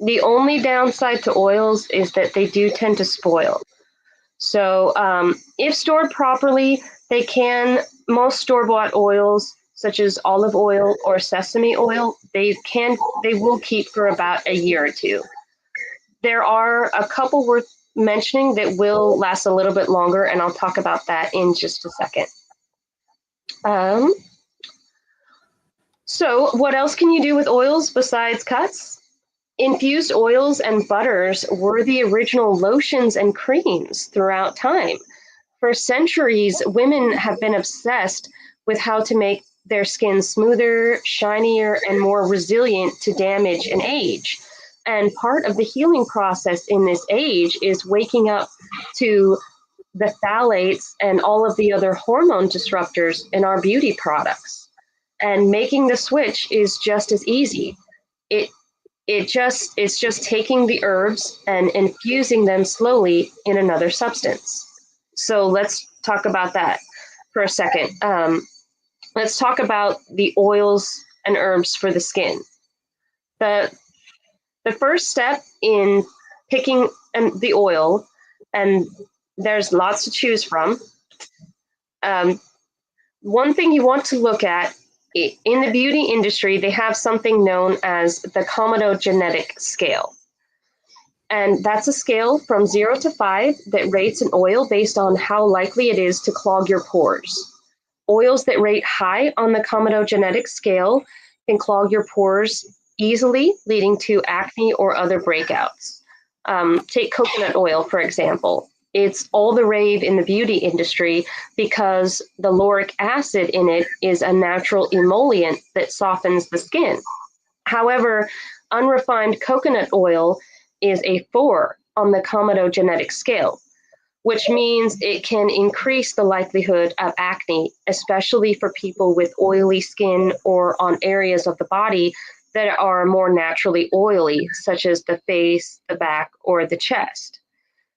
The only downside to oils is that they do tend to spoil. So if stored properly, they can, most store-bought oils, such as olive oil or sesame oil, they will keep for about a year or two. There are a couple worth mentioning that will last a little bit longer, and I'll talk about that in just a second. So what else can you do with oils besides cuts? Infused oils and butters were the original lotions and creams throughout time. For centuries, women have been obsessed with how to make their skin smoother, shinier, and more resilient to damage and age. And part of the healing process in this age is waking up to the phthalates and all of the other hormone disruptors in our beauty products. And making the switch is just as easy. It's just taking the herbs and infusing them slowly in another substance. So let's talk about that for a second. Let's talk about the oils and herbs for the skin. The first step in picking the oil, and there's lots to choose from. One thing you want to look at in the beauty industry, they have something known as the comedogenetic scale. And that's a scale from 0 to 5 that rates an oil based on how likely it is to clog your pores. Oils that rate high on the comedogenetic scale can clog your pores easily, leading to acne or other breakouts. Take coconut oil, for example. It's all the rave in the beauty industry because the lauric acid in it is a natural emollient that softens the skin. However, unrefined coconut oil is a 4 on the comedogenetic scale, which means it can increase the likelihood of acne, especially for people with oily skin or on areas of the body that are more naturally oily, such as the face, the back, or the chest.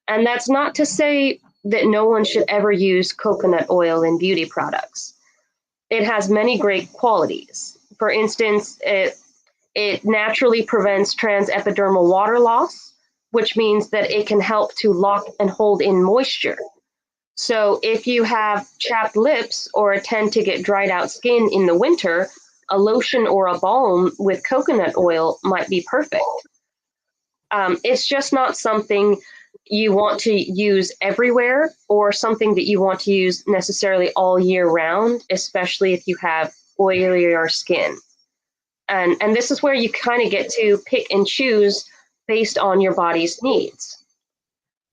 And that's not to say that no one should ever use coconut oil in beauty products. It has many great qualities. For instance, it naturally prevents transepidermal water loss, which means that it can help to lock and hold in moisture. So if you have chapped lips or tend to get dried out skin in the winter, a lotion or a balm with coconut oil might be perfect. It's just not something you want to use everywhere or something that you want to use necessarily all year round, especially if you have oilier skin. And this is where you kind of get to pick and choose based on your body's needs.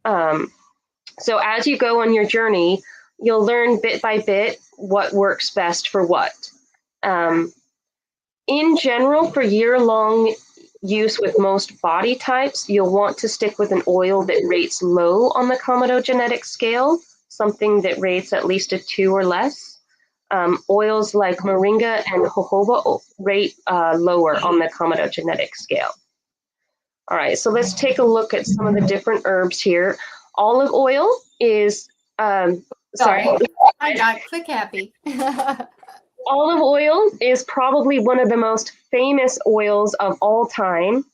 So as you go on your journey, you'll learn bit by bit what works best for what. In general, for year-long use with most body types, you'll want to stick with an oil that rates low on the comedogenetic scale, something that rates at least a 2 or less. Oils like moringa and jojoba rate lower on the comedogenetic scale. All right, so let's take a look at some of the different herbs here. Olive oil is sorry. Sorry, I got click happy. Olive oil is probably one of the most famous oils of all time.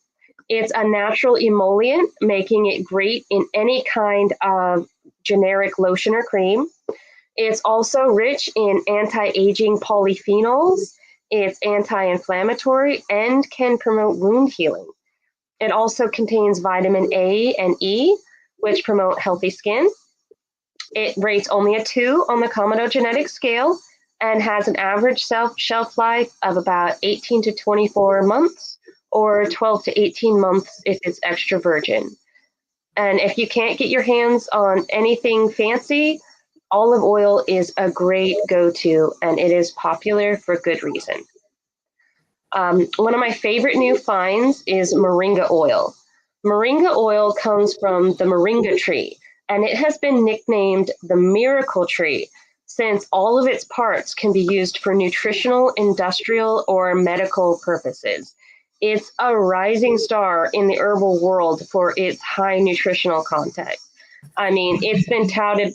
It's a natural emollient, making it great in any kind of generic lotion or cream. It's also rich in anti-aging polyphenols. It's anti-inflammatory and can promote wound healing. It also contains vitamin A and E, which promote healthy skin. It rates only a 2 on the comedogenetic scale and has an average shelf life of about 18 to 24 months or 12 to 18 months if it's extra virgin. And if you can't get your hands on anything fancy, olive oil is a great go-to, and it is popular for good reason. One of my favorite new finds is moringa oil. Moringa oil comes from the moringa tree, and it has been nicknamed the miracle tree since all of its parts can be used for nutritional, industrial, or medical purposes. It's a rising star in the herbal world for its high nutritional content. I mean, it's been touted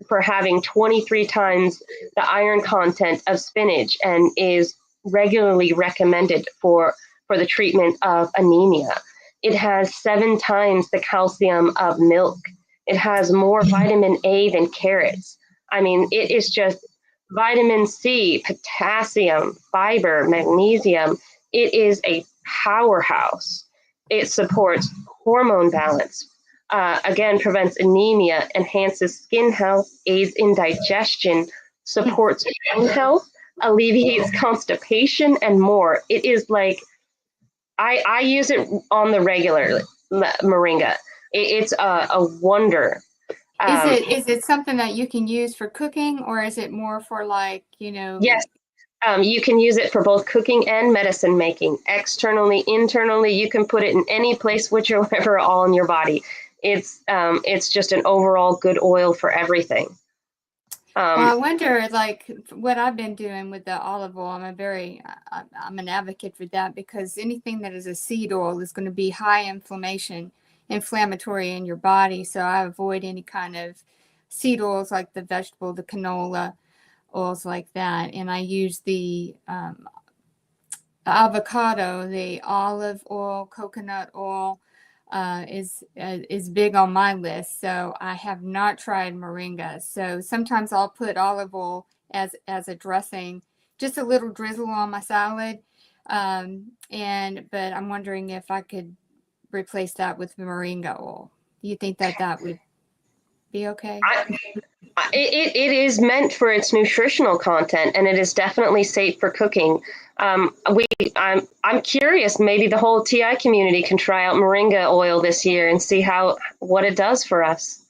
for having 23 times the iron content of spinach and is regularly recommended for the treatment of anemia. It has 7 times the calcium of milk. It has more vitamin A than carrots. I mean, it is just vitamin C, potassium, fiber, magnesium. It is a powerhouse. It supports hormone balance, again, prevents anemia, enhances skin health, aids in digestion, supports bone health, alleviates constipation, and more. It is like, I use it on the regular, moringa. It's a wonder. Is it something that you can use for cooking, or is it more for like, Yes, you can use it for both cooking and medicine making, externally, internally. You can put it in any place, whichever, all in your body. It's just an overall good oil for everything. Well, I wonder, like, what I've been doing with the olive oil. I'm an advocate for that because anything that is a seed oil is going to be high inflammatory in your body. So I avoid any kind of seed oils like the vegetable, the canola oils like that. And I use the avocado, the olive oil, coconut oil is big on my list. So I have not tried moringa. So sometimes I'll put olive oil as a dressing, just a little drizzle on my salad. But I'm wondering if I could replace that with moringa oil. Do you think that would be okay? It is meant for its nutritional content, and it is definitely safe for cooking. I'm curious. Maybe the whole TI community can try out moringa oil this year and see what it does for us.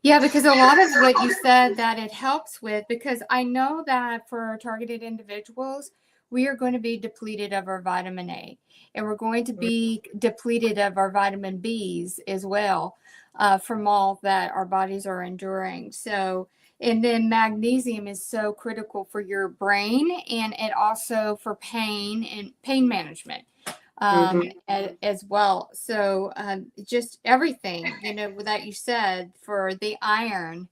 Yeah, because a lot of what you said that it helps with, because I know that for targeted individuals, we are going to be depleted of our vitamin A, and we're going to be depleted of our vitamin Bs as well, from all that our bodies are enduring. So, and then magnesium is so critical for your brain, and it also for pain and pain management. As well. So just everything, that you said for the iron,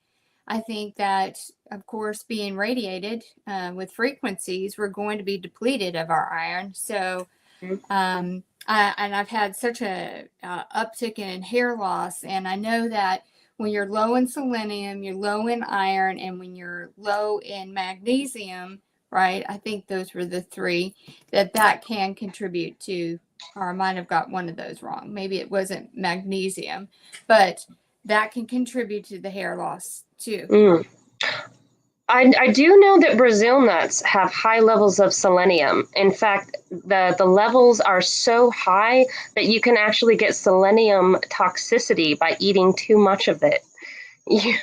I think that, of course, being radiated with frequencies, we're going to be depleted of our iron. So, and I've had such a uptick in hair loss, and I know that when you're low in selenium, you're low in iron, and when you're low in magnesium, right? I think those were the 3 that can contribute to, or I might have got one of those wrong. Maybe it wasn't magnesium, but that can contribute to the hair loss too. I do know that Brazil nuts have high levels of selenium. In fact, the levels are so high that you can actually get selenium toxicity by eating too much of it. Yeah.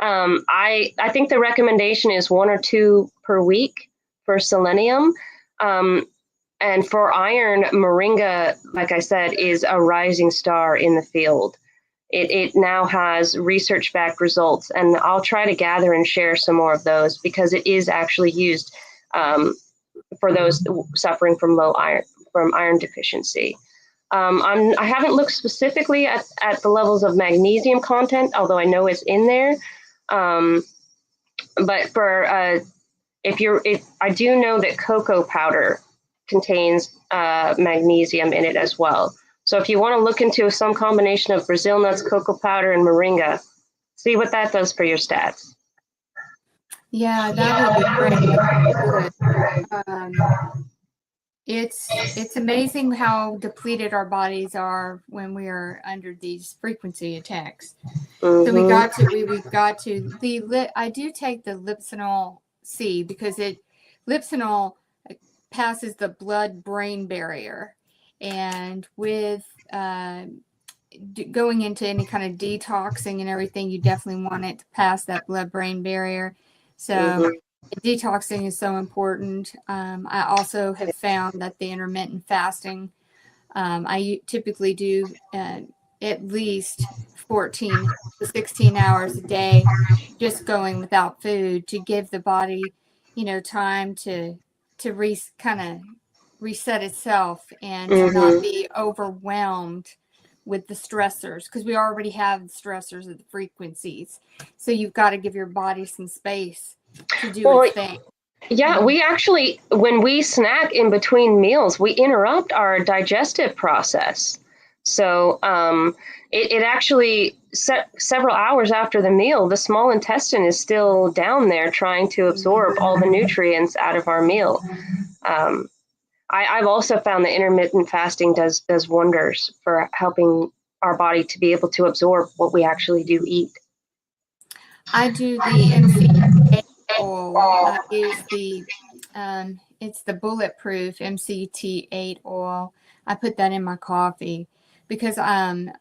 I think the recommendation is 1 or 2 per week for selenium. And for iron, moringa, like I said, is a rising star in the field. It now has research-backed results, and I'll try to gather and share some more of those because it is actually used for those suffering from iron deficiency. I haven't looked specifically at the levels of magnesium content, although I know it's in there. But for I do know that cocoa powder contains magnesium in it as well. So if you want to look into some combination of Brazil nuts, cocoa powder, and moringa, see what that does for your stats. Yeah, that would be great. Good. Um, it's amazing how depleted our bodies are when we are under these frequency attacks. So we got to I do take the Lipsinol C because Lipsinol passes the blood-brain barrier, and with going into any kind of detoxing and everything, you definitely want it to pass that blood-brain barrier. So detoxing is so important. I also have found that the intermittent fasting, I typically do at least 14 to 16 hours a day, just going without food to give the body, time to kind of reset itself and to not be overwhelmed with the stressors, because we already have the stressors of the frequencies. So you've got to give your body some space to do its thing. Yeah, we actually, when we snack in between meals, we interrupt our digestive process. So it actually, several hours after the meal, the small intestine is still down there trying to absorb all the nutrients out of our meal. I've also found that intermittent fasting does wonders for helping our body to be able to absorb what we actually do eat. I do the MCT oil. I use it's the bulletproof MCT8 oil. I put that in my coffee because I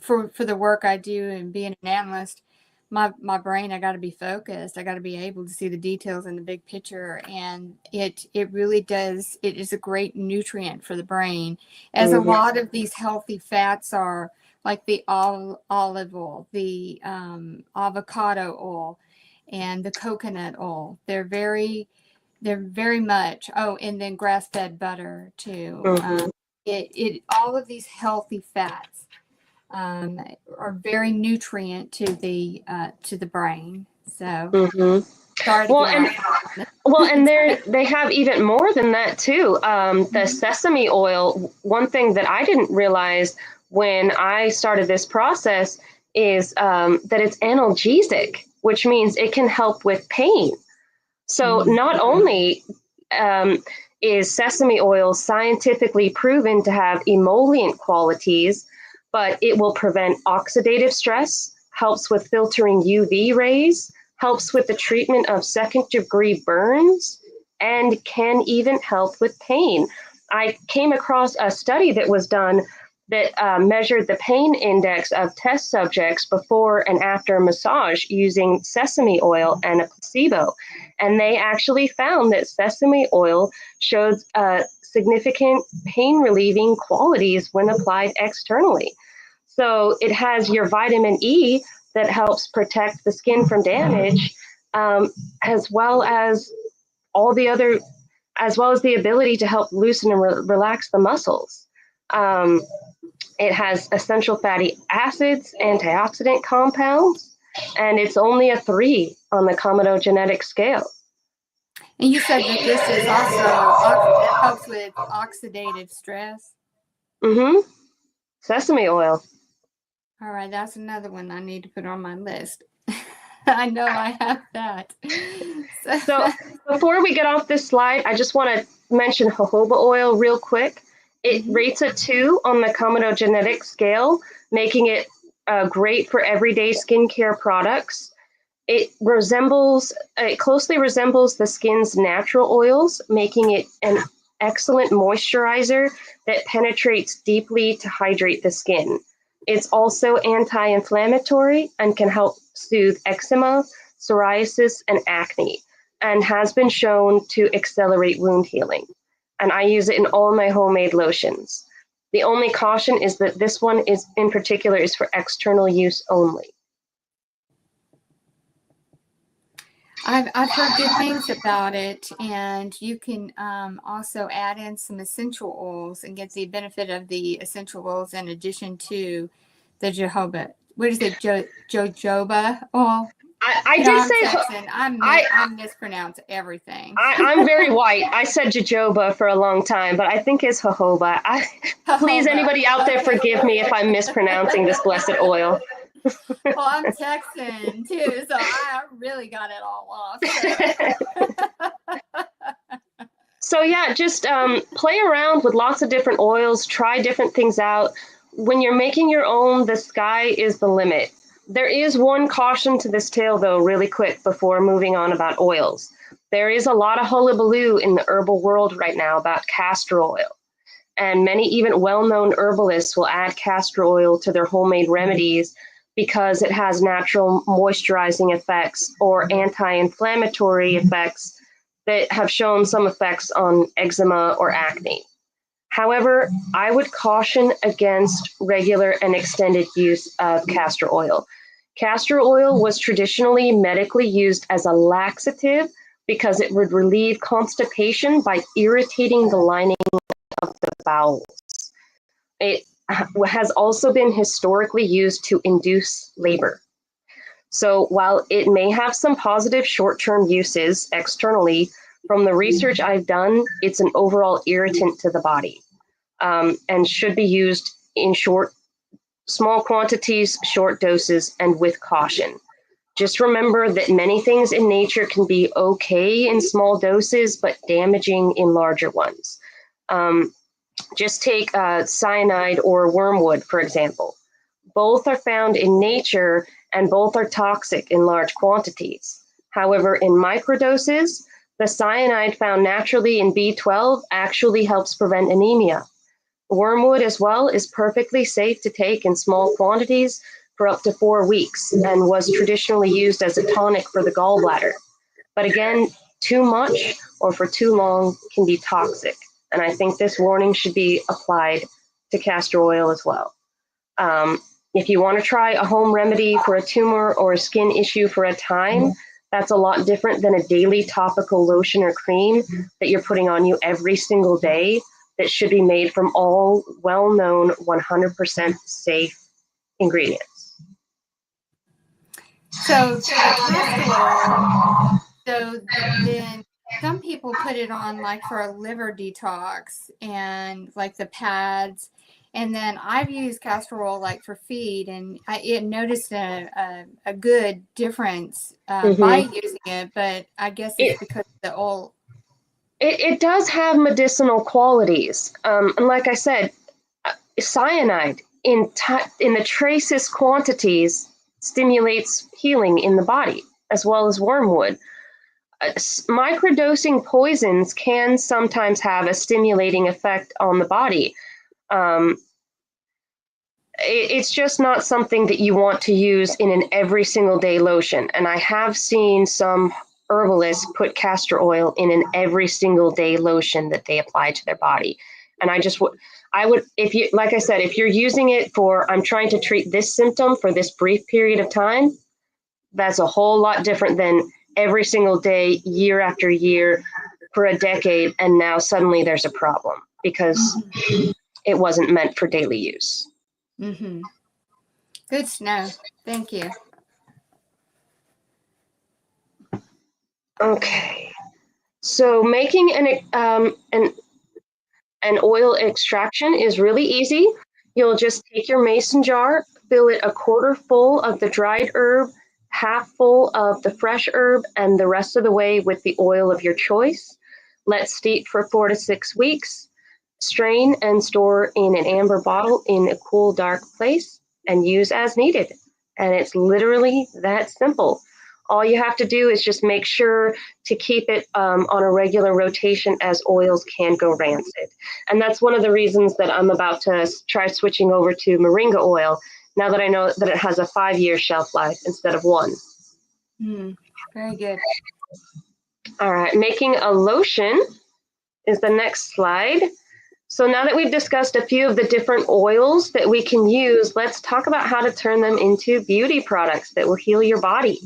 for the work I do and being an analyst, my brain, I got to be focused. I got to be able to see the details in the big picture, and it really does. It is a great nutrient for the brain, as a lot of these healthy fats are, like the olive oil, the avocado oil, and the coconut oil. They're very much. Oh, and then grass-fed butter too. All of these healthy fats are very nutrient to the brain. So sorry to well, and they have even more than that too. The sesame oil. One thing that I didn't realize when I started this process is that it's analgesic, which means it can help with pain. So not only is sesame oil scientifically proven to have emollient qualities, but it will prevent oxidative stress, helps with filtering UV rays, helps with the treatment of second-degree burns, and can even help with pain. I came across a study that was done that measured the pain index of test subjects before and after massage using sesame oil and a placebo. And they actually found that sesame oil showed significant pain relieving qualities when applied externally. So it has your vitamin E that helps protect the skin from damage, as well as the ability to help loosen and relax the muscles. It has essential fatty acids, antioxidant compounds, and it's only a 3 on the comedogenetic scale. And you said that this is also helps with oxidative stress. Sesame oil. All right, that's another one I need to put on my list. I know I have that. So before we get off this slide, I just want to mention jojoba oil real quick. It rates a 2 on the comedogenetic scale, making it great for everyday skincare products. It closely resembles the skin's natural oils, making it an excellent moisturizer that penetrates deeply to hydrate the skin. It's also anti-inflammatory and can help soothe eczema, psoriasis, and acne, and has been shown to accelerate wound healing. And I use it in all my homemade lotions. The only caution is that this one is for external use only. I've heard good things about it, and you can also add in some essential oils and get the benefit of the essential oils in addition to the jojoba. What is it, jojoba oil? I You know, did I'm say Texan. I mispronounce everything. I'm very white. I said jojoba for a long time, but I think it's jojoba. Please, Jojoba. anybody out there, Okay. forgive me if I'm mispronouncing this blessed oil. Well, I'm Texan too, so I really got it all off. So yeah, just play around with lots of different oils, try different things out. When you're making your own, the sky is the limit. There is one caution to this tale, though, really quick before moving on about oils. There is a lot of hullabaloo in the herbal world right now about castor oil. And many even well-known herbalists will add castor oil to their homemade remedies because it has natural moisturizing effects or anti-inflammatory effects that have shown some effects on eczema or acne. However, I would caution against regular and extended use of castor oil. Castor oil was traditionally medically used as a laxative because it would relieve constipation by irritating the lining of the bowels. It has also been historically used to induce labor. So while it may have some positive short-term uses externally, from the research I've done, it's an overall irritant to the body, and should be used in small quantities, short doses, and with caution. Just remember that many things in nature can be okay in small doses, but damaging in larger ones. Just take cyanide or wormwood, for example. Both are found in nature and both are toxic in large quantities. However, in microdoses, the cyanide found naturally in B12 actually helps prevent anemia. Wormwood as well is perfectly safe to take in small quantities for up to 4 weeks and was traditionally used as a tonic for the gallbladder. But again, too much or for too long can be toxic. And I think this warning should be applied to castor oil as well. If you want to try a home remedy for a tumor or a skin issue for a time, that's a lot different than a daily topical lotion or cream that you're putting on you every single day that should be made from all well-known 100% safe ingredients. So for the castor oil, so then some people put it on like for a liver detox and like the pads. And then I've used castor oil like for feed, and I noticed a good difference by using it. But I guess it's because of the oil. It does have medicinal qualities. And like I said, cyanide in the tracest quantities stimulates healing in the body, as well as wormwood. Microdosing poisons can sometimes have a stimulating effect on the body. It's just not something that you want to use in an every single day lotion. And I have seen some herbalists put castor oil in an every single day lotion that they apply to their body. And I would, if you, like I said, if you're using it for, I'm trying to treat this symptom for this brief period of time, that's a whole lot different than every single day, year after year, for a decade, and now suddenly there's a problem because it wasn't meant for daily use. Mm-hmm. Good to know. Thank you. Okay, so making an oil extraction is really easy. You'll just take your mason jar, fill it a quarter full of the dried herb, half full of the fresh herb, and the rest of the way with the oil of your choice. Let steep for 4 to 6 weeks. Strain and store in an amber bottle in a cool, dark place and use as needed. And it's literally that simple. All you have to do is just make sure to keep it on a regular rotation, as oils can go rancid. And that's one of the reasons that I'm about to try switching over to moringa oil, now that I know that it has a 5-year shelf life instead of 1. Very good. All right, making a lotion is the next slide. So now that we've discussed a few of the different oils that we can use, let's talk about how to turn them into beauty products that will heal your body.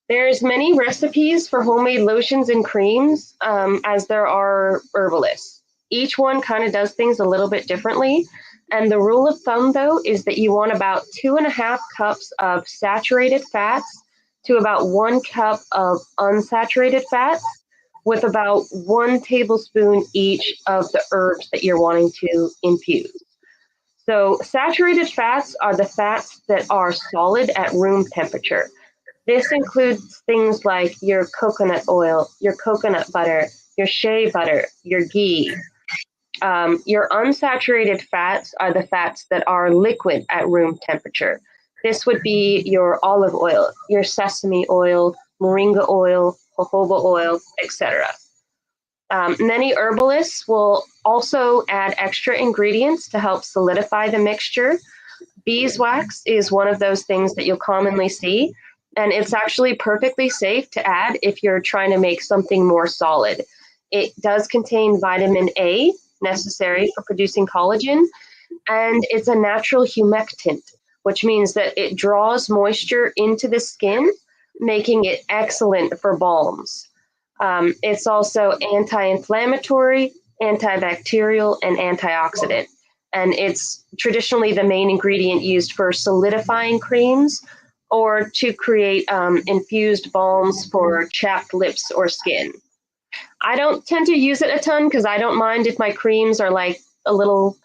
There's many recipes for homemade lotions and creams, as there are herbalists. Each one kind of does things a little bit differently. And the rule of thumb, though, is that you want about 2.5 cups of saturated fats to about 1 cup of unsaturated fats with about 1 tablespoon each of the herbs that you're wanting to infuse. So saturated fats are the fats that are solid at room temperature. This includes things like your coconut oil, your coconut butter, your shea butter, your ghee. Your unsaturated fats are the fats that are liquid at room temperature. This would be your olive oil, your sesame oil, moringa oil, jojoba oil, etc. Many herbalists will also add extra ingredients to help solidify the mixture. Beeswax is one of those things that you'll commonly see, and it's actually perfectly safe to add if you're trying to make something more solid. It does contain vitamin A, necessary for producing collagen, and it's a natural humectant, which means that it draws moisture into the skin, making it excellent for balms. It's also anti-inflammatory, antibacterial, and antioxidant. And it's traditionally the main ingredient used for solidifying creams or to create infused balms for chapped lips or skin. I don't tend to use it a ton because I don't mind if my creams are like a little,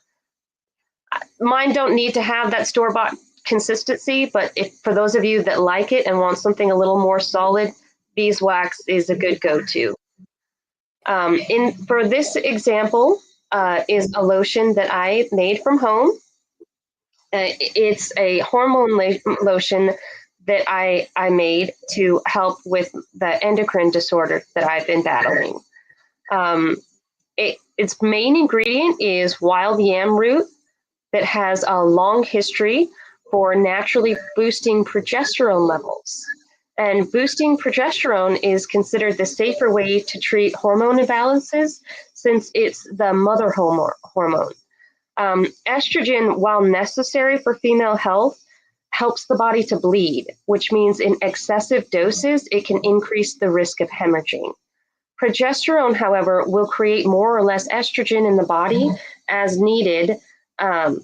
mine don't need to have that store-bought consistency, but if for those of you that like it and want something a little more solid, beeswax is a good go-to. For this example is a lotion that I made from home. It's a hormone lotion that I made to help with the endocrine disorder that I've been battling. Its main ingredient is wild yam root that has a long history for naturally boosting progesterone levels. And boosting progesterone is considered the safer way to treat hormone imbalances since it's the mother hormone. Estrogen, while necessary for female health, helps the body to bleed, which means in excessive doses, it can increase the risk of hemorrhaging. Progesterone, however, will create more or less estrogen in the body as needed. And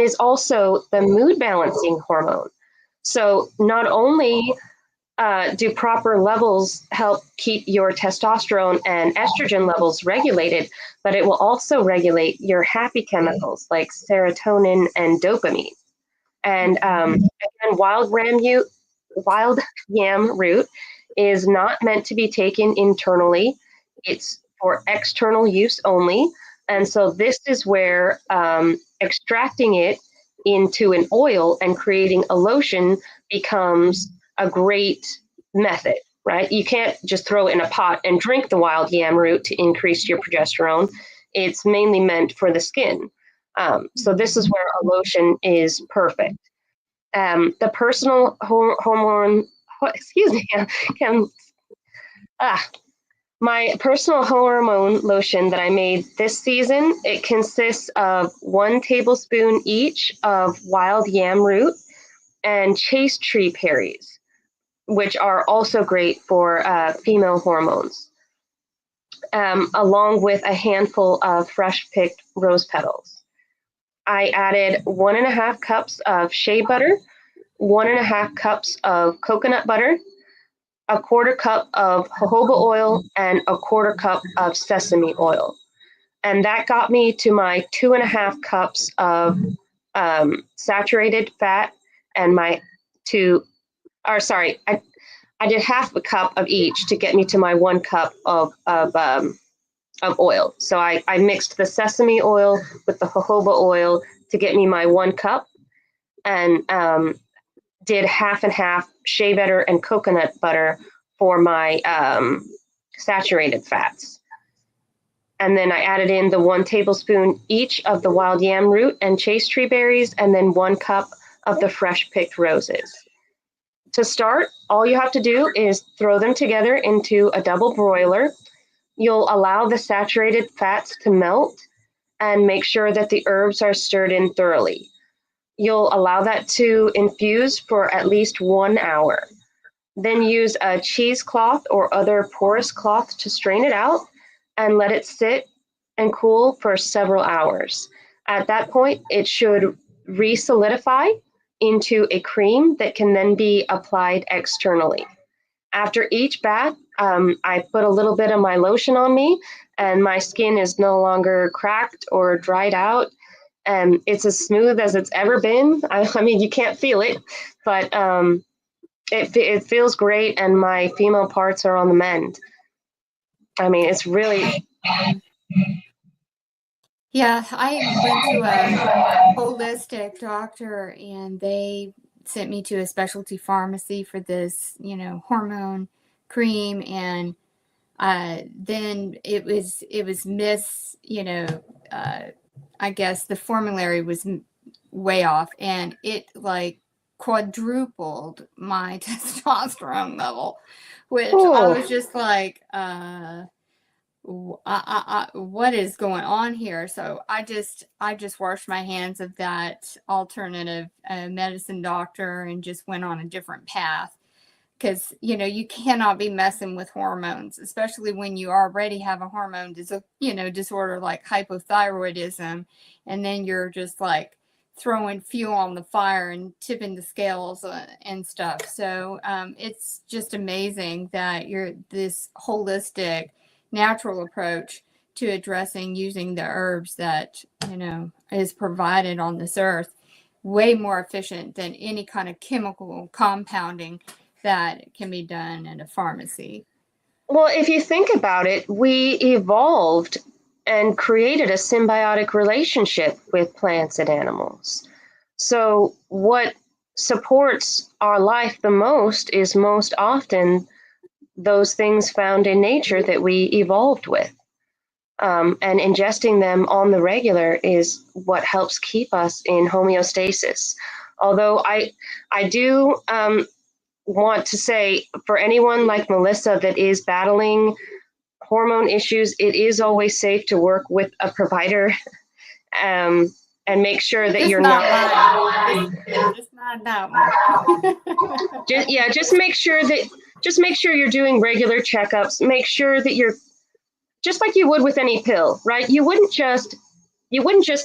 is also the mood balancing hormone. So not only do proper levels help keep your testosterone and estrogen levels regulated, but it will also regulate your happy chemicals like serotonin and dopamine. And again, wild yam root is not meant to be taken internally. It's for external use only. And so this is where extracting it into an oil and creating a lotion becomes a great method, right? You can't just throw it in a pot and drink the wild yam root to increase your progesterone. It's mainly meant for the skin. So this is where a lotion is perfect. The personal hormone, my personal hormone lotion that I made this season, it consists of 1 tablespoon each of wild yam root and chaste tree berries, which are also great for female hormones, along with a handful of fresh picked rose petals. I added 1.5 cups of shea butter, 1.5 cups of coconut butter, 1/4 cup of jojoba oil, and 1/4 cup of sesame oil. And that got me to my 2.5 cups of saturated fat and I did 1/2 cup of each to get me to my 1 cup of oil. So I mixed the sesame oil with the jojoba oil to get me my 1 cup, and did 1/2 and 1/2 shea butter and coconut butter for my saturated fats. And then I added in the 1 tablespoon each of the wild yam root and chaste tree berries, and then 1 cup of the fresh picked roses. To start, all you have to do is throw them together into a double broiler. You'll allow the saturated fats to melt and make sure that the herbs are stirred in thoroughly. You'll allow that to infuse for at least 1 hour. Then use a cheesecloth or other porous cloth to strain it out and let it sit and cool for several hours. At that point, it should re-solidify into a cream that can then be applied externally. After each bath, I put a little bit of my lotion on me, and my skin is no longer cracked or dried out. And it's as smooth as it's ever been. I mean, you can't feel it, but it feels great, and my female parts are on the mend. I mean, it's really. Yeah, I went to a holistic doctor and they sent me to a specialty pharmacy for this, hormone cream. And then it was I guess the formulary was way off, and it like quadrupled my testosterone level, which I was just like, what is going on here? So I just washed my hands of that alternative medicine doctor and just went on a different path, because you cannot be messing with hormones, especially when you already have a hormone disorder like hypothyroidism, and then you're just like throwing fuel on the fire and tipping the scales and stuff. So it's just amazing that you're this holistic natural approach to addressing using the herbs that is provided on this earth, way more efficient than any kind of chemical compounding that can be done at a pharmacy. Well, if you think about it, we evolved and created a symbiotic relationship with plants and animals. So what supports our life the most is most often those things found in nature that we evolved with. And ingesting them on the regular is what helps keep us in homeostasis. Although I do want to say, for anyone like Melissa that is battling hormone issues, it is always safe to work with a provider and make sure that you're not just not that one. just make sure you're doing regular checkups. Make sure that you're just like you would with any pill, right? You wouldn't just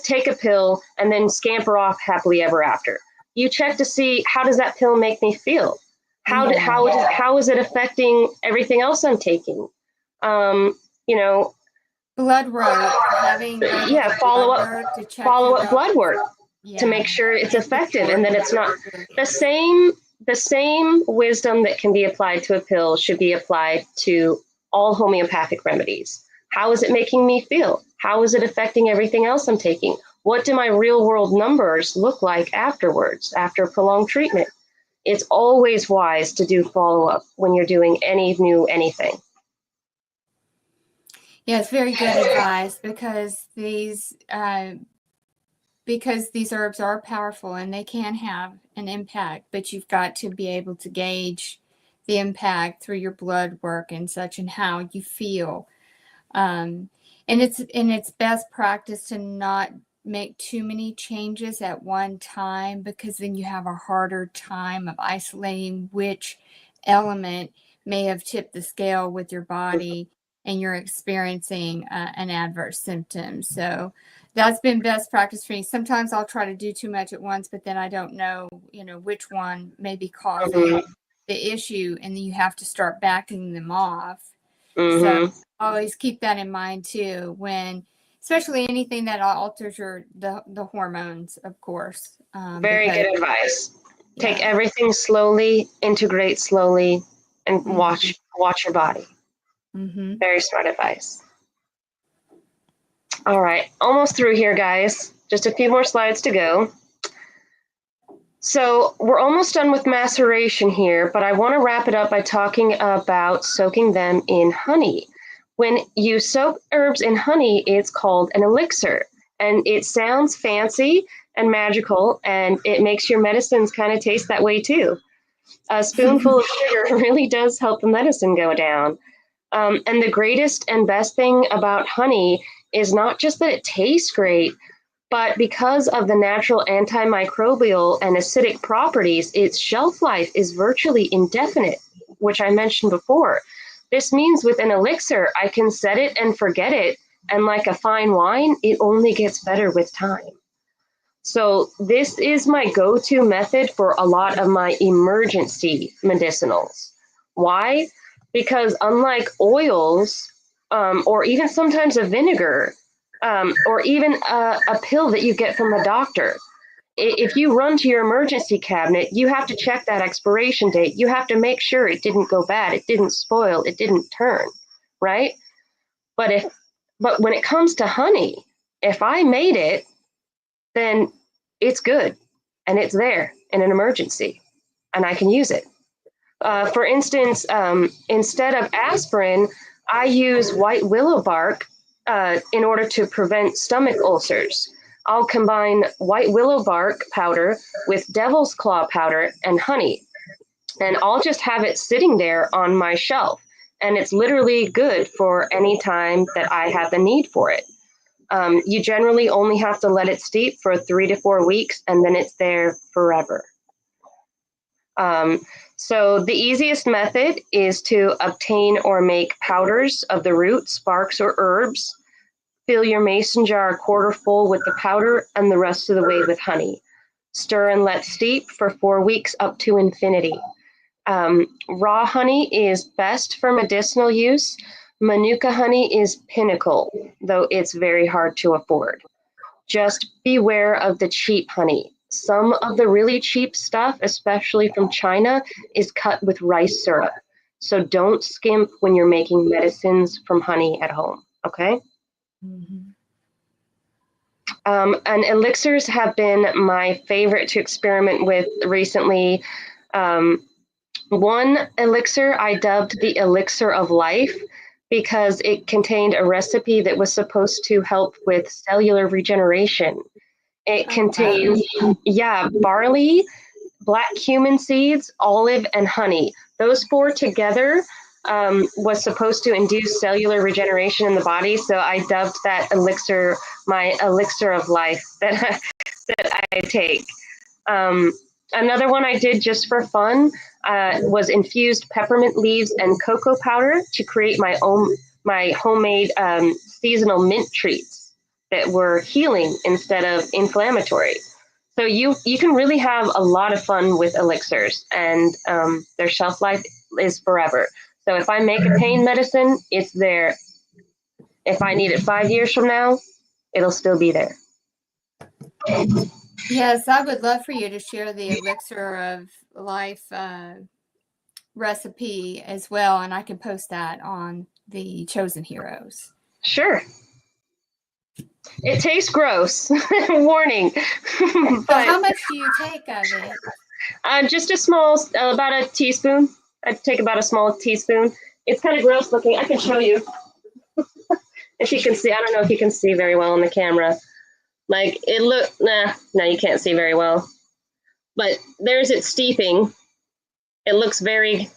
take a pill and then scamper off happily ever after. You check to see, how does that pill make me feel? How is it affecting everything else I'm taking? Blood work, having follow up blood work to make sure it's effective, and that it's not the same wisdom that can be applied to a pill should be applied to all homeopathic remedies. How is it making me feel? How is it affecting everything else I'm taking? What do my real world numbers look like afterwards, after prolonged treatment? It's always wise to do follow-up when you're doing anything. Yeah, it's very good advice, because these herbs are powerful and they can have an impact, but you've got to be able to gauge the impact through your blood work and such, and how you feel. And it's best practice to not make too many changes at one time, because then you have a harder time of isolating which element may have tipped the scale with your body and you're experiencing an adverse symptom. So that's been best practice for me. Sometimes I'll try to do too much at once, but then I don't know, which one may be causing the issue, and then you have to start backing them off. So always keep that in mind too, when, especially anything that alters the hormones, of course. Very good advice. Yeah. Take everything slowly, integrate slowly, and watch your body. Very smart advice. All right, almost through here, guys. Just a few more slides to go. So we're almost done with maceration here, but I want to wrap it up by talking about soaking them in honey. When you soak herbs in honey, it's called an elixir, and it sounds fancy and magical, and it makes your medicines kind of taste that way too. A spoonful of sugar really does help the medicine go down. And the greatest and best thing about honey is not just that it tastes great, but because of the natural antimicrobial and acidic properties, its shelf life is virtually indefinite, which I mentioned before. This means with an elixir, I can set it and forget it, and like a fine wine, it only gets better with time. So this is my go-to method for a lot of my emergency medicinals. Why? Because unlike oils, or even sometimes a vinegar, or even a pill that you get from a doctor, if you run to your emergency cabinet, you have to check that expiration date. You have to make sure it didn't go bad, it didn't spoil, it didn't turn, right? But when it comes to honey, if I made it, then it's good and it's there in an emergency and I can use it. For instance, instead of aspirin, I use white willow bark in order to prevent stomach ulcers. I'll combine white willow bark powder with devil's claw powder and honey, and I'll just have it sitting there on my shelf. And it's literally good for any time that I have the need for it. You generally only have to let it steep for 3 to 4 weeks, and then it's there forever. So the easiest method is to obtain or make powders of the roots, barks, or herbs. Fill your mason jar a quarter full with the powder and the rest of the way with honey. Stir and let steep for 4 weeks up to infinity. Raw honey is best for medicinal use. Manuka honey is pinnacle, though it's very hard to afford. Just beware of the cheap honey. Some of the really cheap stuff, especially from China, is cut with rice syrup. So don't skimp when you're making medicines from honey at home, okay? Mm-hmm. And elixirs have been my favorite to experiment with recently. One elixir I dubbed the elixir of life because it contained a recipe that was supposed to help with cellular regeneration. It contains, barley, black cumin seeds, olive, and honey. Those 4 together was supposed to induce cellular regeneration in the body. So I dubbed that elixir my elixir of life that I take. Another one I did just for fun was infused peppermint leaves and cocoa powder to create my homemade seasonal mint treats that were healing instead of inflammatory. So you can really have a lot of fun with elixirs, and their shelf life is forever. So if I make a pain medicine, it's there. If I need it 5 years from now, it'll still be there. Yes, I would love for you to share the elixir of life recipe as well, and I can post that on the Chosen Heroes. Sure. It tastes gross. Warning. But how much do you take of it? Just a small, about a teaspoon. I take about a small teaspoon. It's kind of gross looking. I can show you. If you can see, I don't know if you can see very well on the camera. Like it no, you can't see very well. But there's it steeping. It looks very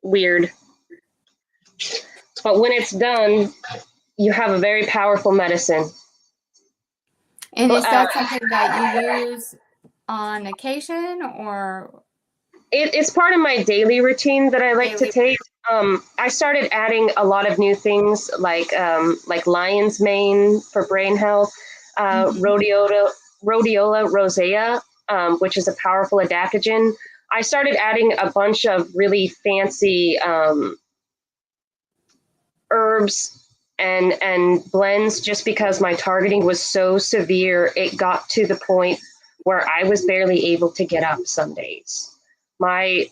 weird. But when it's done, you have a very powerful medicine. And is that something that you use on occasion, or? It's part of my daily routine that I like to take. I started adding a lot of new things like lion's mane for brain health, rhodiola rosea, which is a powerful adaptogen. I started adding a bunch of really fancy herbs and blends just because my targeting was so severe. It got to the point where I was barely able to get up some days. My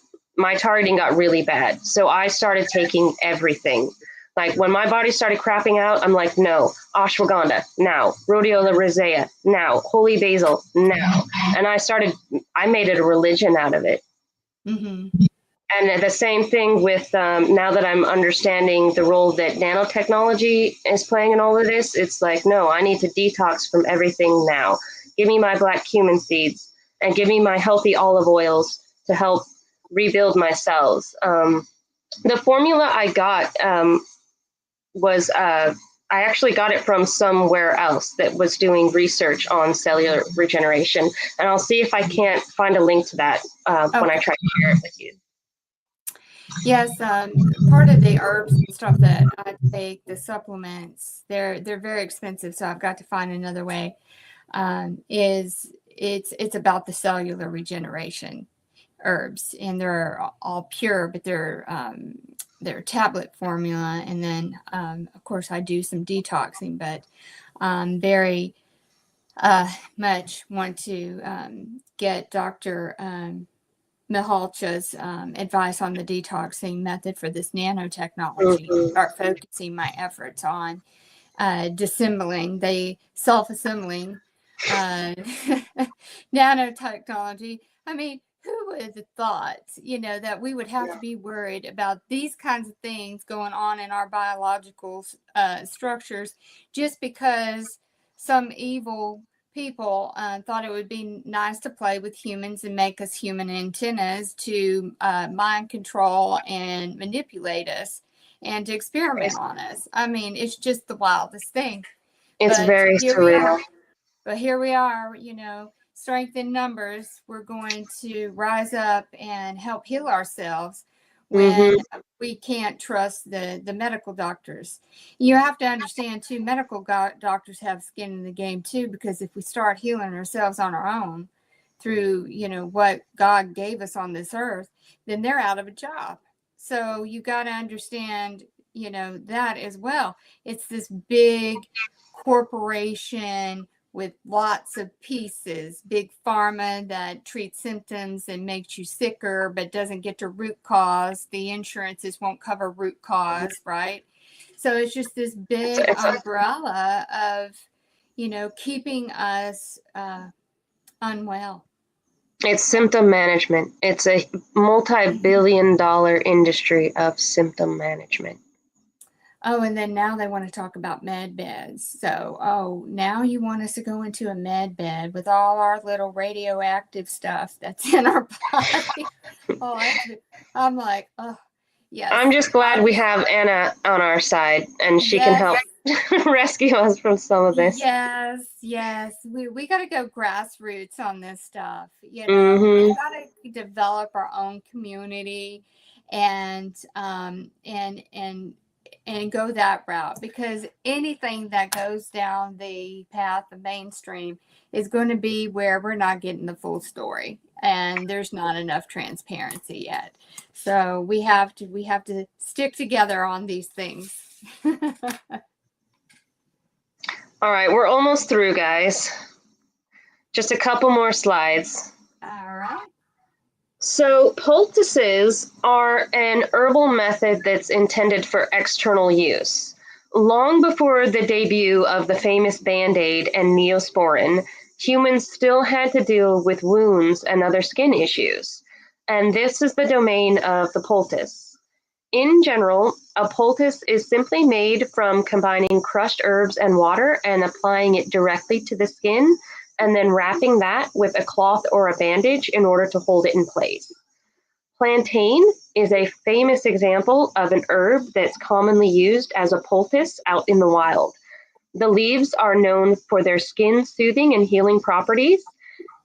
targeting got really bad. So I started taking everything. Like when my body started crapping out, I'm like, no, ashwagandha, now, rhodiola rosea, now, holy basil, now. And I made it a religion out of it. Mm-hmm. And the same thing with now that I'm understanding the role that nanotechnology is playing in all of this, it's like, no, I need to detox from everything now. Give me my black cumin seeds and give me my healthy olive oils to help rebuild my cells. The formula I got was, I actually got it from somewhere else that was doing research on cellular regeneration. And I'll see if I can't find a link to that when I try to share it with you. Yes, part of the herbs and stuff that I take, the supplements, they're very expensive, so I've got to find another way. is it's about the cellular regeneration herbs, and they're all pure, but they're tablet formula. And then, of course, I do some detoxing, but very much want to get Dr. Mihalcha's advice on the detoxing method for this nanotechnology. Start focusing my efforts on self-assembling nanotechnology. I mean, who would have thought, that we would have to be worried about these kinds of things going on in our biological structures just because some evil people thought it would be nice to play with humans and make us human antennas to mind control and manipulate us and to experiment on us. I mean, it's just the wildest thing. It's very surreal. But here we are, strength in numbers. We're going to rise up and help heal ourselves when we can't trust the medical doctors. You have to understand, too, medical doctors have skin in the game, too, because if we start healing ourselves on our own through, what God gave us on this earth, then they're out of a job. So you got to understand, that as well. It's this big corporation with lots of pieces, big pharma that treats symptoms and makes you sicker, but doesn't get to root cause. The insurances won't cover root cause, right? So it's just this big umbrella of, keeping us unwell. It's symptom management. It's a multi-billion-dollar industry of symptom management. Oh, and then now they want to talk about med beds. So, now you want us to go into a med bed with all our little radioactive stuff that's in our body. I'm like, oh, yes. I'm just glad we have Anna on our side, and she can help rescue us from some of this. Yes. We got to go grassroots on this stuff. We got to develop our own community and go that route, because anything that goes down the path of mainstream is going to be where we're not getting the full story and there's not enough transparency yet. So we have to stick together on these things. All right, we're almost through, guys. Just a couple more slides. All right. So poultices are an herbal method that's intended for external use. Long before the debut of the famous Band-Aid and Neosporin, humans still had to deal with wounds and other skin issues. And this is the domain of the poultice. In general, a poultice is simply made from combining crushed herbs and water and applying it directly to the skin, and then wrapping that with a cloth or a bandage in order to hold it in place. Plantain is a famous example of an herb that's commonly used as a poultice out in the wild. The leaves are known for their skin-soothing and healing properties.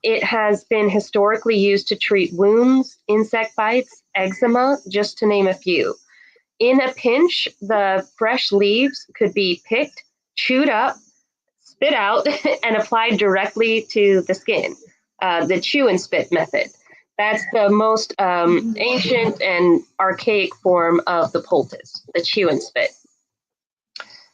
It has been historically used to treat wounds, insect bites, eczema, just to name a few. In a pinch, the fresh leaves could be picked, chewed up, spit out, and applied directly to the skin, the chew and spit method. That's the most ancient and archaic form of the poultice, the chew and spit.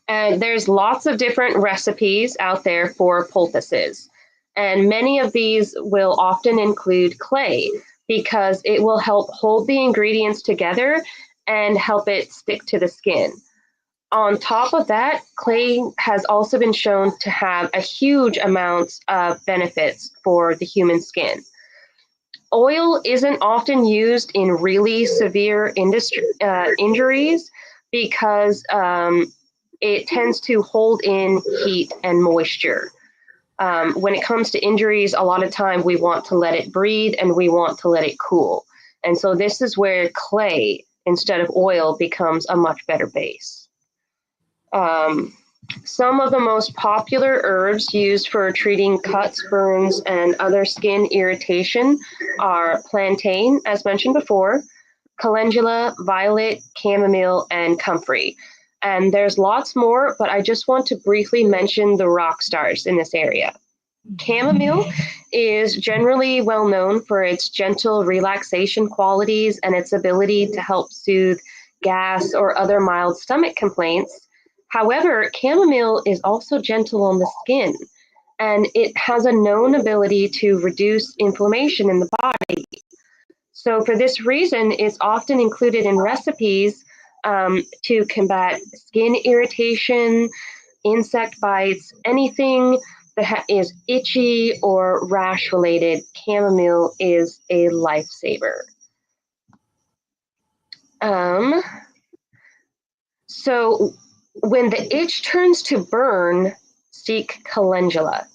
And there's lots of different recipes out there for poultices. And many of these will often include clay because it will help hold the ingredients together and help it stick to the skin. On top of that, clay has also been shown to have a huge amount of benefits for the human skin. Oil isn't often used in really severe injuries because it tends to hold in heat and moisture. When it comes to injuries, a lot of time we want to let it breathe and we want to let it cool. And so this is where clay instead of oil becomes a much better base. Some of the most popular herbs used for treating cuts, burns, and other skin irritation are plantain, as mentioned before, calendula, violet, chamomile, and comfrey. And there's lots more, but I just want to briefly mention the rock stars in this area. Chamomile is generally well known for its gentle relaxation qualities and its ability to help soothe gas or other mild stomach complaints. However, chamomile is also gentle on the skin, and it has a known ability to reduce inflammation in the body. So, for this reason, it's often included in recipes to combat skin irritation, insect bites, anything that is itchy or rash related. Chamomile is a lifesaver. So when the itch turns to burn, seek calendula.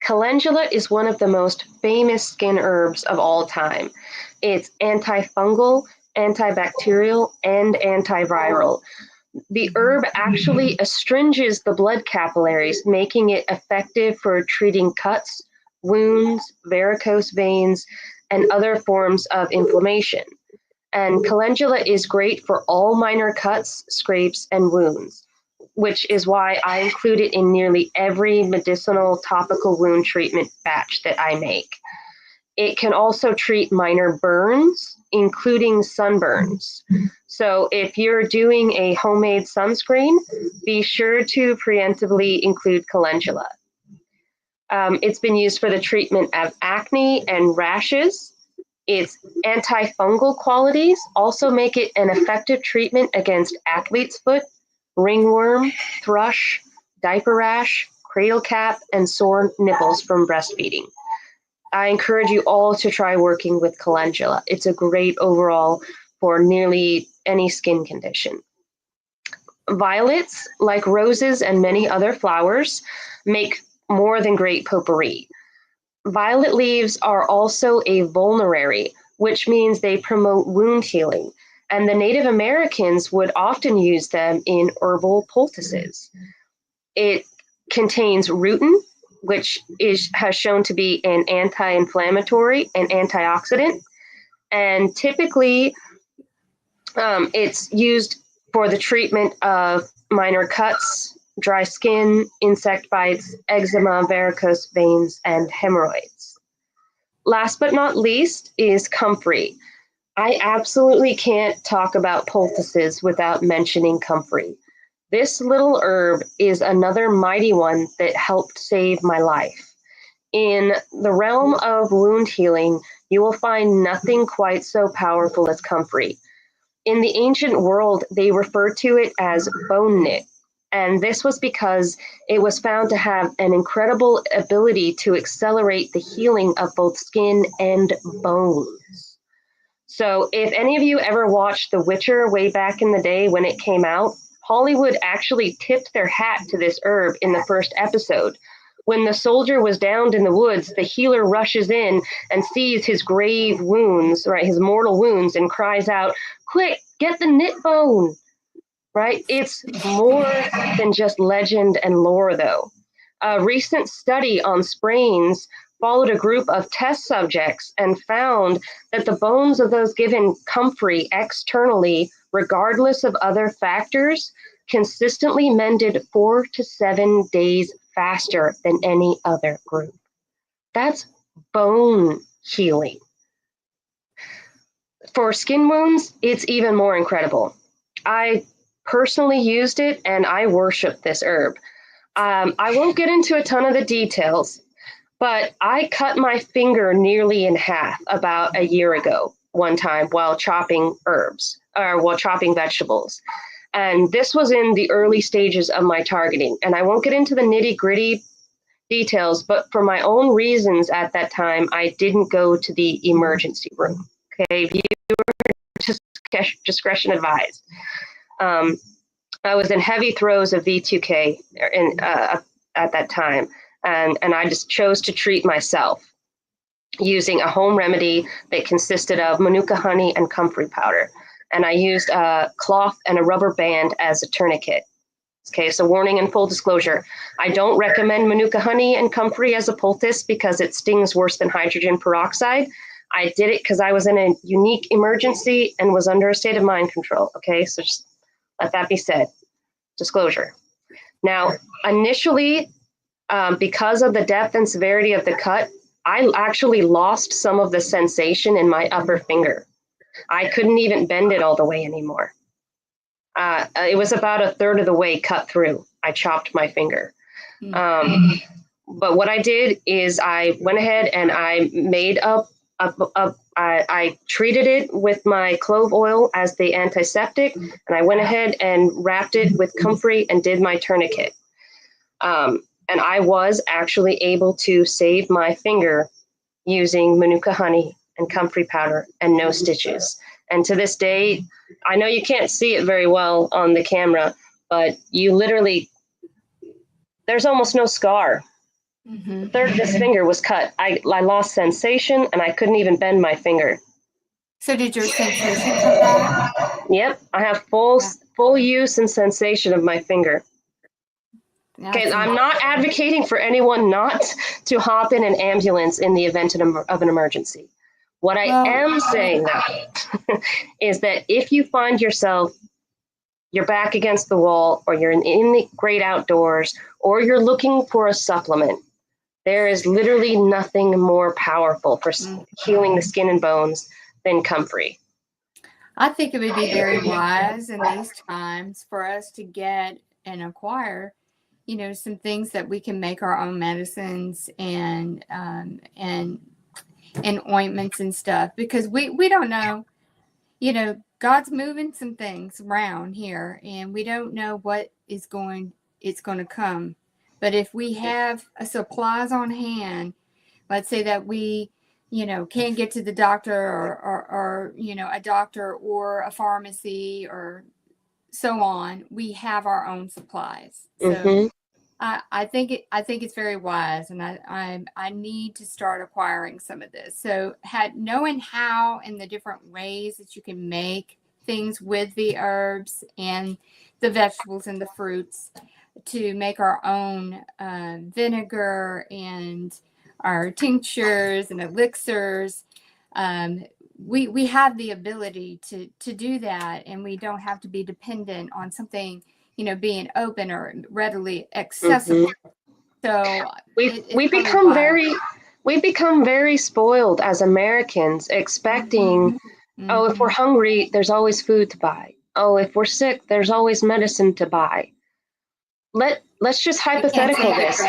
Calendula is one of the most famous skin herbs of all time. It's antifungal, antibacterial, and antiviral. The herb actually astringes the blood capillaries, making it effective for treating cuts, wounds, varicose veins, and other forms of inflammation. And calendula is great for all minor cuts, scrapes, and wounds, which is why I include it in nearly every medicinal topical wound treatment batch that I make. It can also treat minor burns, including sunburns. So if you're doing a homemade sunscreen, be sure to preemptively include calendula. It's been used for the treatment of acne and rashes. Its antifungal qualities also make it an effective treatment against athlete's foot, ringworm, thrush, diaper rash, cradle cap, and sore nipples from breastfeeding. I encourage you all to try working with calendula. It's a great overall for nearly any skin condition. Violets, like roses and many other flowers, make more than great potpourri. Violet leaves are also a vulnerary, which means they promote wound healing, and the Native Americans would often use them in herbal poultices. It contains rutin, which has shown to be an anti-inflammatory and antioxidant, and typically it's used for the treatment of minor cuts, dry skin, insect bites, eczema, varicose veins, and hemorrhoids. Last but not least is comfrey. I absolutely can't talk about poultices without mentioning comfrey. This little herb is another mighty one that helped save my life. In the realm of wound healing, you will find nothing quite so powerful as comfrey. In the ancient world, they referred to it as bone knit, and this was because it was found to have an incredible ability to accelerate the healing of both skin and bones. So if any of you ever watched The Witcher way back in the day when it came out, Hollywood actually tipped their hat to this herb in the first episode. When the soldier was downed in the woods, the healer rushes in and sees his grave wounds, right, his mortal wounds, and cries out, "Quick, get the knit bone!" Right? It's more than just legend and lore, though. A recent study on sprains followed a group of test subjects and found that the bones of those given comfrey externally, regardless of other factors, consistently mended 4 to 7 days faster than any other group. That's bone healing. For skin wounds, it's even more incredible. I personally used it and I worship this herb. I won't get into a ton of the details, but I cut my finger nearly in half about a year ago, one time while chopping vegetables. And this was in the early stages of my targeting. And I won't get into the nitty gritty details, but for my own reasons at that time, I didn't go to the emergency room. Okay, viewer discretion advised. I was in heavy throes of V2K at that time, and I just chose to treat myself using a home remedy that consisted of manuka honey and comfrey powder. And I used a cloth and a rubber band as a tourniquet. Okay, so warning and full disclosure, I don't recommend manuka honey and comfrey as a poultice because it stings worse than hydrogen peroxide. I did it because I was in a unique emergency and was under a state of mind control. Okay, so just let that be said. Disclosure. Now, initially, Because of the depth and severity of the cut, I actually lost some of the sensation in my upper finger. I couldn't even bend it all the way anymore. It was about a third of the way cut through. I chopped my finger. But what I did is I went ahead and I made I treated it with my clove oil as the antiseptic, and I went ahead and wrapped it with comfrey and did my tourniquet. And I was actually able to save my finger using manuka honey and comfrey powder and no stitches. And to this day, I know you can't see it very well on the camera, but you literally, there's almost no scar. The third of this finger was cut. I lost sensation and I couldn't even bend my finger. So did your sensation come back? Yep, I have full use and sensation of my finger. Okay, I'm not advocating for anyone not to hop in an ambulance in the event of an emergency. What I am saying, though, is that if you find yourself, you're back against the wall, or you're in the great outdoors, or you're looking for a supplement, there is literally nothing more powerful for healing the skin and bones than comfrey. I think it would be very wise in these times for us to get and acquire, some things that we can make our own medicines and ointments and stuff, because we don't know, God's moving some things around here, and we don't know what it's going to come. But if we have supplies on hand, let's say that we, can't get to the doctor or a doctor or a pharmacy or so on, we have our own supplies. So I think it's very wise, and I need to start acquiring some of this. So knowing how and the different ways that you can make things with the herbs and the vegetables and the fruits to make our own vinegar and our tinctures and elixirs. We have the ability to do that, and we don't have to be dependent on something, being open or readily accessible. So we become very spoiled as Americans, expecting, oh, if we're hungry, there's always food to buy. Oh, if we're sick, there's always medicine to buy. Let's just hypothetical this.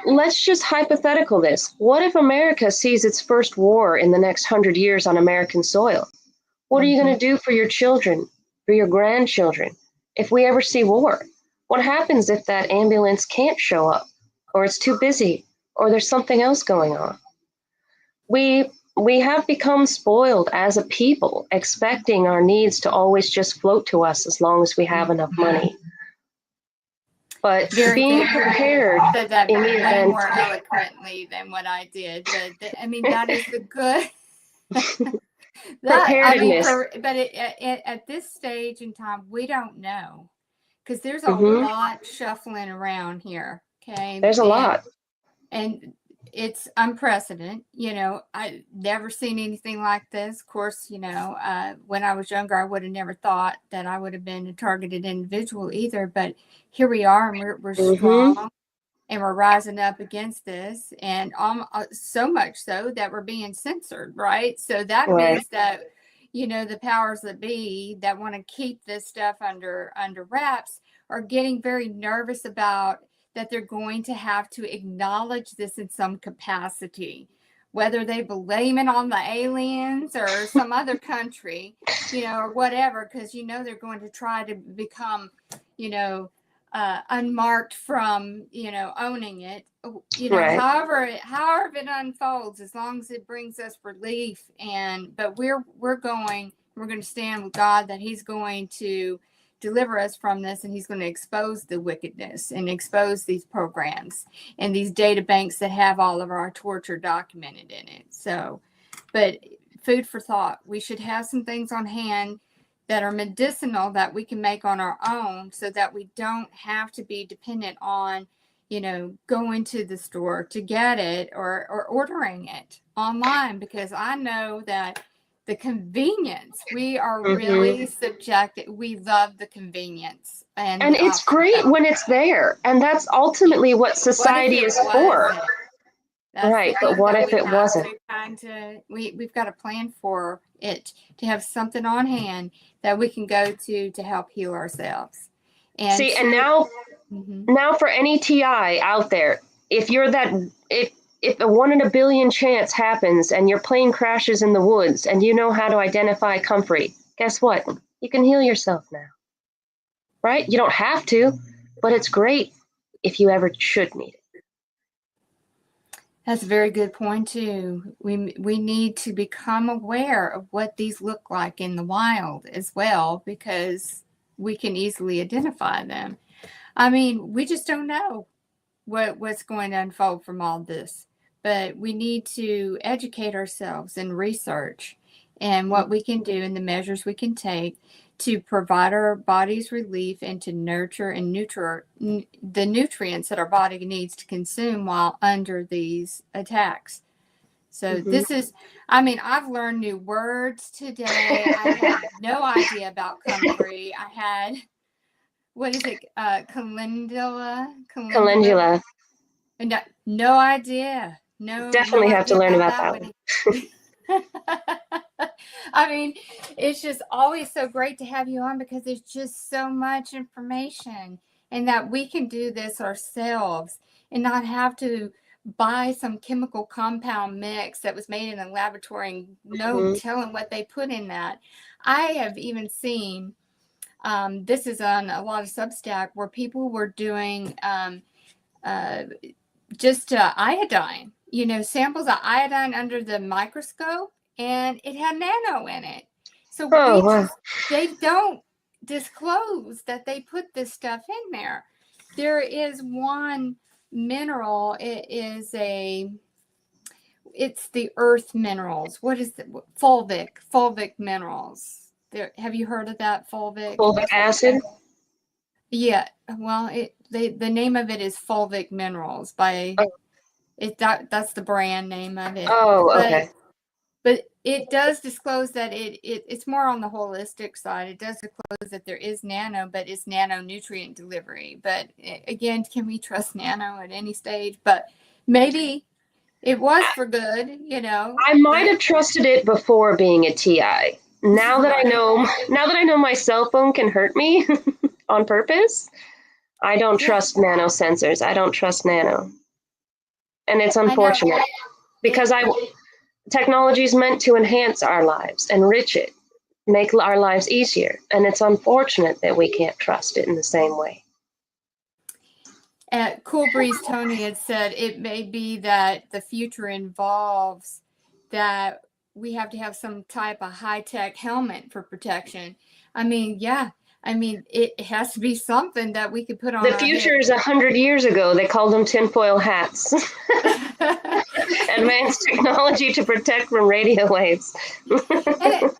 Let's just hypothetical this. What if America sees its first war in the next 100 years on American soil? What are you going to do for your children, for your grandchildren, if we ever see war? What happens if that ambulance can't show up, or it's too busy, or there's something else going on? We have become spoiled as a people, expecting our needs to always just float to us as long as we have enough money. But being prepared said that in the way event, more eloquently than what I did. But that is the good. Preparedness. At this stage in time, we don't know, because there's a lot shuffling around here. Okay, there's a lot, and it's unprecedented. I've never seen anything like this. Of course, when I was younger, I would have never thought that I would have been a targeted individual either. But here we are, and we're strong, and we're rising up against this, and so much so that we're being censored, right? So that means that, the powers that be that want to keep this stuff under wraps are getting very nervous about that they're going to have to acknowledge this in some capacity, whether they blame it on the aliens or some other country, or whatever, because, they're going to try to become, unmarked from, owning it, however it unfolds, as long as it brings us relief. But we're going to stand with God that he's going to deliver us from this, and he's going to expose the wickedness and expose these programs and these data banks that have all of our torture documented in it. So, but food for thought, we should have some things on hand that are medicinal that we can make on our own, so that we don't have to be dependent on, going to the store to get it or ordering it online, because I know that the convenience. We are Mhm. really subjected. We love the convenience. And And it's great when it's there. And that's ultimately what what if society it is for. wasn't? That's the Right. But thing what that if we it have wasn't? to kind of, we've got to plan for it, to have something on hand that we can go to help heal ourselves. And See, and to, now mhm. now for any TI out there, if you're that if a 1 in a billion chance happens and your plane crashes in the woods and you know how to identify comfrey, guess what? You can heal yourself now. Right? You don't have to, but it's great if you ever should need it. That's a very good point too. We need to become aware of what these look like in the wild as well, because we can easily identify them. I mean, we just don't know what's going to unfold from all this, but we need to educate ourselves and research and what we can do and the measures we can take to provide our bodies relief and to nurture and the nutrients that our body needs to consume while under these attacks. So Mhm. I mean, I've learned new words today. I had no idea about comfrey. I had, what is it? Calendula. Calendula. And no idea. No Definitely have to idea learn about about that that one. one. I mean, it's just always so great to have you on because there's just so much information, and that we can do this ourselves and not have to buy some chemical compound mix that was made in a laboratory and no Mhm. telling what they put in that. I have even seen, this is on a lot of Substack, where people were doing uh, just iodine, samples of iodine under the microscope, and it had nano in it. So Oh, wow. they don't disclose that they put this stuff in there. There is one mineral, it's the earth minerals. What is the fulvic minerals? There, have you heard of that fulvic? Fulvic acid? Yeah, well, the name of it is fulvic minerals by Oh, that's the brand name of it. oh, But okay. it does disclose that it's more on the holistic side. It does disclose that there is nano, but it's nano nutrient delivery. But again, can we trust nano at any stage? But maybe it was for good, I might but have trusted it before being a TI. Now that I right. know, now that I know my cell phone can hurt me on purpose, I don't Yeah, trust nano sensors. I don't trust nano, and it's I know. unfortunate It because technology is meant to enhance our lives, enrich it, make our lives easier, and it's unfortunate that we can't trust it in the same way. Cool Breeze Tony had said it may be that the future involves that we have to have some type of high-tech helmet for protection. I mean, yeah. I mean, it has to be something that we could put on The our future head. is 100 years ago. They called them tinfoil hats. Advanced technology to protect from radio waves. And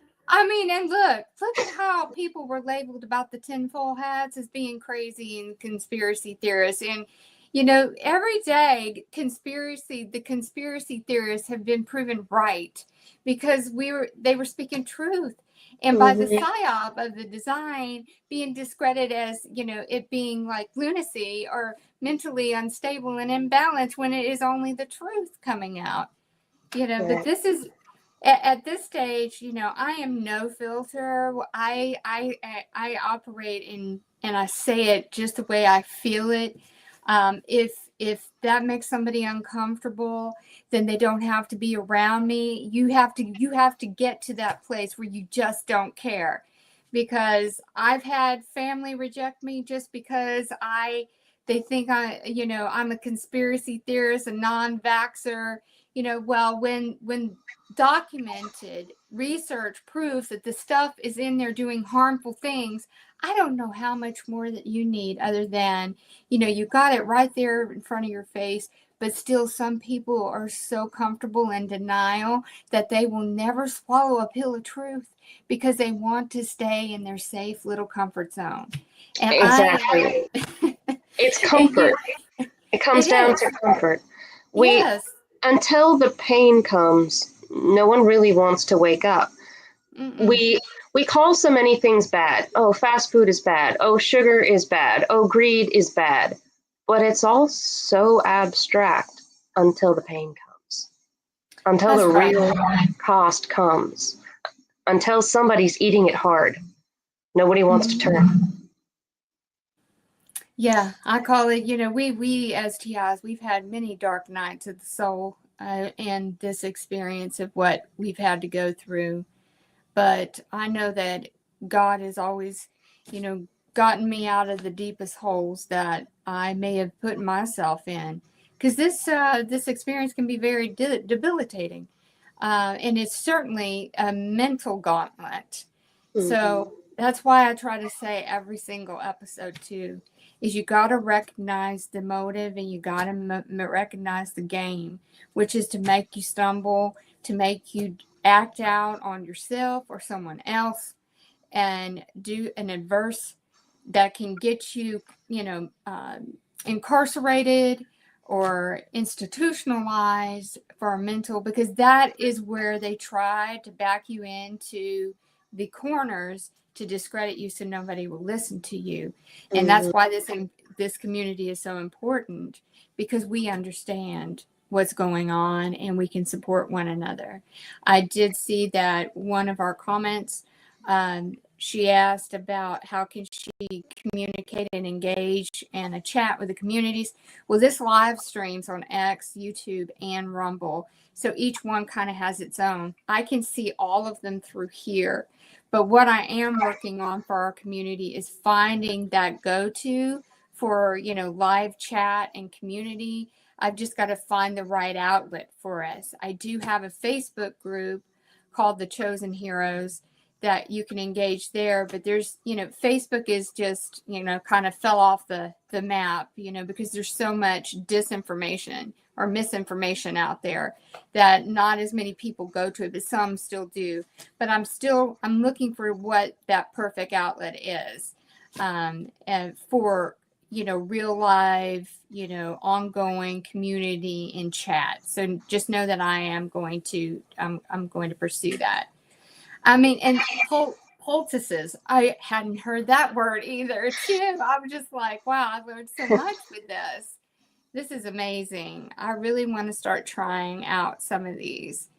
look at how people were labeled about the tinfoil hats as being crazy and conspiracy theorists. And, every day the conspiracy theorists have been proven right because they were speaking truth. And by the Mhm. psyop of the design being discredited as, it being like lunacy or mentally unstable and imbalanced when it is only the truth coming out. But Right. this is at this stage, I am no filter. I operate and I say it just the way I feel it. If that makes somebody uncomfortable, then they don't have to be around me. You have to get to that place where you just don't care, because I've had family reject me just because they think I'm a conspiracy theorist, a non-vaxxer. Well, when documented research proves that the stuff is in there doing harmful things, I don't know how much more that you need other than, you got it right there in front of your face. But still, some people are so comfortable in denial that they will never swallow a pill of truth because they want to stay in their safe little comfort zone. And Exactly. It's and comfort. It comes it down is. to comfort. We Yes. Until the pain comes, no one really wants to wake up. Mm-mm. We call so many things bad. Oh, fast food is bad. Oh, sugar is bad. Oh, greed is bad. But it's all so abstract until the pain comes, until That's the right. real cost comes, until somebody's eating it hard. Nobody wants to turn. Yeah, I call it, we as TIs, we've had many dark nights of the soul, and this experience of what we've had to go through. But I know that God has always, gotten me out of the deepest holes that I may have put myself in. Because this experience can be very debilitating, and it's certainly a mental gauntlet. Mm-hmm. So that's why I try to say every single episode too, is you got to recognize the motive and you got to recognize the game, which is to make you stumble, to make you act out on yourself or someone else, and do an adverse that can get you, incarcerated or institutionalized for a mental, because that is where they try to back you into the corners to discredit you so nobody will listen to you. And Mm-hmm. that's why this community is so important, because we understand what's going on and we can support one another. I did see that one of our comments, she asked about how can she communicate and engage and a chat with the communities. Well, this live streams on X, YouTube, and Rumble. So each one kind of has its own. I can see all of them through here. But what I am working on for our community is finding that go-to for, live chat and community. I've just got to find the right outlet for us. I do have a Facebook group called The Chosen Heroes that you can engage there, but there's, Facebook is just, kind of fell off the map, because there's so much disinformation or misinformation out there that not as many people go to it, but some still do. But I'm looking for what that perfect outlet is, and for, real live, ongoing community in chat. So just know that I'm going to pursue that. I mean, and poultices. I hadn't heard that word either, too. I was just like, wow, I learned so much with this. This is amazing. I really want to start trying out some of these.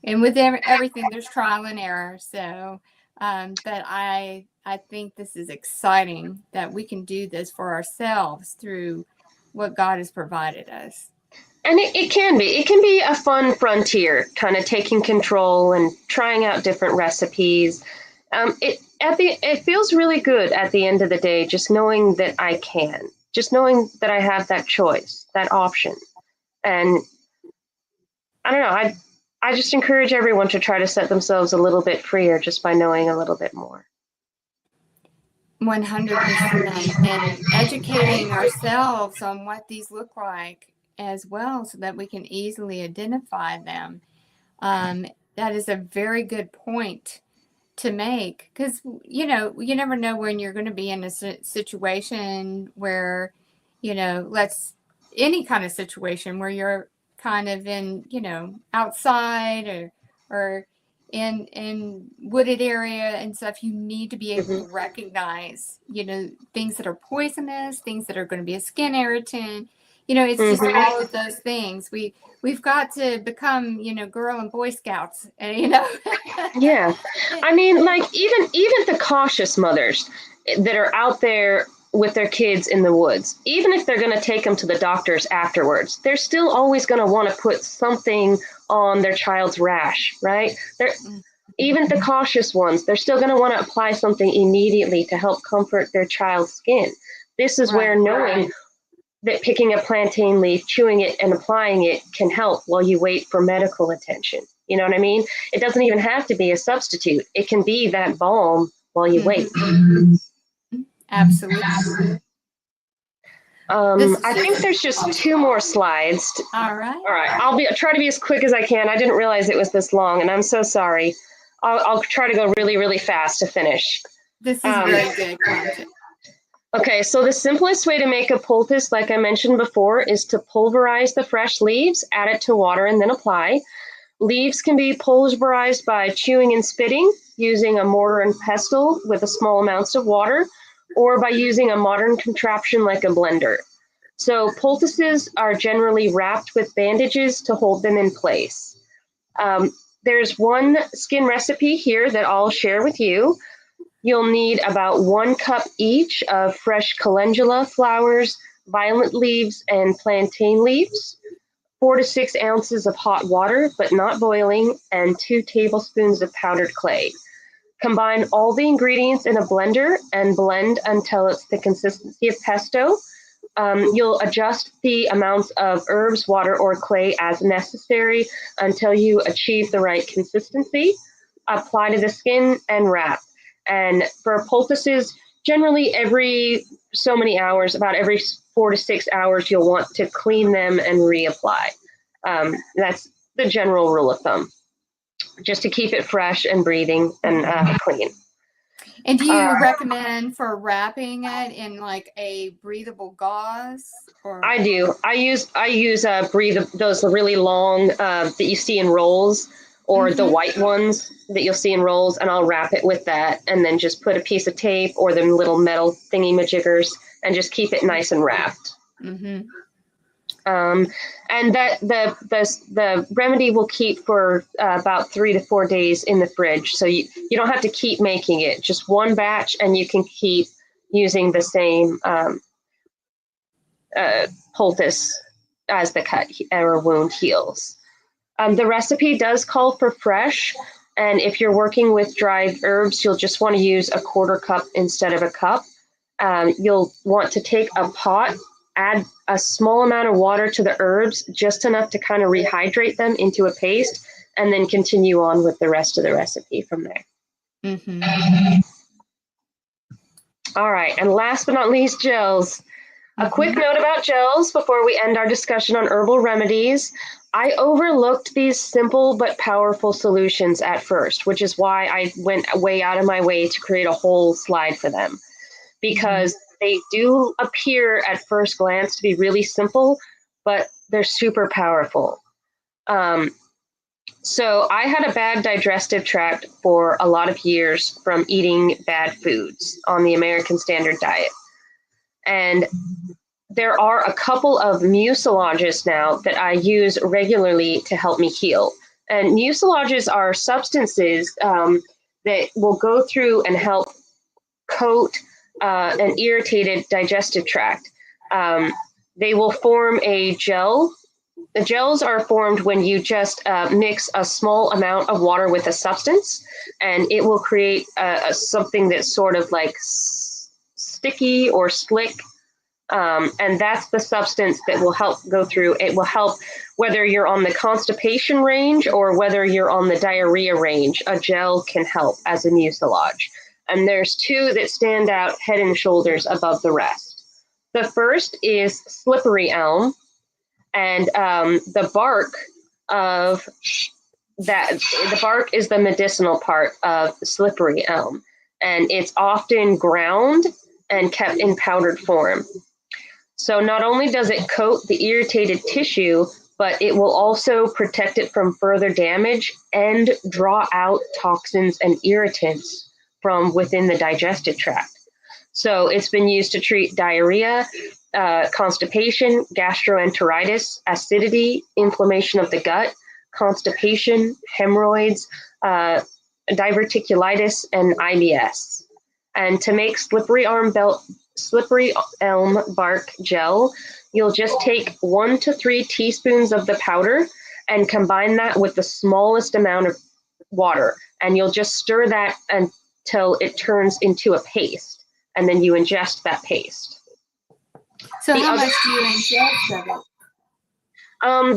And with everything, there's trial and error. So, but I think this is exciting that we can do this for ourselves through what God has provided us. And it can be. It can be a fun frontier, kind of taking control and trying out different recipes. It feels really good at the end of the day, just knowing that I can, just knowing that I have that choice, that option. And I don't know. I just encourage everyone to try to set themselves a little bit freer just by knowing a little bit more. 100%. And educating ourselves on what these look like as well, so that we can easily identify them. That is a very good point to make, because, you never know when you're going to be in a situation where, any kind of situation where you're kind of in, outside or in wooded area and stuff. You need to be able to recognize, things that are poisonous, things that are going to be a skin irritant. It's just all of those things. We've got to become, Girl and Boy Scouts, Yeah. I mean, like even the cautious mothers that are out there with their kids in the woods, even if they're going to take them to the doctors afterwards, they're still always going to want to put something on their child's rash, right? Even the cautious ones, they're still going to want to apply something immediately to help comfort their child's skin. This is where knowing that picking a plantain leaf, chewing it, and applying it can help while you wait for medical attention. You know what I mean? It doesn't even have to be a substitute. It can be that balm while you wait. Absolutely. I think there's just 2 more slides. All right. All right. I'll try to be as quick as I can. I didn't realize it was this long, and I'm so sorry. I'll try to go really, really fast to finish. This is very good content. Okay, so the simplest way to make a poultice, like I mentioned before, is to pulverize the fresh leaves, add it to water, and then apply. Leaves can be pulverized by chewing and spitting, using a mortar and pestle with a small amounts of water, or by using a modern contraption like a blender. So poultices are generally wrapped with bandages to hold them in place. There's one skin recipe here that I'll share with you. You'll need about 1 cup each of fresh calendula flowers, violet leaves, and plantain leaves, 4 to 6 ounces of hot water, but not boiling, and 2 tablespoons of powdered clay. Combine all the ingredients in a blender and blend until it's the consistency of pesto. You'll adjust the amounts of herbs, water, or clay as necessary until you achieve the right consistency. Apply to the skin and wrap. And for poultices, generally every so many hours, about every 4 to 6 hours, you'll want to clean them and reapply. That's the general rule of thumb, just to keep it fresh and breathing and clean. And do you recommend for wrapping it in like a breathable gauze? Or I do. I use those really long that you see in rolls, or the white ones that you'll see in rolls, and I'll wrap it with that, and then just put a piece of tape or the little metal thingy majiggers, and just keep it nice and wrapped. And that the remedy will keep for about 3 to 4 days in the fridge. So you don't have to keep making it, just one batch, and you can keep using the same poultice as the cut or wound heals. The recipe does call for fresh, and if you're working with dried herbs, you'll just want to use a 1/4 cup instead of a cup. You'll want to take a pot, add a small amount of water to the herbs, just enough to kind of rehydrate them into a paste, and then continue on with the rest of the recipe from there. All right, and last but not least, gels. A quick note about gels before we end our discussion on herbal remedies. I overlooked these simple but powerful solutions at first, which is why I went way out of my way to create a whole slide for them, because they do appear at first glance to be really simple, but they're super powerful. So I had a bad digestive tract for a lot of years from eating bad foods on the American Standard Diet. And there are a couple of mucilages now that I use regularly to help me heal. And mucilages are substances that will go through and help coat an irritated digestive tract. They will form a gel. The gels are formed when you just mix a small amount of water with a substance, and it will create something that's sort of like sticky or slick. And that's the substance that will help go through. It will help whether you're on the constipation range or whether you're on the diarrhea range. A gel can help as a mucilage. And there's 2 that stand out head and shoulders above the rest. The first is slippery elm, and the bark is the medicinal part of slippery elm, and it's often ground and kept in powdered form. So not only does it coat the irritated tissue, but it will also protect it from further damage and draw out toxins and irritants from within the digestive tract. So it's been used to treat diarrhea, constipation, gastroenteritis, acidity, inflammation of the gut, constipation, hemorrhoids, diverticulitis, and IBS. And to make slippery elm bark gel, you'll just take 1 to 3 teaspoons of the powder and combine that with the smallest amount of water. And you'll just stir that until it turns into a paste. And then you ingest that paste. So how much do you ingest of it?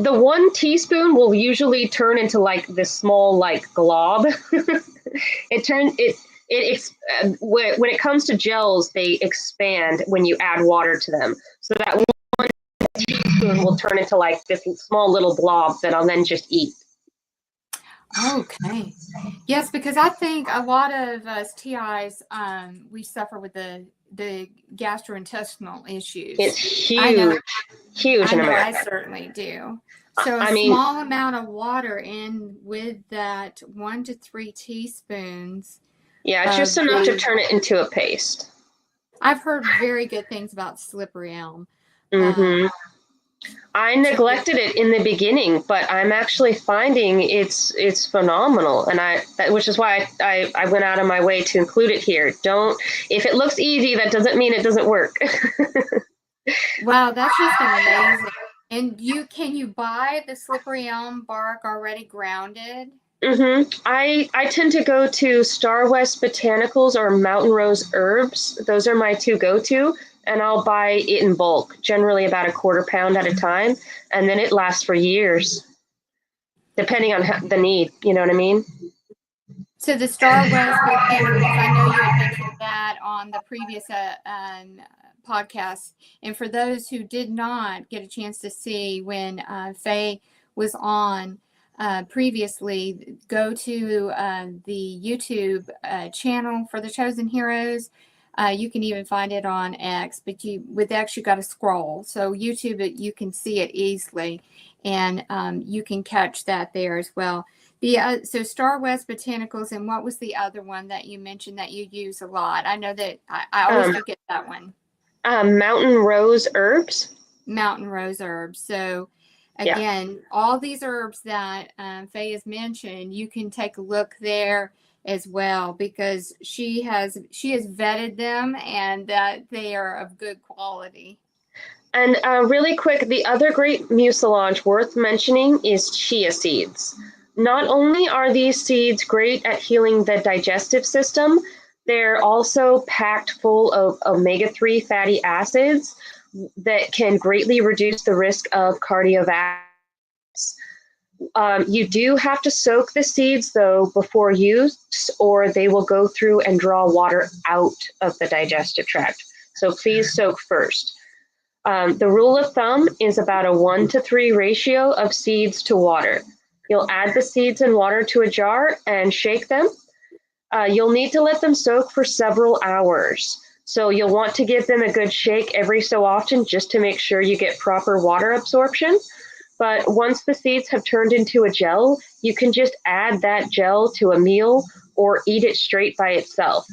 The 1 teaspoon will usually turn into like this small like glob. When it comes to gels, they expand when you add water to them. So that 1 teaspoon will turn into like this small little blob that I'll then just eat. Okay. Yes, because I think a lot of us TIs, we suffer with the gastrointestinal issues. It's huge, I know in America. I certainly do. So a I mean, small amount of water in with that 1 to 3 teaspoons yeah, of just enough to the. turn it into a paste. I've heard very good things about slippery elm. Hmm. I So neglected it in the beginning, but I'm actually finding it's phenomenal, and which is why I went out of my way to include it here. Don't If it looks easy, that doesn't mean it doesn't work. wow, that's just amazing. And can you buy the slippery elm bark already grounded? I tend to go to Star West Botanicals or Mountain Rose Herbs. Those are my two go-to, and I'll buy it in bulk, generally about a quarter pound at a time, and then it lasts for years, depending on the need. You know what I mean? So the Star West Botanicals, I know you had mentioned that on the previous podcast. And for those who did not get a chance to see when Faye was on previously, go to the YouTube channel for the Chosen Heroes. You can even find it on X, but with X you got to scroll. So YouTube, you can see it easily, and you can catch that there as well. So Star West Botanicals, and what was the other one that you mentioned that you use a lot? I know that I always Um, forget that one. Mountain Rose Herbs. Mountain Rose Herbs. So Yeah. again, all these herbs that Faye has mentioned, you can take a look there as well, because she has vetted them, and that they are of good quality. And really quick, the other great mucilage worth mentioning is chia seeds. Not only are these seeds great at healing the digestive system, they're also packed full of omega-3 fatty acids that can greatly reduce the risk of cardiovascular. You do have to soak the seeds, though, before use, or they will go through and draw water out of the digestive tract. So please soak first. The rule of thumb is about a 1-to-3 ratio of seeds to water. You'll add the seeds and water to a jar and shake them. You'll need to let them soak for several hours. So you'll want to give them a good shake every so often just to make sure you get proper water absorption. But once the seeds have turned into a gel, you can just add that gel to a meal or eat it straight by itself.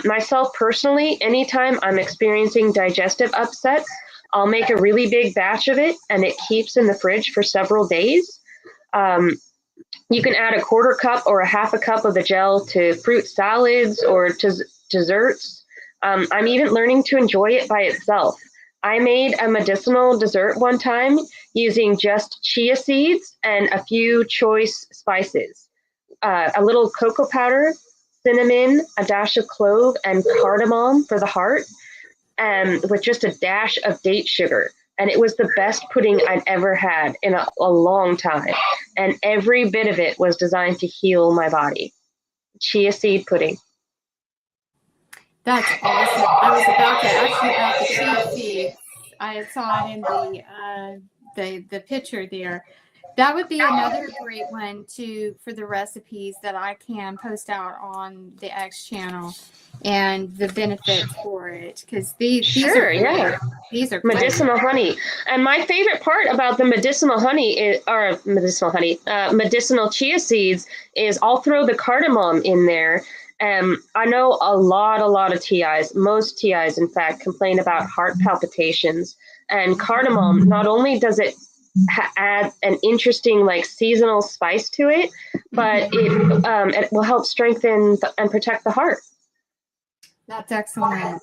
Myself personally, anytime I'm experiencing digestive upset, I'll make a really big batch of it, and it keeps in the fridge for several days. You can add a quarter cup or a half a cup of the gel to fruit salads or to desserts. I'm even learning to enjoy it by itself. I made a medicinal dessert one time using just chia seeds and a few choice spices, a little cocoa powder, cinnamon, a dash of clove, and cardamom for the heart, with just a dash of date sugar. And it was the best pudding I'd ever had in a long time. And every bit of it was designed to heal my body. Chia seed pudding. That's awesome. I was about to ask you about the chia seeds. I saw it in the picture there. That would be another great one for the recipes that I can post out on the X channel, and the benefits for it, because these are Sure, great. yeah. These are great. Medicinal honey. And my favorite part about the medicinal honey medicinal chia seeds is I'll throw the cardamom in there. I know a lot of TIs, most TIs, in fact, complain about heart palpitations. And cardamom, not only does it add an interesting, like, seasonal spice to it, but it will help strengthen and protect the heart. That's excellent.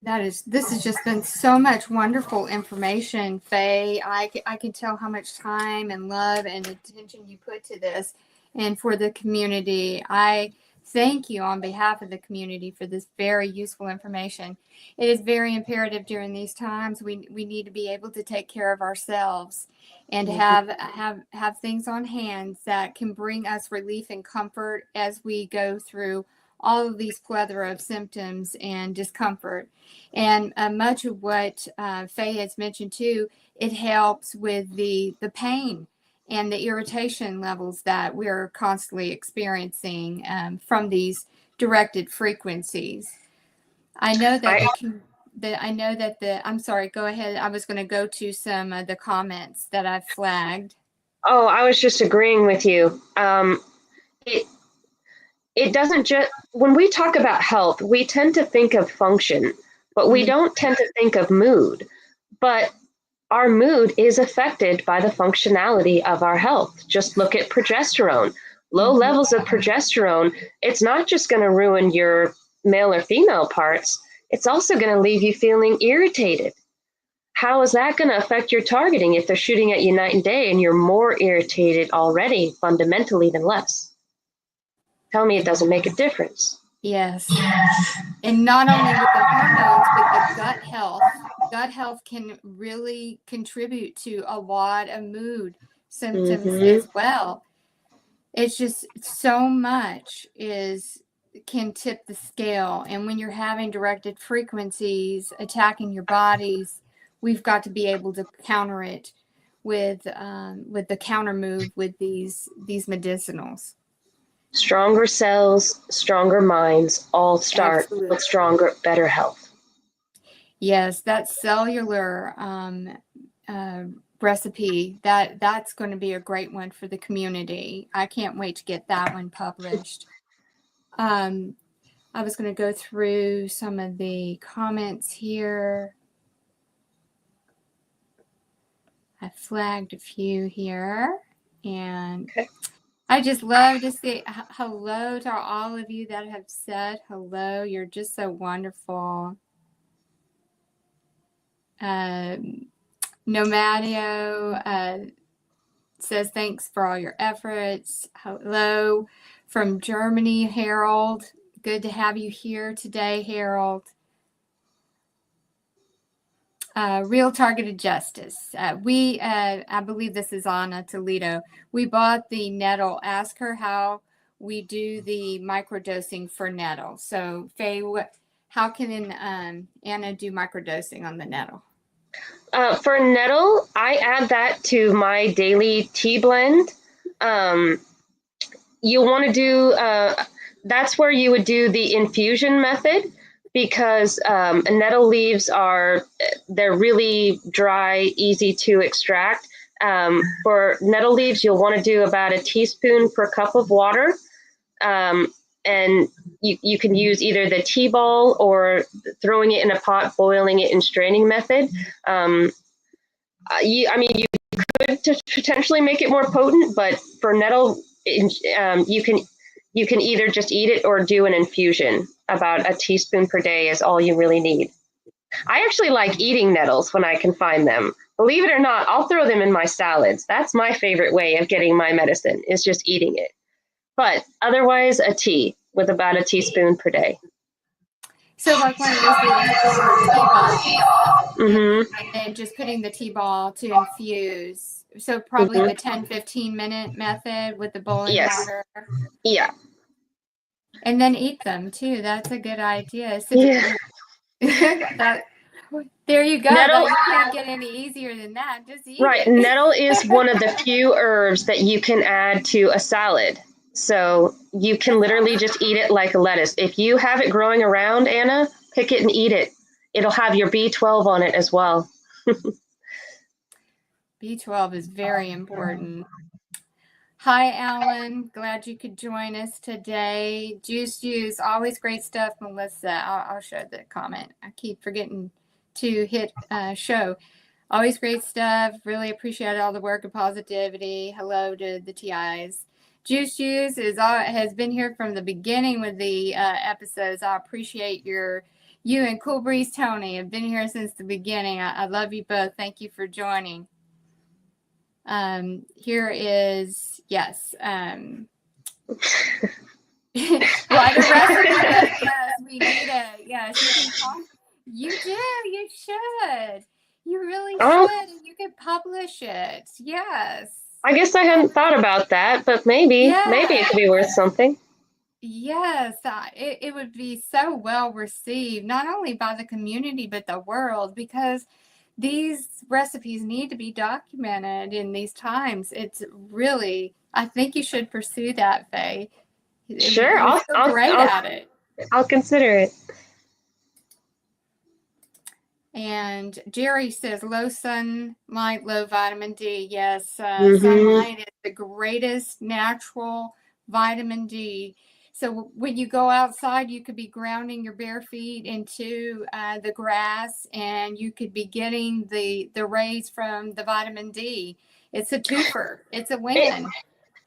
This has just been so much wonderful information, Faye. I can tell how much time and love and attention you put to this, and for the community. I thank you on behalf of the community for this very useful information. It is very imperative during these times. We need to be able to take care of ourselves, and have things on hand that can bring us relief and comfort as we go through all of these plethora of symptoms and discomfort. And much of what Faye has mentioned too, it helps with the pain and the irritation levels that we're constantly experiencing from these directed frequencies. I know that I know that I'm sorry, go ahead. I was going to go to some of the comments that I've flagged. Oh, I was just agreeing with you. It it doesn't just, when we talk about health, we tend to think of function, but we don't tend to think of mood. But our mood is affected by the functionality of our health. Just look at progesterone. Low levels of progesterone, it's not just going to ruin your male or female parts, it's also going to leave you feeling irritated. How is that going to affect your targeting if they're shooting at you night and day and you're more irritated already fundamentally than less? Tell me it doesn't make a difference. Yes. And not only with the hormones, but the gut health. Gut health can really contribute to a lot of mood symptoms as well. It's just so much can tip the scale. And when you're having directed frequencies attacking your bodies, we've got to be able to counter it with the counter move with these medicinals. Stronger cells, stronger minds, all start with stronger, better health. Yes, that cellular recipe, that's going to be a great one for the community. I can't wait to get that one published. I was going to go through some of the comments here. I flagged a few here, and I just love to say hello to all of you that have said hello. You're just so wonderful. Nomadio says thanks for all your efforts. Hello from Germany, Harold. Good to have you here today, Harold. Real Targeted Justice. I believe this is Anna Toledo. We bought the nettle. Ask her how we do the microdosing for nettle. So, Faye, how can Anna do microdosing on the nettle? For nettle, I add that to my daily tea blend. You'll want to do, that's where you would do the infusion method, because nettle leaves they're really dry, easy to extract. For nettle leaves, you'll want to do about a teaspoon per cup of water. And you can use either the tea ball or throwing it in a pot, boiling it, and straining method. You could potentially make it more potent, but for nettle, you can either just eat it or do an infusion. About a teaspoon per day is all you really need. I actually like eating nettles when I can find them. Believe it or not, I'll throw them in my salads. That's my favorite way of getting my medicine, is just eating it. But otherwise, a tea with about a teaspoon per day. So like one of those little tea balls, and then just putting the tea ball to infuse. So probably the 10-15 minute method with the boiling water. Yeah. And then eat them too. That's a good idea. So there you go. You can't get any easier than that. Just eat it. Nettle is one of the few herbs that you can add to a salad. So you can literally just eat it like a lettuce. If you have it growing around, Anna, pick it and eat it. It'll have your B12 on it as well. B12 is very important. Hi, Alan. Glad you could join us today. Juice, always great stuff, Melissa. I'll show the comment. I keep forgetting to hit show. Always great stuff. Really appreciate all the work and positivity. Hello to the TIs. Juice has been here from the beginning with the episodes. I appreciate you and Cool Breeze Tony have been here since the beginning. I love you both. Thank you for joining. Here is, yes. Write a recipe. Yes, we need it. Yes, you do. You should. You really should. And you could publish it. Yes. I guess I hadn't thought about that, but maybe it could be worth something. Yes, it would be so well received, not only by the community, but the world, because these recipes need to be documented in these times. It's really, I think you should pursue that, Faye. Sure, I'll great at it. I'll consider it. And Jerry says low sunlight, low vitamin D. Yes, Mm-hmm. sunlight is the greatest natural vitamin D. So when you go outside, you could be grounding your bare feet into the grass, and you could be getting the rays from the vitamin D. It's a twofer. It's a It, win.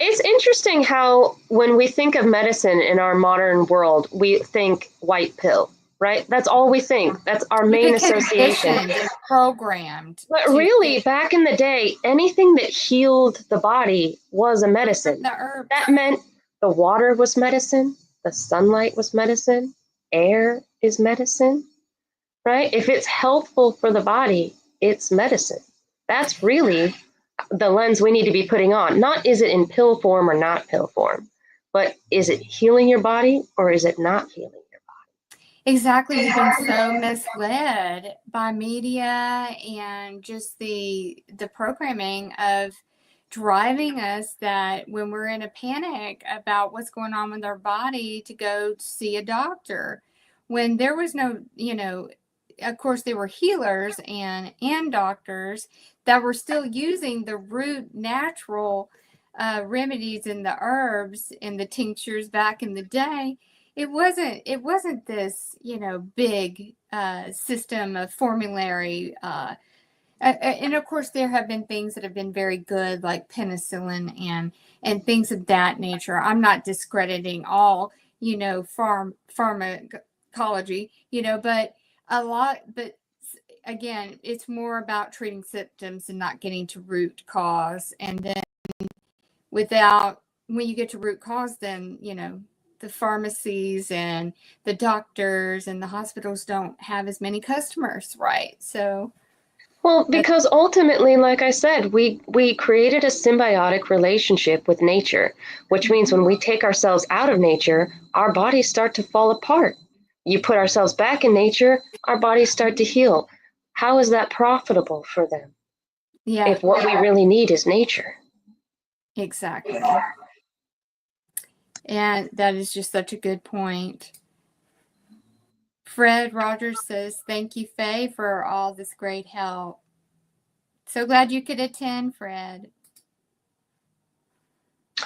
it's interesting how when we think of medicine in our modern world, we think white pill, right? That's all we think. That's our We've main been association. conditioned and programmed But to really, think back in the day, anything that healed the body was a medicine. the herbs. That meant the water was medicine, the sunlight was medicine, air is medicine, right? If it's healthful for the body, it's medicine. That's really the lens we need to be putting on. Not is it in pill form or not pill form, but is it healing your body or is it not healing your Exactly. We've been so misled by media and just the programming of driving us that when we're in a panic about what's going on with our body to go see a doctor, when there was no, of course there were healers and doctors that were still using the root natural remedies and the herbs and the tinctures back in the day. It wasn't this big system of formulary and of course there have been things that have been very good like penicillin and things of that nature. I'm not discrediting all pharmacology, but again, it's more about treating symptoms and not getting to root cause. And then when you get to root cause, then the pharmacies and the doctors and the hospitals don't have as many customers, right? So Well, because ultimately, like I said, we created a symbiotic relationship with nature, which means when we take ourselves out of nature, our bodies start to fall apart. You put ourselves back in nature, our bodies start to heal. How is that profitable for them yeah, if what we really need is nature? exactly. And that is just such a good point. Fred Rogers says, thank you, Faye, for all this great help. So glad you could attend, Fred.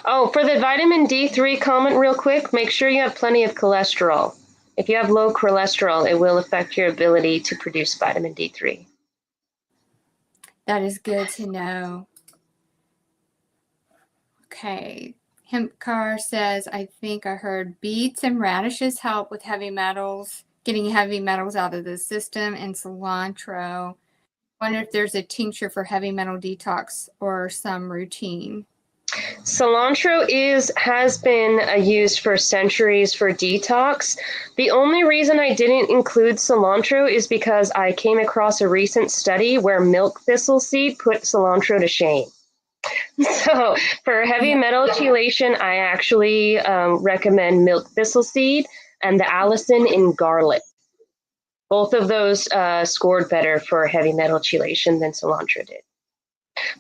Oh, for the vitamin D3 comment, real quick, make sure you have plenty of cholesterol. If you have low cholesterol, it will affect your ability to produce vitamin D3. That is good to know. Okay. Hempcar says, I think I heard beets and radishes help with heavy metals, getting heavy metals out of the system, and cilantro. Wonder if there's a tincture for heavy metal detox or some routine. Cilantro has been used for centuries for detox. The only reason I didn't include cilantro is because I came across a recent study where milk thistle seed put cilantro to shame. So for heavy metal chelation, I actually recommend milk thistle seed and the allicin in garlic. Both of those scored better for heavy metal chelation than cilantro did.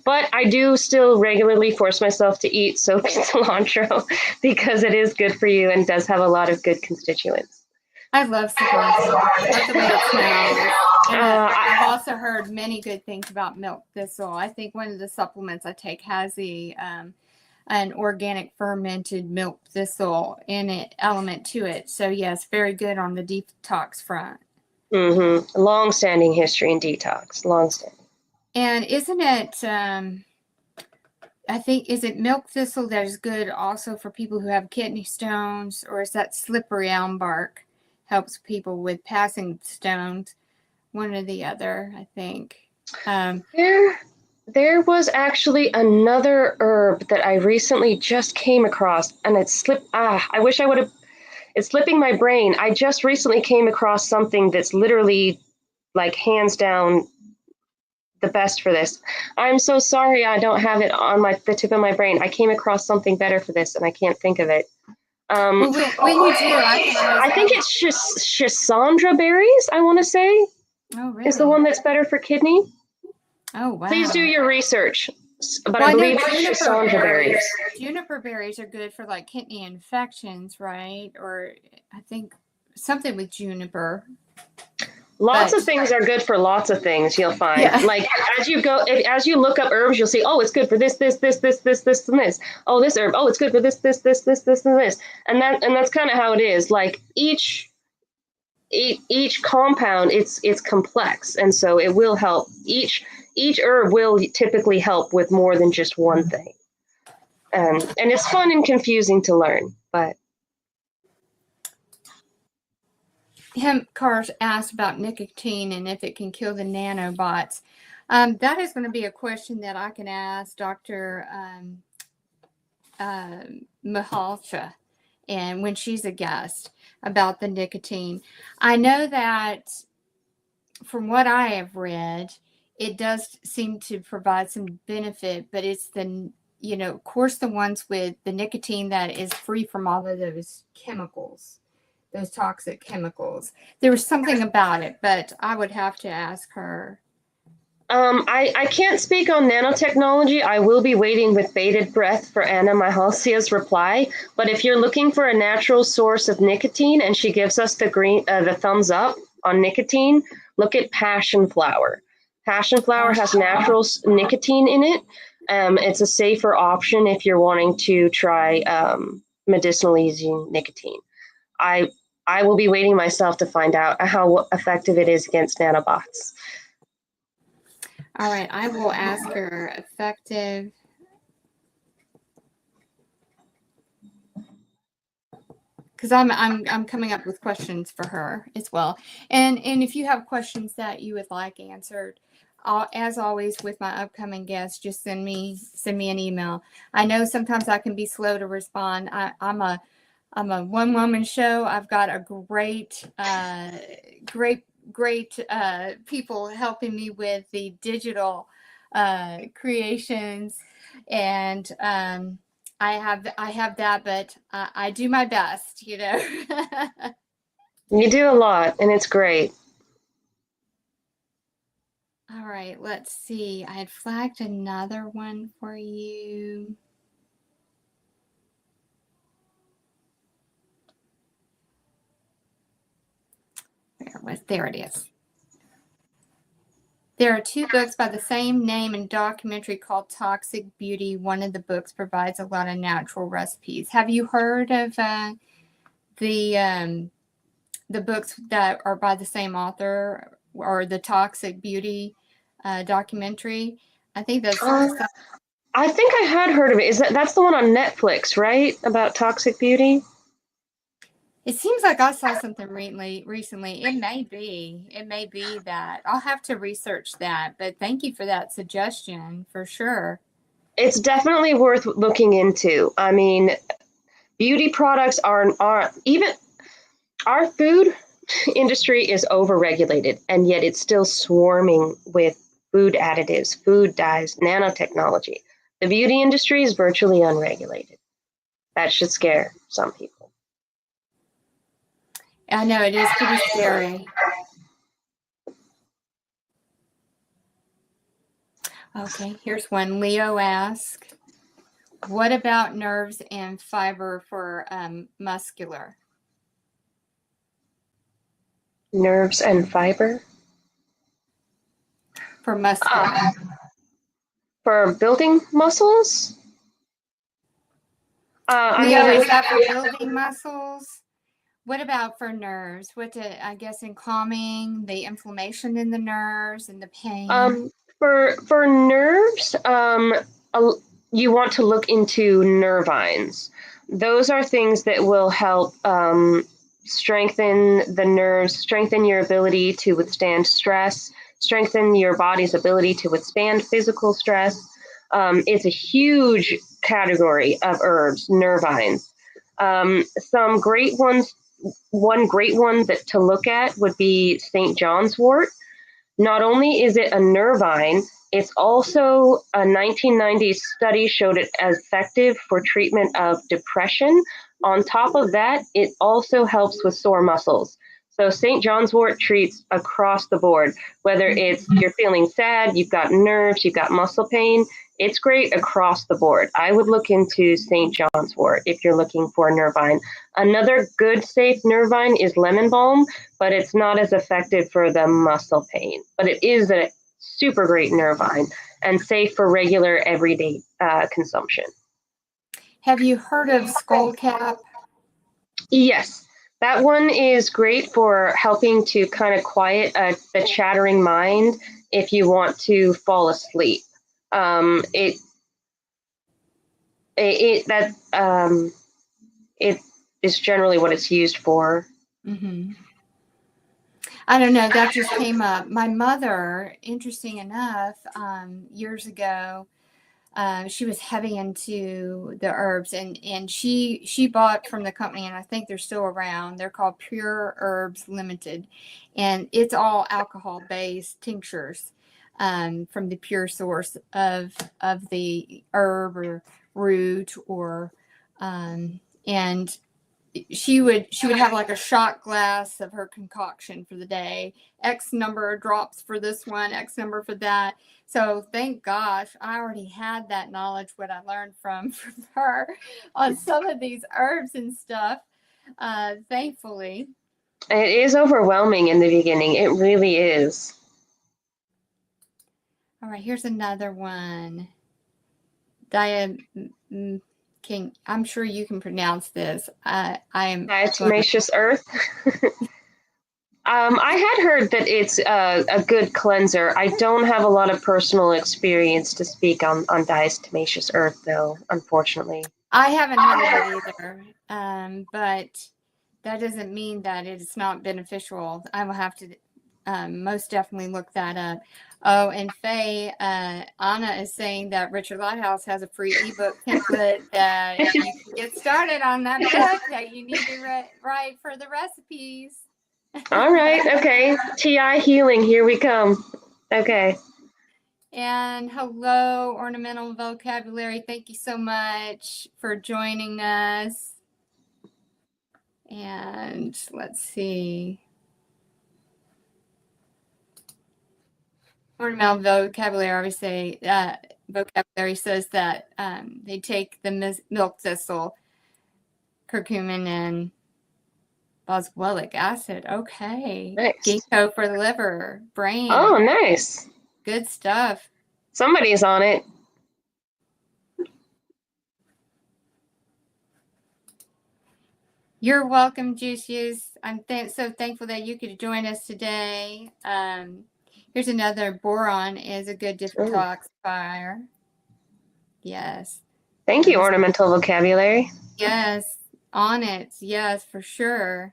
But I do still regularly force myself to eat soapy cilantro because it is good for you and does have a lot of good constituents. I love cilantro. I love the way it smells. And I've also heard many good things about milk thistle. I think one of the supplements I take has an organic fermented milk thistle in it element to it. So yes, very good on the detox front. Mm-hmm. Long-standing history in detox. Long-standing. And isn't it? I think is it milk thistle that is good also for people who have kidney stones, or is that slippery elm bark helps people with passing stones? One or the other, I think. There was actually another herb that I recently just came across, and it slipped. I wish I would have. It's slipping my brain. I just recently came across something that's literally, like, hands down the best for this. I'm so sorry I don't have it on the tip of my brain. I came across something better for this, and I can't think of it. Well, when you do, I can always. I think it's Schisandra berries, I want to say. Oh, really? Is the one that's better for kidney. Oh, wow. Please do your research. But I believe it's Schisandra berries. Juniper berries are good for like kidney infections, right? Or I think something with juniper. Lots But of things are good for lots of things, you'll find. yeah. Like as you look up herbs, you'll see, oh, it's good for this, and this. Oh, this herb, oh, it's good for this, and this. And that's kind of how it is. Like each compound, it's complex, and so it will help. Each herb will typically help with more than just one thing. And it's fun and confusing to learn, but Cars asked about nicotine and if it can kill the nanobots. That is going to be a question that I can ask Dr. Mahalcha, and when she's a guest, about the nicotine. I know that from what I have read, it does seem to provide some benefit, but it's of course, the ones with the nicotine that is free from all of those chemicals, those toxic chemicals. There was something about it, but I would have to ask her. I can't speak on nanotechnology. I will be waiting with bated breath for Anna Mihalcia's reply. But if you're looking for a natural source of nicotine, and she gives us the thumbs up on nicotine, look at passion flower. Passion flower has natural nicotine in it. It's a safer option if you're wanting to try medicinally using nicotine. I will be waiting myself to find out how effective it is against nanobots. All right, I will ask her effective. Because I'm coming up with questions for her as well. And if you have questions that you would like answered, as always with my upcoming guests, just send me an email. I know sometimes I can be slow to respond. I'm a one-woman show. I've got a great people helping me with the digital creations, and I have that, but I do my best, You do a lot, and it's great. All right, let's see. I had flagged another one for you. There it is. There are 2 books by the same name and documentary called Toxic Beauty. One of the books provides a lot of natural recipes. Have you heard of the books that are by the same author, or the Toxic Beauty documentary? I think that's. I think I had heard of it. That's the one on Netflix, right? About toxic beauty? It seems like I saw something recently. It may be that. I'll have to research that, but thank you for that suggestion for sure. It's definitely worth looking into. I mean, beauty products are even our food industry is overregulated, and yet it's still swarming with food additives, food dyes, nanotechnology. The beauty industry is virtually unregulated. That should scare some people. I know, it is pretty scary. Okay, here's one. Leo asks, what about nerves and fiber for muscular? Nerves and fiber? For muscular. For building muscles? Leo, is that for building muscles? What about for nerves? I guess in calming the inflammation in the nerves and the pain? For nerves, you want to look into nervines. Those are things that will help strengthen the nerves, strengthen your ability to withstand stress, strengthen your body's ability to withstand physical stress. It's a huge category of herbs, nervines. Some great ones. One great one to look at would be St. John's wort. Not only is it a nervine, it's also a 1990s study showed it as effective for treatment of depression. On top of that, it also helps with sore muscles. So St. John's wort treats across the board, whether it's you're feeling sad, you've got nerves, you've got muscle pain, it's great across the board. I would look into St. John's wort if you're looking for nervine. Another good safe nervine is lemon balm, but it's not as effective for the muscle pain. But it is a super great nervine and safe for regular everyday consumption. Have you heard of skullcap? Yes, that one is great for helping to kind of quiet the chattering mind if you want to fall asleep. It is generally what it's used for. Mm-hmm. I don't know. That just came up. My mother, interesting enough, years ago, she was heavy into the herbs, and she bought from the company, and I think they're still around. They're called Pure Herbs Limited, and it's all alcohol based tinctures from the pure source of the herb or root or and she would have like a shot glass of her concoction for the day, X number of drops for this one, X number for that. So thank gosh I already had that knowledge, what I learned from her on some of these herbs and stuff, thankfully. It is overwhelming in the beginning. It really is. All right, here's another one. King, I'm sure you can pronounce this. I am diatomaceous earth. I had heard that it's a good cleanser. I don't have a lot of personal experience to speak on diatomaceous earth, though, unfortunately. I haven't heard of it either, but that doesn't mean that it's not beneficial. I will have to most definitely look that up. Oh, and Faye, Anna is saying that Richard Lighthouse has a free ebook template that you can get started on that book that you need to write for the recipes. All right. Okay. TI healing. Here we come. Okay. And hello, Ornamental Vocabulary. Thank you so much for joining us. And let's see. Ornamental Vocabulary, obviously, vocabulary says that they take the milk thistle, curcumin, and boswellic acid. Okay. Nice. Ginkgo for the liver, brain. Oh, nice. Good stuff. Somebody's on it. You're welcome, Juice. I'm so thankful that you could join us today. Here's another. Boron is a good detoxifier. Yes. Thank you, Ornamental Vocabulary. Yes, on it. Yes, for sure.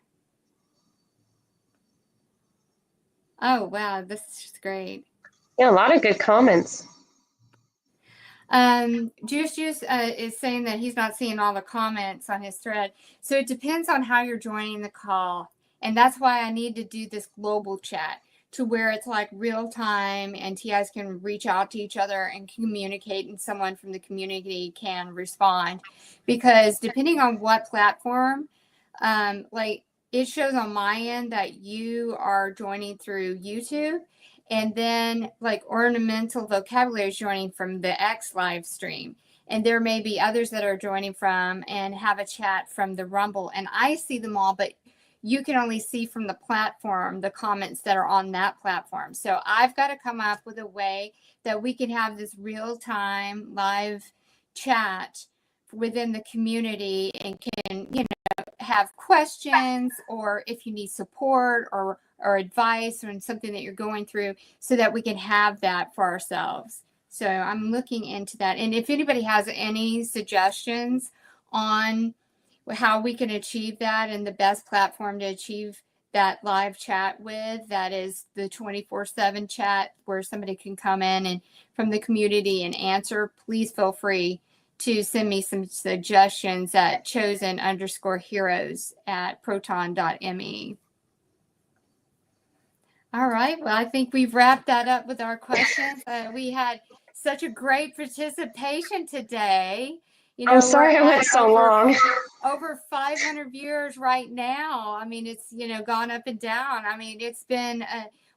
Oh, wow. This is great. Yeah, a lot of good comments. Juice is saying that he's not seeing all the comments on his thread. So it depends on how you're joining the call. And that's why I need to do this global chat to where it's like real time and TIs can reach out to each other and communicate, and someone from the community can respond. Because depending on what platform, like it shows on my end that you are joining through YouTube. And then like Ornamental Vocabulary is joining from the X live stream. And there may be others that are joining from and have a chat from the Rumble. And I see them all, but you can only see from the platform the comments that are on that platform. So I've got to come up with a way that we can have this real-time live chat within the community and can, have questions, or if you need support or advice on something that you're going through, so that we can have that for ourselves. So I'm looking into that. And if anybody has any suggestions on how we can achieve that and the best platform to achieve that live chat with, that is the 24/7 chat where somebody can come in and from the community and answer, please feel free to send me some suggestions at chosen_heroes@proton.me. All right. Well, I think we've wrapped that up with our questions. We had such a great participation today. I'm sorry it went so long. Over 500 viewers right now. I mean, it's, gone up and down. I mean, it's been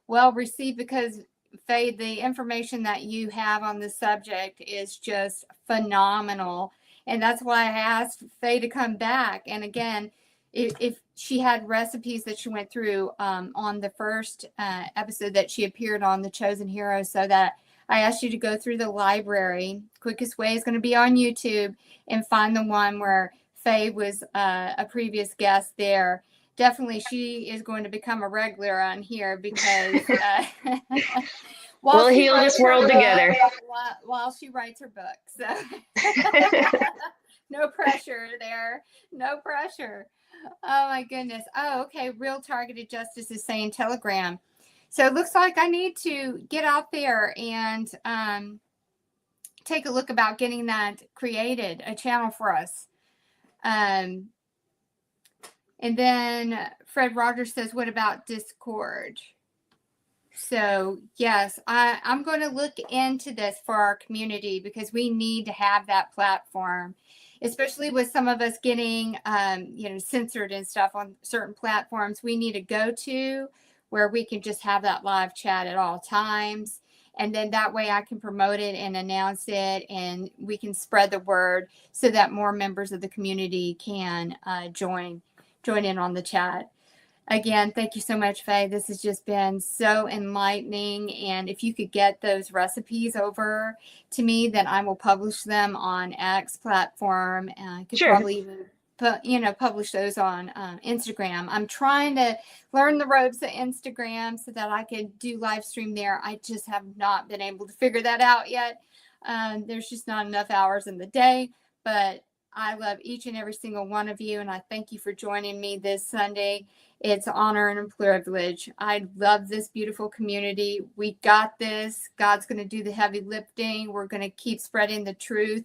well received because Faye, the information that you have on the subject is just phenomenal. And that's why I asked Faye to come back. And again, if she had recipes that she went through on the first episode that she appeared on, The Chosen Hero, so that I asked you to go through the library. Quickest way is going to be on YouTube and find the one where Faye was a previous guest there. Definitely, she is going to become a regular on here because we'll heal this world together. While she writes her book. So no pressure there. No pressure. Oh my goodness. Oh, okay. Real Targeted Justice is saying Telegram. So it looks like I need to get out there and take a look about getting that created, a channel for us. And then Fred Rogers says, what about Discord? So yes, I'm going to look into this for our community because we need to have that platform, especially with some of us getting, censored and stuff on certain platforms. We need to go to where we can just have that live chat at all times. And then that way I can promote it and announce it, and we can spread the word so that more members of the community can join in on the chat. Again, thank you so much, Faye. This has just been so enlightening. And if you could get those recipes over to me, then I will publish them on X platform. And I could probably even publish those on Instagram. I'm trying to learn the ropes of Instagram so that I could do live stream there. I just have not been able to figure that out yet. There's just not enough hours in the day, but I love each and every single one of you, and I thank you for joining me this Sunday. It's an honor and a privilege. I love this beautiful community. We got this. God's going to do the heavy lifting. We're going to keep spreading the truth,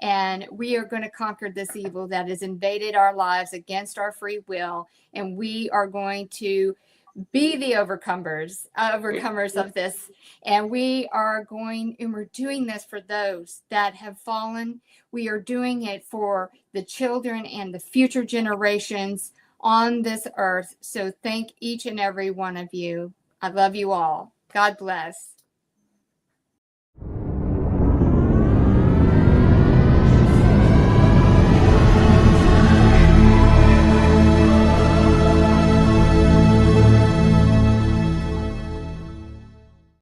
and we are going to conquer this evil that has invaded our lives against our free will, and we are going to be the overcomers of this. And we're doing this for those that have fallen. We are doing it for the children and the future generations on this earth. So thank each and every one of you. I love you all. God bless.